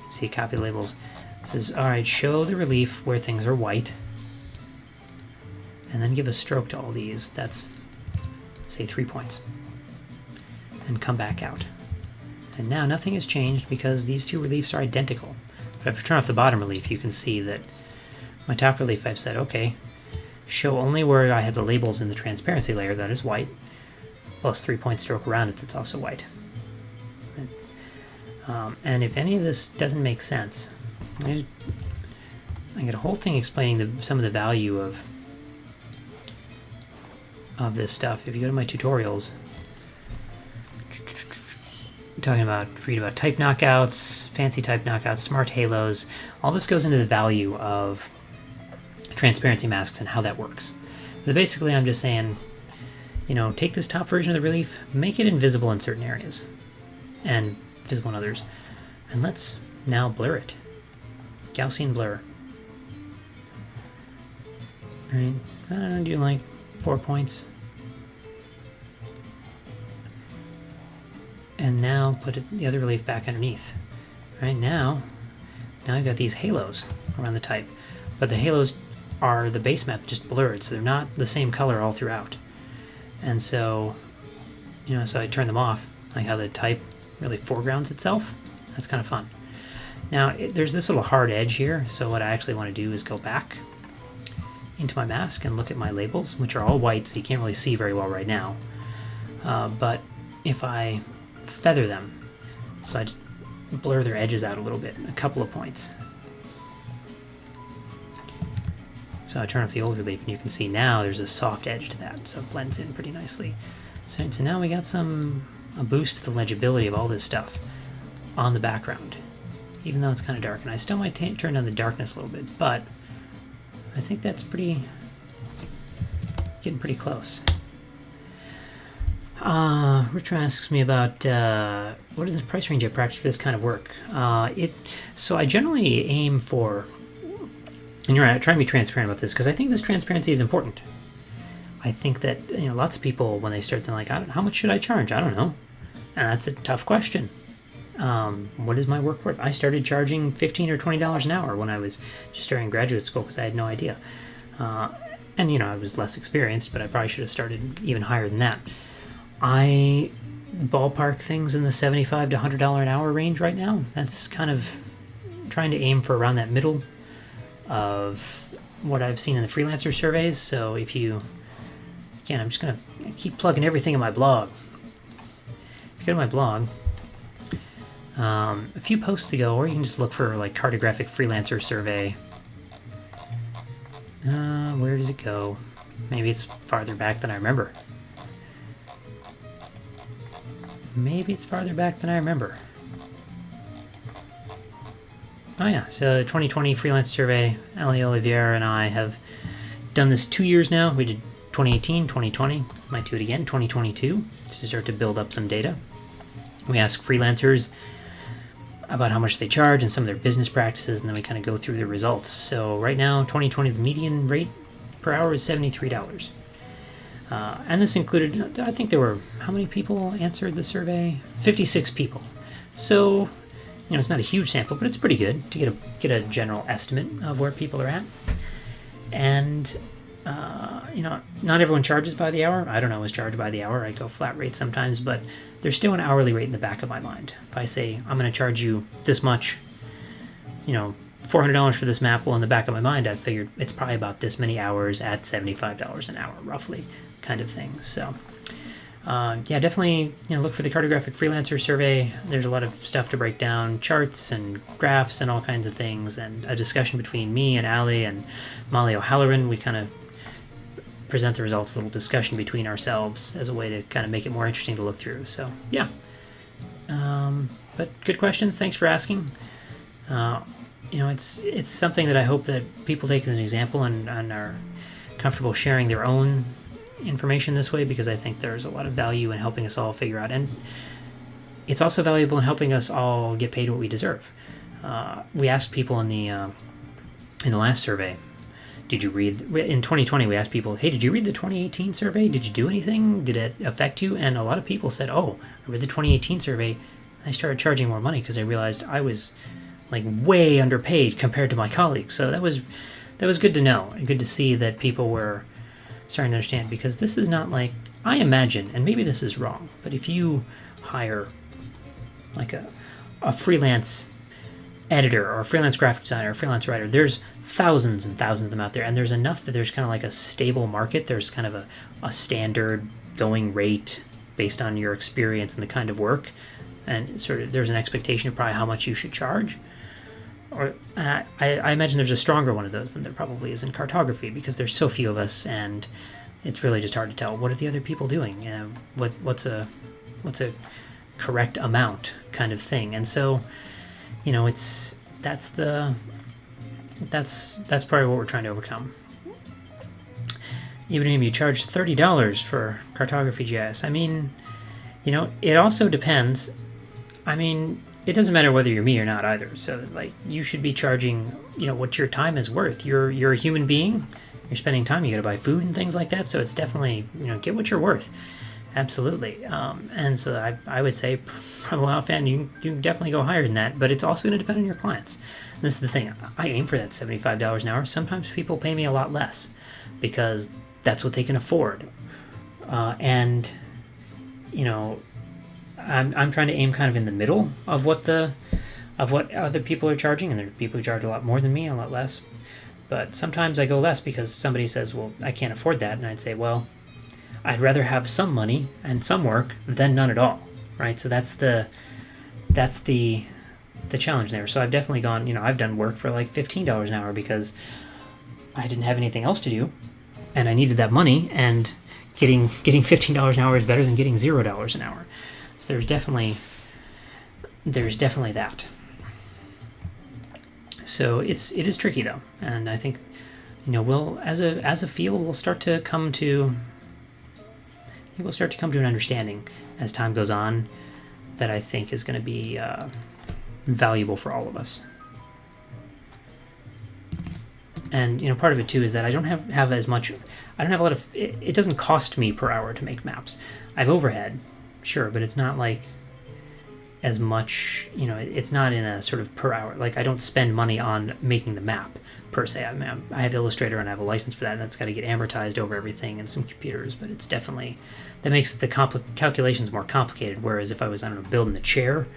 See, copy labels. It says, all right, show the relief where things are white, and then give a stroke to all these. That's, say, 3 points, and come back out. And now nothing has changed because these two reliefs are identical. But if I turn off the bottom relief, you can see that my top relief, I've said, okay, show only where I have the labels in the transparency layer, that is white, plus 3-point stroke around it, that's also white. And if any of this doesn't make sense, I get a whole thing explaining some of the value of this stuff. If you go to my tutorials, talking about read about type knockouts, fancy type knockouts, smart halos, all this goes into the value of transparency masks and how that works. But basically, I'm just saying, take this top version of the relief, make it invisible in certain areas, and visible in others, and let's now blur it. Gaussian blur. Right? I don't know, do like 4 points. And now put the other relief back underneath. Right now I've got these halos around the type, but the halos are the base map just blurred, so they're not the same color all throughout. And so, so I turn them off, like how the type really foregrounds itself. That's kind of fun. Now, there's this little hard edge here, so what I actually want to do is go back into my mask and look at my labels, which are all white, so you can't really see very well right now. But if I feather them, so I just blur their edges out a little bit, a couple of points. So I turn off the old relief, and you can see now there's a soft edge to that, so it blends in pretty nicely. So now we got a boost to the legibility of all this stuff on the background, even though it's kind of dark. And I still might turn down the darkness a little bit, but I think that's getting pretty close. Richard asks me about what is the price range I practice for this kind of work. So I generally aim for, and you're right, I try to be transparent about this because I think this transparency is important. I think that lots of people, when they start, they're like, how much should I charge? I don't know, and that's a tough question. What is my work worth? I started charging $15 or $20 an hour when I was just starting graduate school because I had no idea, and I was less experienced, but I probably should have started even higher than that. I ballpark things in the $75 to $100 an hour range right now. That's kind of trying to aim for around that middle of what I've seen in the freelancer surveys. So if you, again, I'm just going to keep plugging everything in my blog. If you go to my blog, a few posts ago, or you can just look for like cartographic freelancer survey. Where does it go? Maybe it's farther back than I remember. Maybe it's farther back than I remember. Oh yeah, so 2020 freelance survey, Ali Olivier and I have done this 2 years now. We did 2018, 2020, might do it again, 2022, to start to build up some data. We ask freelancers about how much they charge and some of their business practices, and then we kind of go through the results. So right now, 2020, the median rate per hour is $73. And this included, I think there were, how many people answered the survey? 56 people. So, it's not a huge sample, but it's pretty good to get a general estimate of where people are at. And, not everyone charges by the hour. I don't always charge by the hour. I go flat rate sometimes, but there's still an hourly rate in the back of my mind. If I say, I'm going to charge you this much, $400 for this map, well, in the back of my mind, I figured it's probably about this many hours at $75 an hour, roughly, kind of thing. So, definitely, look for the Cartographic Freelancer Survey. There's a lot of stuff to break down, charts and graphs and all kinds of things, and a discussion between me and Ali and Molly O'Halloran. We kind of present the results, a little discussion between ourselves as a way to kind of make it more interesting to look through. So, yeah. But good questions. Thanks for asking. It's something that I hope that people take as an example and are comfortable sharing their own information this way, because I think there's a lot of value in helping us all figure out, and it's also valuable in helping us all get paid what we deserve. We asked people in the last survey, did you read, in 2020 we asked people, hey, did you read the 2018 survey? Did you do anything? Did it affect you? And a lot of people said, oh, I read the 2018 survey and I started charging more money because I realized I was like way underpaid compared to my colleagues. So that was good to know, and good to see that people were starting to understand, because this is not like, I imagine, and maybe this is wrong, but if you hire like a freelance editor or a freelance graphic designer or a freelance writer. There's thousands and thousands of them out there, and there's enough that there's kind of like a stable market. There's kind of a standard going rate based on your experience and the kind of work, and sort of there's an expectation of probably how much you should charge. Or I imagine there's a stronger one of those than there probably is in cartography, because there's so few of us, and it's really just hard to tell what are the other people doing. What's a correct amount kind of thing. And so, you know, that's part of what we're trying to overcome. Even if you charge $30 for cartography GIS, I mean, you know, it also depends. I mean, it doesn't matter whether you're me or not either. So, like, you should be charging, you know, what your time is worth. You're a human being. You're spending time. You got to buy food and things like that. So it's definitely, you know, get what you're worth. Absolutely. And so I would say, from a WoW fan, you can definitely go higher than that. But it's also going to depend on your clients. And this is the thing. I aim for that $75 an hour. Sometimes people pay me a lot less because that's what they can afford. And, you know, I'm trying to aim kind of in the middle of what other people are charging, and there are people who charge a lot more than me, a lot less. But sometimes I go less because somebody says, "Well, I can't afford that," and I'd say, "Well, I'd rather have some money and some work than none at all." Right? So that's the challenge there. So I've definitely gone. You know, I've done work for like $15 an hour because I didn't have anything else to do, and I needed that money. And getting $15 an hour is better than getting $0 an hour. So there's definitely that. So it is tricky though, and I think, you know, we'll as a field we'll start to come to an understanding as time goes on that I think is going to be valuable for all of us. And, you know, part of it too is that I don't have as much. I don't have a lot of. It doesn't cost me per hour to make maps. I have overhead. Sure, but it's not like as much, you know, it's not in a sort of per hour. Like, I don't spend money on making the map per se. I mean, I have Illustrator and I have a license for that, and that's got to get amortized over everything and some computers, but it's definitely, that makes the calculations more complicated. Whereas if I was, I don't know, building the chair,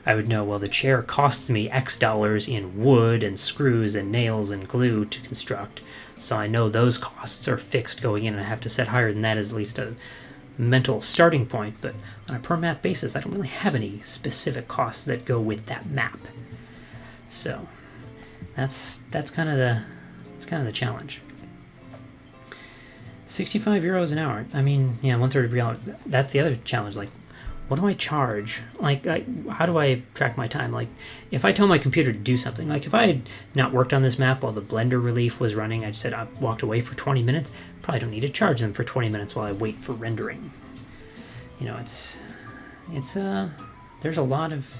I would know, well, the chair costs me X dollars in wood and screws and nails and glue to construct. So I know those costs are fixed going in, and I have to set higher than that as at least a mental starting point. But on a per map basis, I don't really have any specific costs that go with that map. So that's kind of the challenge. 65 euros an hour. I mean, yeah, 1/3 of reality. That's the other challenge. Like, what do I charge? Like, how do I track my time? Like, if I tell my computer to do something, like if I had not worked on this map while the Blender relief was running, I just said I walked away for 20 minutes, probably don't need to charge them for 20 minutes while I wait for rendering. You know, there's a lot of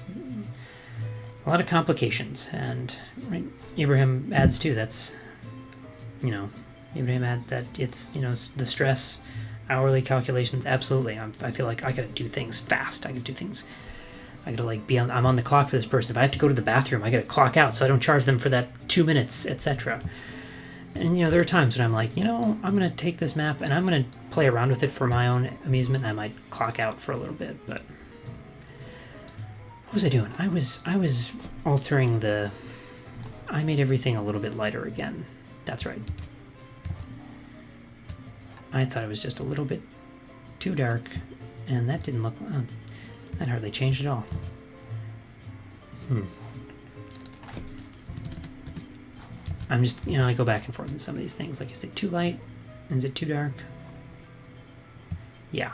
complications, and right, Ibrahim adds too. That's, you know, Ibrahim adds that it's, you know, the stress. Hourly calculations, absolutely. I feel like I gotta do things fast. I gotta like I'm on the clock for this person. If I have to go to the bathroom, I gotta clock out so I don't charge them for that 2 minutes, etc. And, you know, there are times when I'm like, you know, I'm gonna take this map and I'm gonna play around with it for my own amusement. I might clock out for a little bit, but what was I doing? I was altering I made everything a little bit lighter again. That's right. I thought it was just a little bit too dark, and that didn't look, that hardly changed at all. I'm just, you know, I go back and forth in some of these things. Like, is it too light? Is it too dark? Yeah.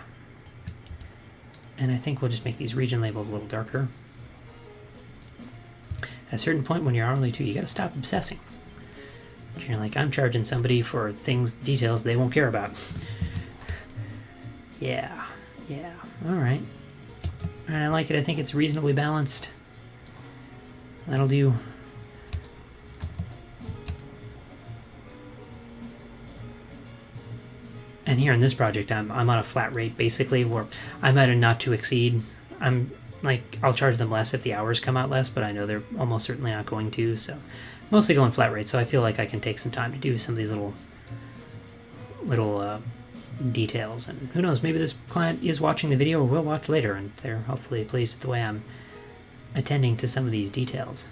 And I think we'll just make these region labels a little darker. At a certain point when you're hourly too, you gotta stop obsessing. You're like, I'm charging somebody for details they won't care about. Yeah. Alright, I like it. I think it's reasonably balanced. That'll do. And here in this project, I'm on a flat rate, basically, where I'm at a not to exceed. I'm like, I'll charge them less if the hours come out less, but I know they're almost certainly not going to, so mostly going flat rate. So I feel like I can take some time to do some of these little details. And who knows, maybe this client is watching the video or will watch later, and they're hopefully pleased with the way I'm attending to some of these details.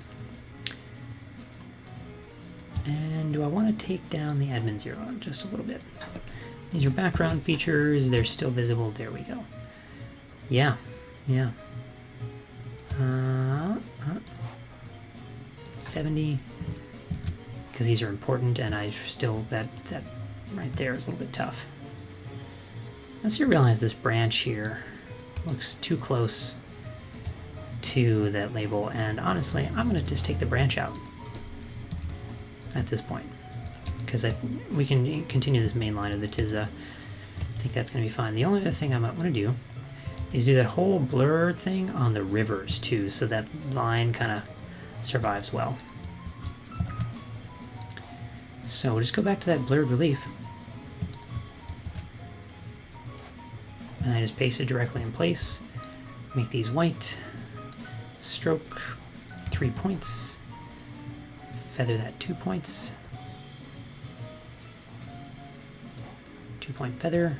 And do I want to take down the admin 0 just a little bit? These are background features. They're still visible. There we go. Yeah. 70. Because these are important, and I still, that right there is a little bit tough. Once you realize this branch here looks too close to that label, and honestly, I'm going to just take the branch out at this point, because we can continue this main line of the Tizza. I think that's going to be fine. The only other thing I might want to do is do that whole blur thing on the rivers too, so that line kind of survives well. So we'll just go back to that blurred relief. And I just paste it directly in place. Make these white. Stroke 3 points. Feather that 2 points. 2-point feather.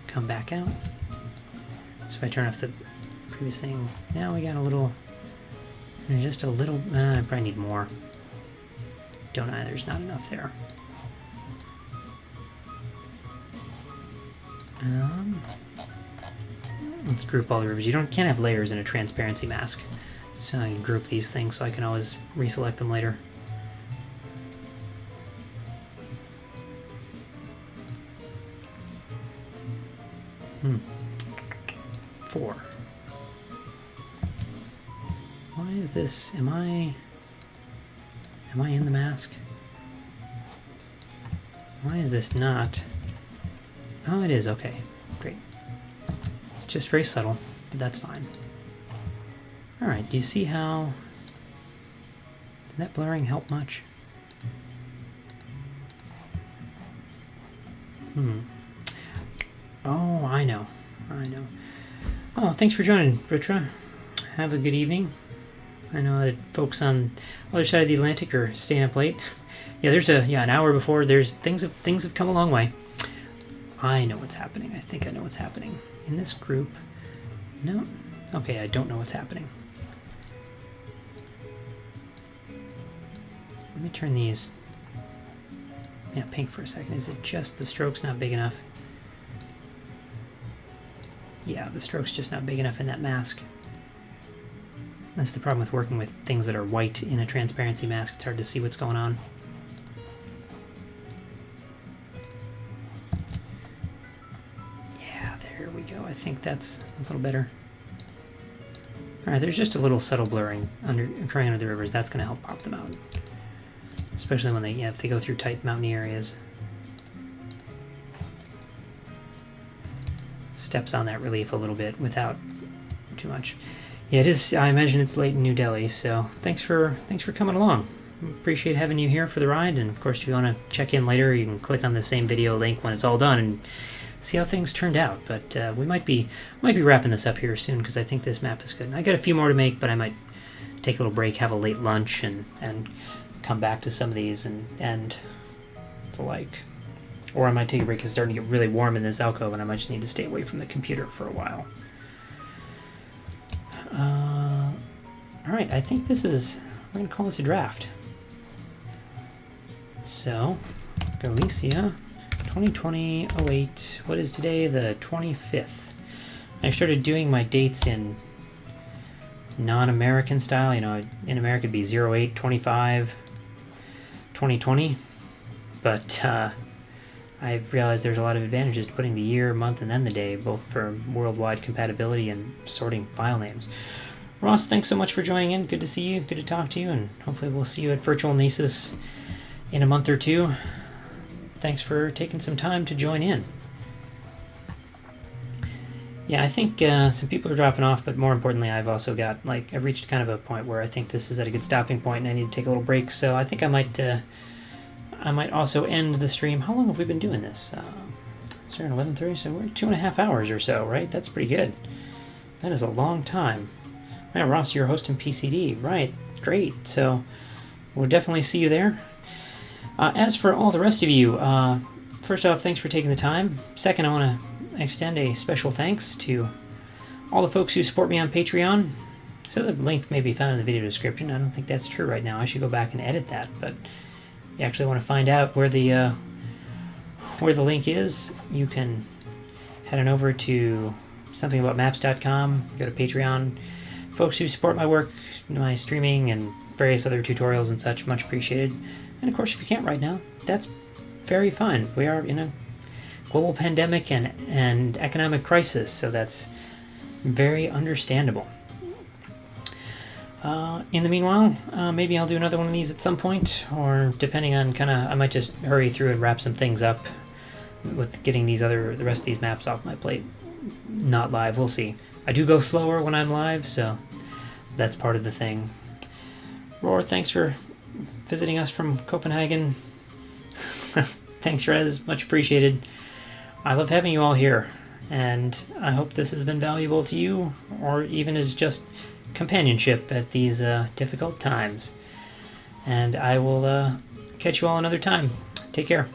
Come back out. So if I turn off the previous thing, now we got a little, just a little, I probably need more. Don't I? There's not enough there. Let's group all the rivers. You can't have layers in a transparency mask. So I can group these things so I can always reselect them later. Four. Why is this? Am I in the mask? Why is this not? Oh, it is. Okay, great. It's just very subtle, but that's fine. All right. Do you see how? Did that blurring help much? Oh, I know. Oh, thanks for joining, Ritra. Have a good evening. I know that folks on the other side of the Atlantic are staying up late. Yeah, there's an hour before. There's things have come a long way. I know what's happening. I think I know what's happening in this group. No, okay, I don't know what's happening. Let me turn these pink for a second. Is it just the stroke's not big enough? Yeah, the stroke's just not big enough in that mask. That's the problem with working with things that are white in a transparency mask. It's hard to see what's going on. Yeah, there we go. I think that's a little better. All right, there's just a little subtle blurring occurring under the rivers. That's going to help pop them out, especially when if they go through tight mountainy areas. Steps on that relief a little bit without too much. Yeah, it is. I imagine it's late in New Delhi, so thanks for coming along. Appreciate having you here for the ride, and of course, if you want to check in later, you can click on the same video link when it's all done and see how things turned out. But we might be wrapping this up here soon because I think this map is good. I got a few more to make, but I might take a little break, have a late lunch, and come back to some of these and the like. Or I might take a break because it's starting to get really warm in this alcove, and I might just need to stay away from the computer for a while. All right, I think we're going to call this a draft. So, Galicia, 2020-08. What is today? The 25th. I started doing my dates in non-American style. You know, in America it'd be 08-25, 2020. But I've realized there's a lot of advantages to putting the year, month, and then the day, both for worldwide compatibility and sorting file names. Ross, thanks so much for joining in. Good to see you. Good to talk to you. And hopefully we'll see you at Virtual Nesis in a month or two. Thanks for taking some time to join in. Yeah, I think some people are dropping off, but more importantly, I've also got, I've reached kind of a point where I think this is at a good stopping point and I need to take a little break. So I think I might also end the stream. How long have we been doing this? Starting at 11:30, so we're 2.5 hours or so, right? That's pretty good. That is a long time. Yeah, Ross, you're hosting PCD, right? Great. So we'll definitely see you there. As for all the rest of you, first off, thanks for taking the time. Second, I want to extend a special thanks to all the folks who support me on Patreon. It says a link may be found in the video description. I don't think that's true right now. I should go back and edit that, but if you actually want to find out where the link is, you can head on over to somethingaboutmaps.com, go to Patreon. Folks who support my work, my streaming, and various other tutorials and such, much appreciated. And of course, if you can't right now, that's very fine. We are in a global pandemic and economic crisis, so that's very understandable. In the meanwhile, maybe I'll do another one of these at some point, or depending on I might just hurry through and wrap some things up with getting the rest of these maps off my plate. Not live, we'll see. I do go slower when I'm live, so that's part of the thing. Roar, thanks for visiting us from Copenhagen. Thanks, Rez, much appreciated. I love having you all here, and I hope this has been valuable to you, or even as just companionship at these difficult times. And I will catch you all another time. Take care.